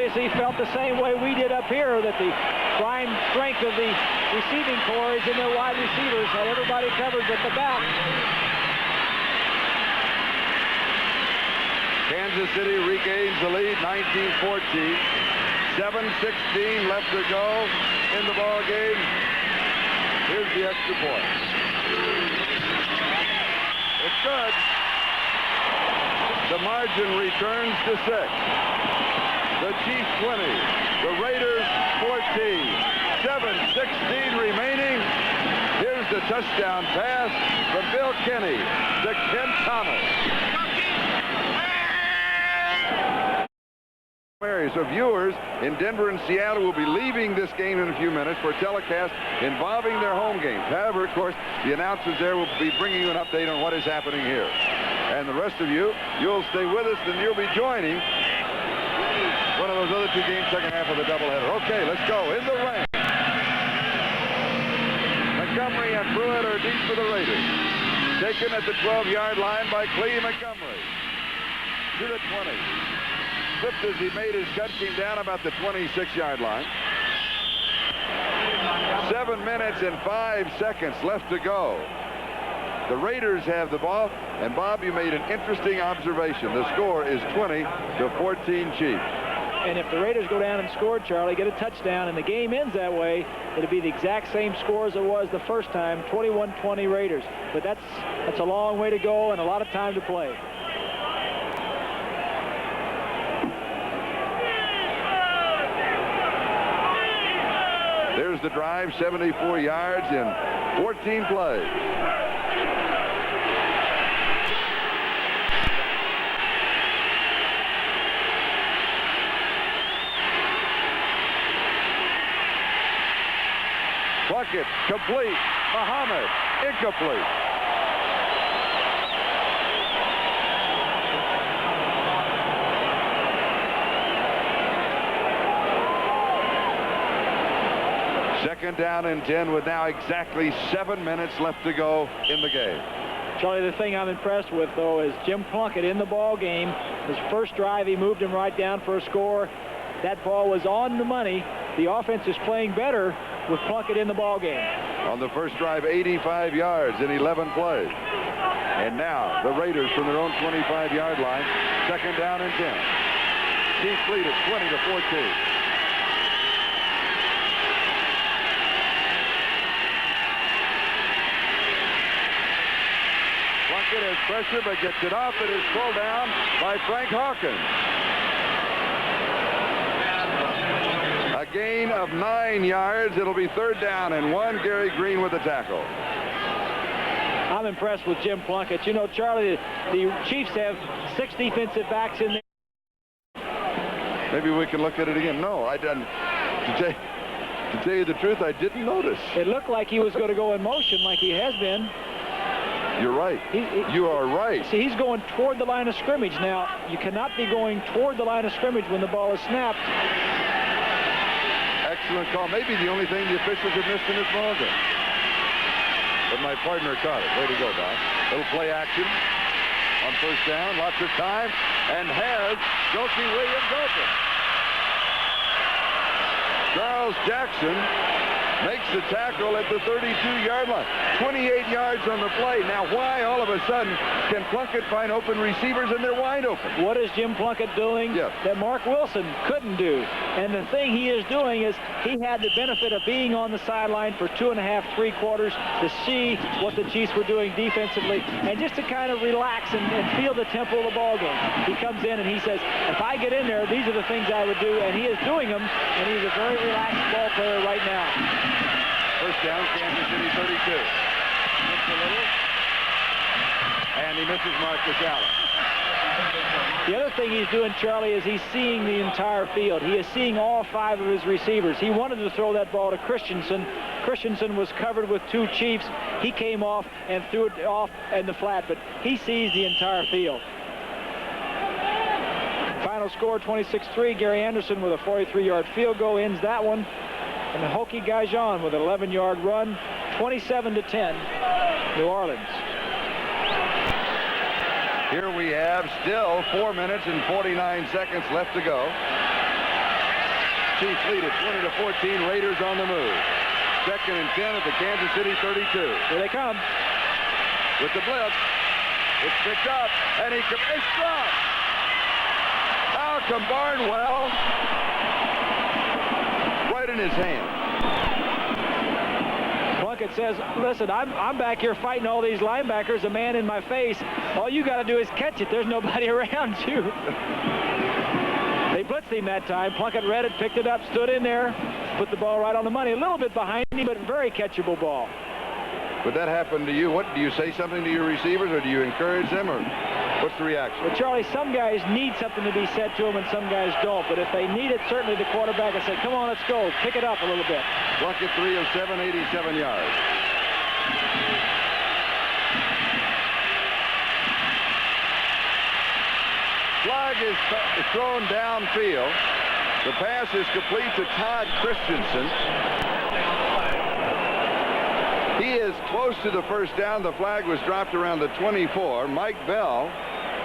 obviously felt the same way we did up here, that the prime strength of the receiving corps is in their wide receivers, had everybody covered at the back. Kansas City regains the lead, 19-14. 7:16 left to go in the ball game. Here's the extra point. It's good. The margin returns to 6. The Chiefs 20. The Raiders 14. 7:16 remaining. Here's the touchdown pass from Bill Kenny to Ken Thomas. So viewers in Denver and Seattle will be leaving this game in a few minutes for a telecast involving their home games. However, of course, the announcers there will be bringing you an update on what is happening here. And the rest of you, you'll stay with us, and you'll be joining one of those other two games, second half of the doubleheader. Okay, let's go. In the rain. Montgomery and Pruitt are deep for the Raiders. Taken at the 12-yard line by Clee Montgomery. To the 20. Slipped as he made his cut, came down about the 26-yard line. 7 minutes and 5 seconds left to go. The Raiders have the ball, and Bob, you made an interesting observation. The score is 20-14 Chiefs. And if the Raiders go down and score, Charlie, get a touchdown, and the game ends that way, it'll be the exact same score as it was the first time, 21-20 Raiders. But that's a long way to go and a lot of time to play. There's the drive, 74 yards in 14 plays. Plunkett, complete. Muhammad, incomplete. Second down and 10 with now exactly 7 minutes left to go in the game. Charlie, the thing I'm impressed with, though, is Jim Plunkett in the ball game. His first drive, he moved him right down for a score. That ball was on the money. The offense is playing better with Plunkett in the ball game. On the first drive, 85 yards in 11 plays. And now the Raiders from their own 25-yard line, second down and 10. Chiefs lead at 20-14. Plunkett has pressure but gets it off. It is pulled down by Frank Hawkins. A gain of 9 yards. It'll be third down and 1. Gary Green with the tackle. I'm impressed with Jim Plunkett. You know, Charlie, the Chiefs have 6 defensive backs in there. Maybe we can look at it again. No, I didn't. To tell you the truth, I didn't notice. It looked like he was going to go in motion like he has been. You're right. You are right. See, he's going toward the line of scrimmage. Now, you cannot be going toward the line of scrimmage when the ball is snapped. Excellent call. Maybe the only thing the officials have missed in this ball game. But my partner caught it. Way to go, Doc. Little play action on first down. Lots of time. And has Jokie Williams open. Charles Jackson makes the tackle at the 32-yard line. 28 yards on the play. Now, why all of a sudden can Plunkett find open receivers and they're wide open? What is Jim Plunkett doing that Mark Wilson couldn't do? And the thing he is doing is he had the benefit of being on the sideline for 2.5, 3 quarters to see what the Chiefs were doing defensively and just to kind of relax and feel the tempo of the ball game. He comes in and he says, if I get in there, these are the things I would do, and he is doing them, and he's a very relaxed ball player right now. First down, Kansas City 32. Looks a little. And he misses Marcus Allen. The other thing he's doing, Charlie, is he's seeing the entire field. He is seeing all 5 of his receivers. He wanted to throw that ball to Christensen. Christensen was covered with 2 Chiefs. He came off and threw it off in the flat, but he sees the entire field. Final score, 26-3. Gary Anderson with a 43-yard field goal ends that one. And Hokie Gajan with an 11-yard run, 27-10, New Orleans. Here we have still 4 minutes and 49 seconds left to go. Chiefs lead it 20-14. Raiders on the move. 2nd and 10 at the Kansas City 32. Here they come. With the blitz. It's picked up, and it's dropped. Malcolm Barnwell right in his hand. Plunkett says, listen, I'm back here fighting all these linebackers, a man in my face. All you got to do is catch it. There's nobody around you. They blitzed him that time. Plunkett read it, picked it up, stood in there, put the ball right on the money. A little bit behind him, but very catchable ball. Would that happen to you? What do you say something to your receivers, or do you encourage them, or what's the reaction? Well, Charlie, some guys need something to be said to them, and some guys don't. But if they need it, certainly the quarterback will say, come on, let's go. Pick it up a little bit. Plunkett 3 of 7, 87 yards. Flag is thrown downfield. The pass is complete to Todd Christensen. He is close to the first down. The flag was dropped around the 24. Mike Bell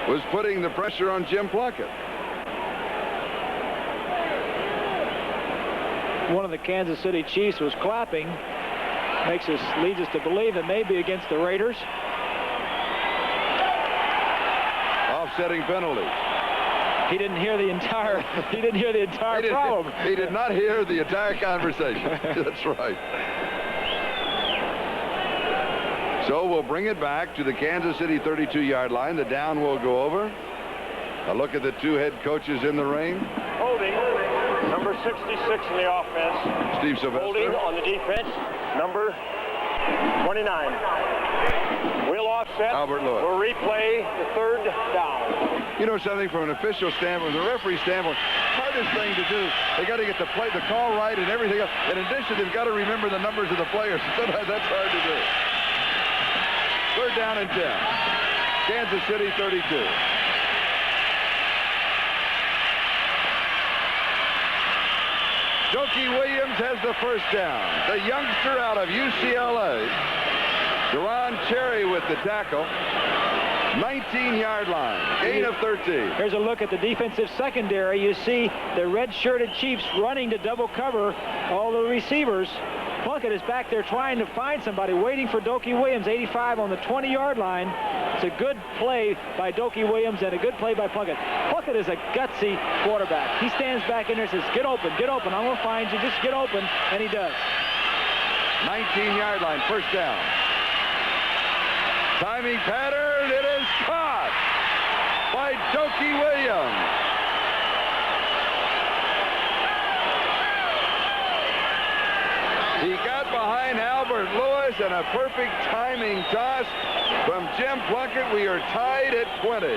was putting the pressure on Jim Plunkett. One of the Kansas City Chiefs was clapping. Leads us to believe it may be against the Raiders. Offsetting penalties. He didn't hear the entire. He didn't hear the entire problem. He did not hear the entire conversation. That's right. So we'll bring it back to the Kansas City 32-yard line. The down will go over. A look at the two head coaches in the ring. Holding, number 66 in the offense. Steve Sylvester. Holding on the defense, number 29. We'll offset. Albert Lewis. We'll replay the 3rd down. You know something, from an official standpoint, the referee standpoint, hardest thing to do, they got to get the call right and everything else. In addition, they've got to remember the numbers of the players. Sometimes that's hard to do. 3rd down and 10. Kansas City 32. Jokey Williams has the first down. The youngster out of UCLA. Deron Cherry with the tackle. 19-yard line. Gain of 13. Here's a look at the defensive secondary. You see the red-shirted Chiefs running to double cover all the receivers. Plunkett is back there trying to find somebody, waiting for Dokey Williams, 85 on the 20-yard line. It's a good play by Dokey Williams and a good play by Plunkett. Plunkett is a gutsy quarterback. He stands back in there and says, get open, I'm going to find you, just get open, and he does. 19-yard line, first down. Timing pattern, it is caught by Dokey Williams. He got behind Albert Lewis, and a perfect timing toss from Jim Plunkett. We are tied at 20.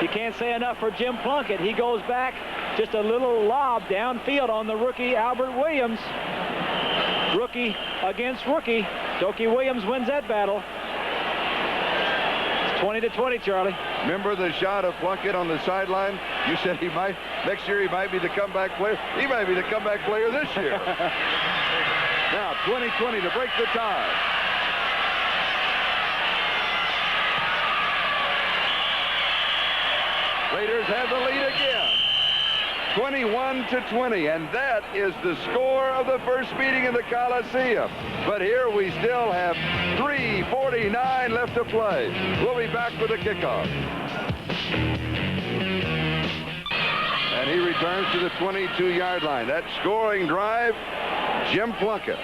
You can't say enough for Jim Plunkett. He goes back, just a little lob downfield on the rookie Albert Williams. Rookie against rookie. Dokey Williams wins that battle. It's 20-20, Charlie. Remember the shot of Plunkett on the sideline? You said he might, next year he might be the comeback player. He might be the comeback player this year. Now, 20-20 to break the tie. Raiders have the lead again. 21-20, and that is the score of the first meeting in the Coliseum. But here we still have 3:49 left to play. We'll be back with the kickoff. And he returns to the 22-yard line. That scoring drive, Jim Plunkett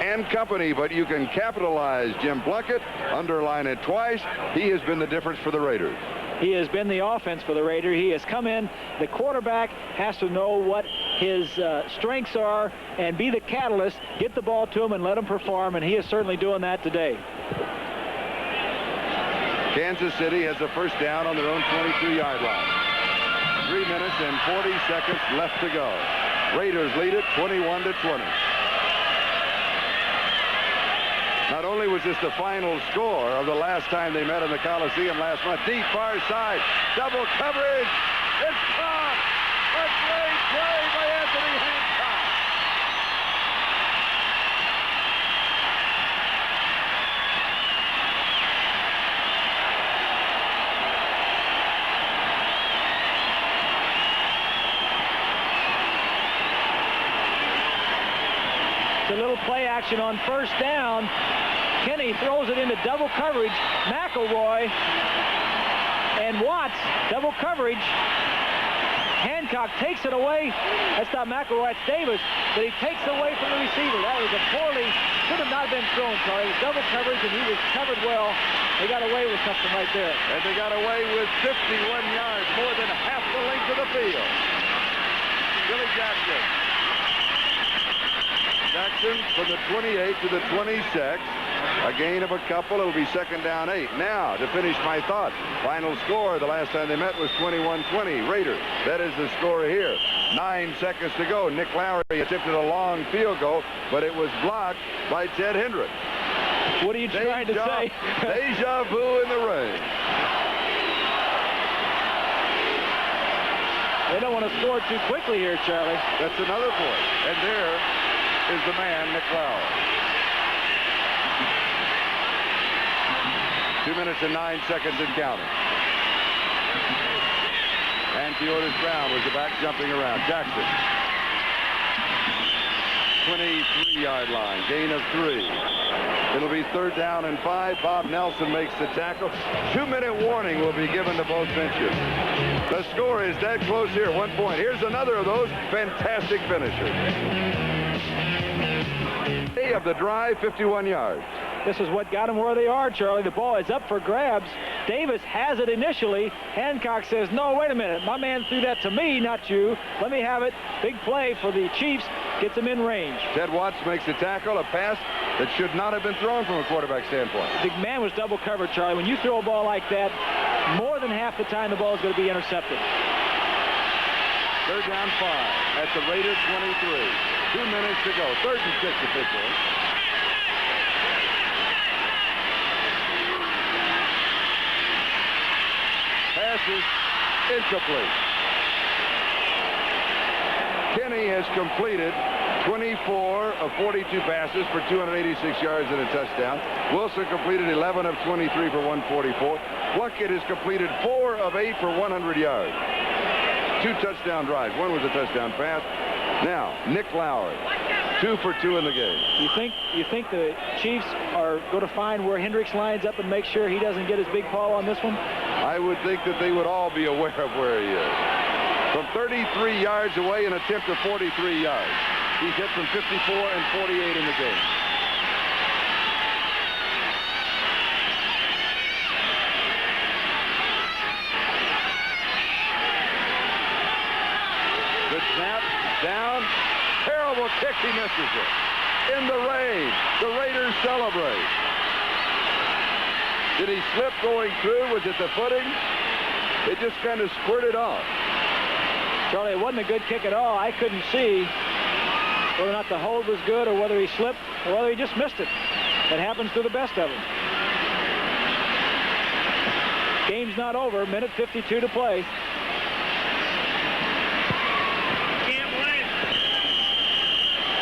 and company, but you can capitalize Jim Plunkett, underline it twice. He has been the difference for the Raiders. He has been the offense for the Raiders. He has come in. The quarterback has to know what his strengths are and be the catalyst, get the ball to him and let him perform, and he is certainly doing that today. Kansas City has a first down on their own 22-yard line. 3 minutes and 40 seconds left to go. Raiders lead it 21-20. Not only was this the final score of the last time they met in the Coliseum last month, deep far side, double coverage, it's caught! A great play by Anthony Hancock! little play action on first down. Kenny throws it into double coverage. McElroy and Watts, double coverage. Hancock takes it away. That's not McElroy, it's Davis. But he takes it away from the receiver. That was a poorly, should have not been thrown, Charlie. It was double coverage, and he was covered well. They got away with something right there. And they got away with 51 yards, more than half the length of the field. Billy Jackson. Jackson from the 28 to the 26. A gain of a couple. It'll be second down 8. Now, to finish my thought, final score the last time they met was 21-20. Raiders. That is the score here. 9 seconds to go. Nick Lowery attempted a long field goal, but it was blocked by Ted Hendricks. What are you trying to say? Deja vu in the rain. They don't want to score too quickly here, Charlie. That's another point. And there is the man, Nick Lowery. 2 minutes and 9 seconds and counting. And Theodis Brown was the back jumping around. Jackson. 23-yard line. Gain of 3. It'll be third down and 5. Bob Nelson makes the tackle. 2-minute warning will be given to both benches. The score is dead close here. 1 point. Here's another of those fantastic finishers. Of the drive, 51 yards. This is what got them where they are, Charlie. The ball is up for grabs. Davis has it initially. Hancock says, no, wait a minute. My man threw that to me, not you. Let me have it. Big play for the Chiefs. Gets them in range. Ted Watts makes a tackle, a pass that should not have been thrown from a quarterback standpoint. The man was double covered, Charlie. When you throw a ball like that, more than half the time the ball is going to be intercepted. Third down 5 at the Raider 23. 2 minutes to go. Third and 6 officially. Pass is incomplete. Kenny has completed 24 of 42 passes for 286 yards and a touchdown. Wilson completed 11 of 23 for 144. Plunkett has completed 4 of 8 for 100 yards. 2 touchdown drives. One was a touchdown pass. Now, Nick Lowery, 2 for 2 in the game. You think the Chiefs are going to find where Hendricks lines up and make sure he doesn't get his big call on this one? I would think that they would all be aware of where he is. From 33 yards away, an attempt of 43 yards. He's hit from 54 and 48 in the game. Good snap. Down. Terrible kick. He misses it. In the rain. The Raiders celebrate. Did he slip going through? Was it the footing? It just kind of squirted off. Charlie, it wasn't a good kick at all. I couldn't see whether or not the hold was good or whether he slipped or whether he just missed it. That happens to the best of them. Game's not over. Minute 52 to play.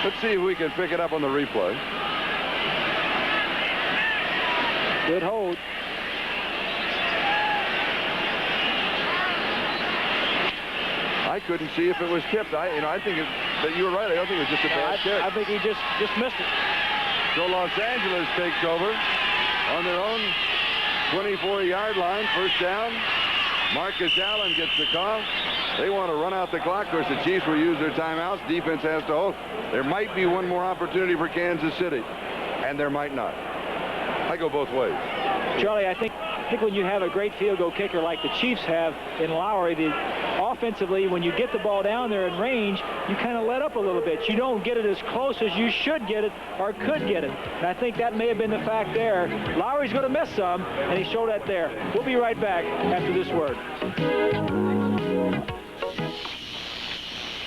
Let's see if we can pick it up on the replay. Good hold. I couldn't see if it was tipped. I think that you were right. I don't think it was just a bad kick. I think he just missed it. So Los Angeles takes over on their own 24-yard line. First down. Marcus Allen gets the call. They want to run out the clock. Of course, the Chiefs will use their timeouts. Defense has to hold. There might be one more opportunity for Kansas City, and there might not. I go both ways. Charlie, I think when you have a great field goal kicker like the Chiefs have in Lowery, offensively, when you get the ball down there in range, you kind of let up a little bit. You don't get it as close as you should get it or could get it. And I think that may have been the fact there. Lowery's going to miss some, and he showed that there. We'll be right back after this word.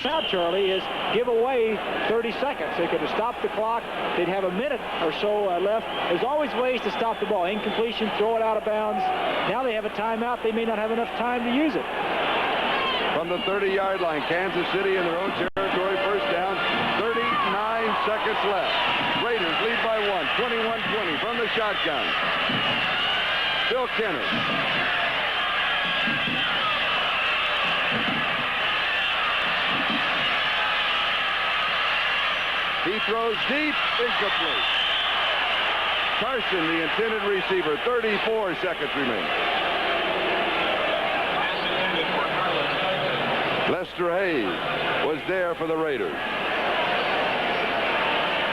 Now, Charlie, is give away 30 seconds. They could have stopped the clock. They'd have a minute or so left. There's always ways to stop the ball. Incompletion, throw it out of bounds. Now they have a timeout. They may not have enough time to use it. From the 30-yard line, Kansas City in their own territory, first down, 39 seconds left. Raiders lead by 1, 21-20 from the shotgun. Phil Kenny. He throws deep, incomplete. Carson, the intended receiver, 34 seconds remaining. Lester Hayes was there for the Raiders.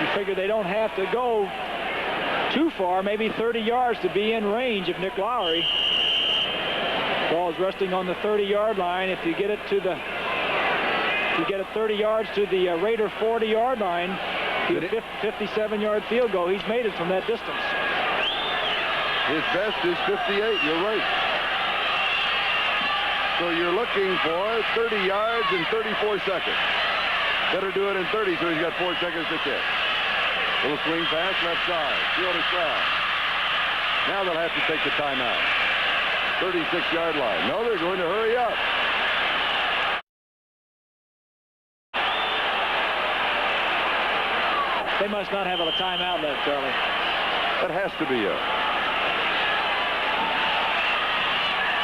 You figure they don't have to go too far, maybe 30 yards to be in range of Nick Lowery. Ball is resting on the 30-yard line. If you get it to the, if you get it 30 yards to the Raider 40-yard line, to a 57-yard field goal. He's made it from that distance. His best is 58. You're right. So you're looking for 30 yards in 34 seconds. Better do it in 30, so he's got 4 seconds to kick. Little swing pass, left side. Field is foul. Now they'll have to take the timeout. 36-yard line. No, they're going to hurry up. They must not have a timeout left, Charlie. That has to be it.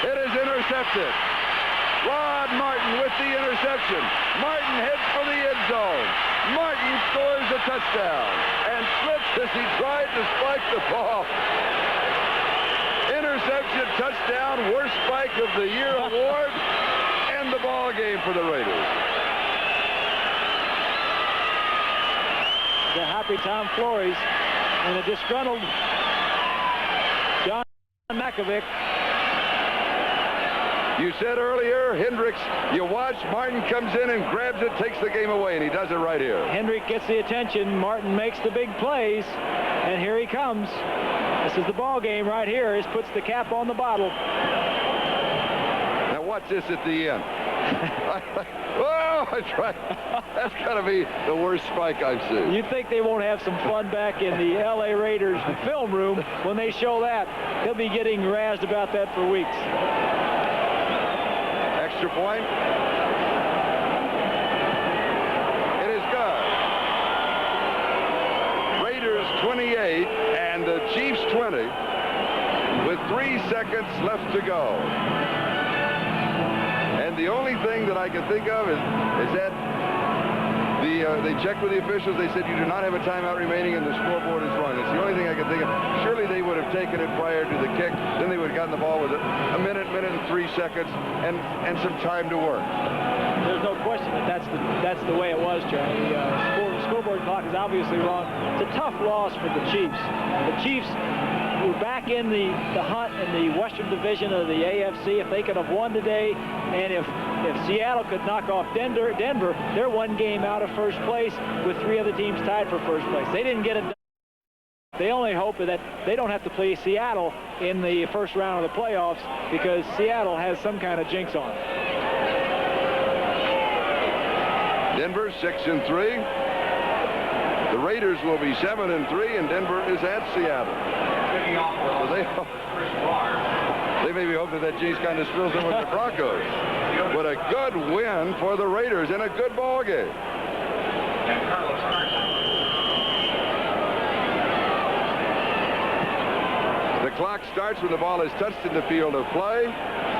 It is intercepted. Rod Martin with the interception. Martin heads for the end zone. Martin scores a touchdown and slips as he tried to spike the ball. Interception, touchdown, worst spike of the year award, and the ball game for the Raiders. The happy Tom Flores and a disgruntled John Makovic. You said earlier, Hendricks, you watch, Martin comes in and grabs it, takes the game away, and he does it right here. Hendrick gets the attention. Martin makes the big plays, and here he comes. This is the ball game right here. This puts the cap on the bottle. Now watch this at the end. Oh, I tried. That's got to be the worst spike I've seen. You think they won't have some fun back in the L.A. Raiders film room when they show that? He'll be getting razzed about that for weeks. Extra point. It is good. Raiders 28 and the Chiefs 20 with 3 seconds left to go. And the only thing that I can think of is that they checked with the officials. They said you do not have a timeout remaining and the scoreboard is run. It's the only thing I can think of. Surely they would have taken it prior to the kick. Then they would have gotten the ball with a minute and 3 seconds and some time to work. There's no question that that's the way it was, Charlie. The scoreboard clock is obviously wrong. It's a tough loss for the Chiefs. The Chiefs were back in the hunt in the Western Division of the AFC. If they could have won today, and if Seattle could knock off Denver, they're one game out of first place with 3 other teams tied for first place. They didn't get it done. They only hope that they don't have to play Seattle in the first round of the playoffs because Seattle has some kind of jinx on it. Denver 6-3. The Raiders will be 7-3, and Denver is at Seattle. So they maybe hope that jinx kind of spills in with the Broncos. But a good win for the Raiders in a good ball game. The clock starts when the ball is touched in the field of play.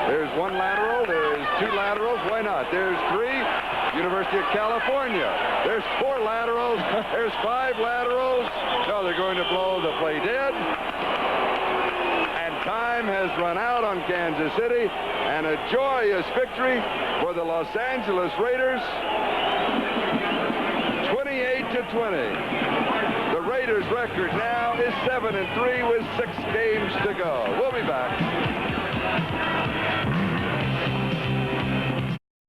There's 1 lateral. There's 2 laterals. Why not? There's 3. University of California. There's 4 laterals. There's 5 laterals. No, they're going to blow the play dead. And time has run out on Kansas City. And a joyous victory for the Los Angeles Raiders. 28-20. The Raiders' record now is 7-3 with 6 games to go. We'll be back.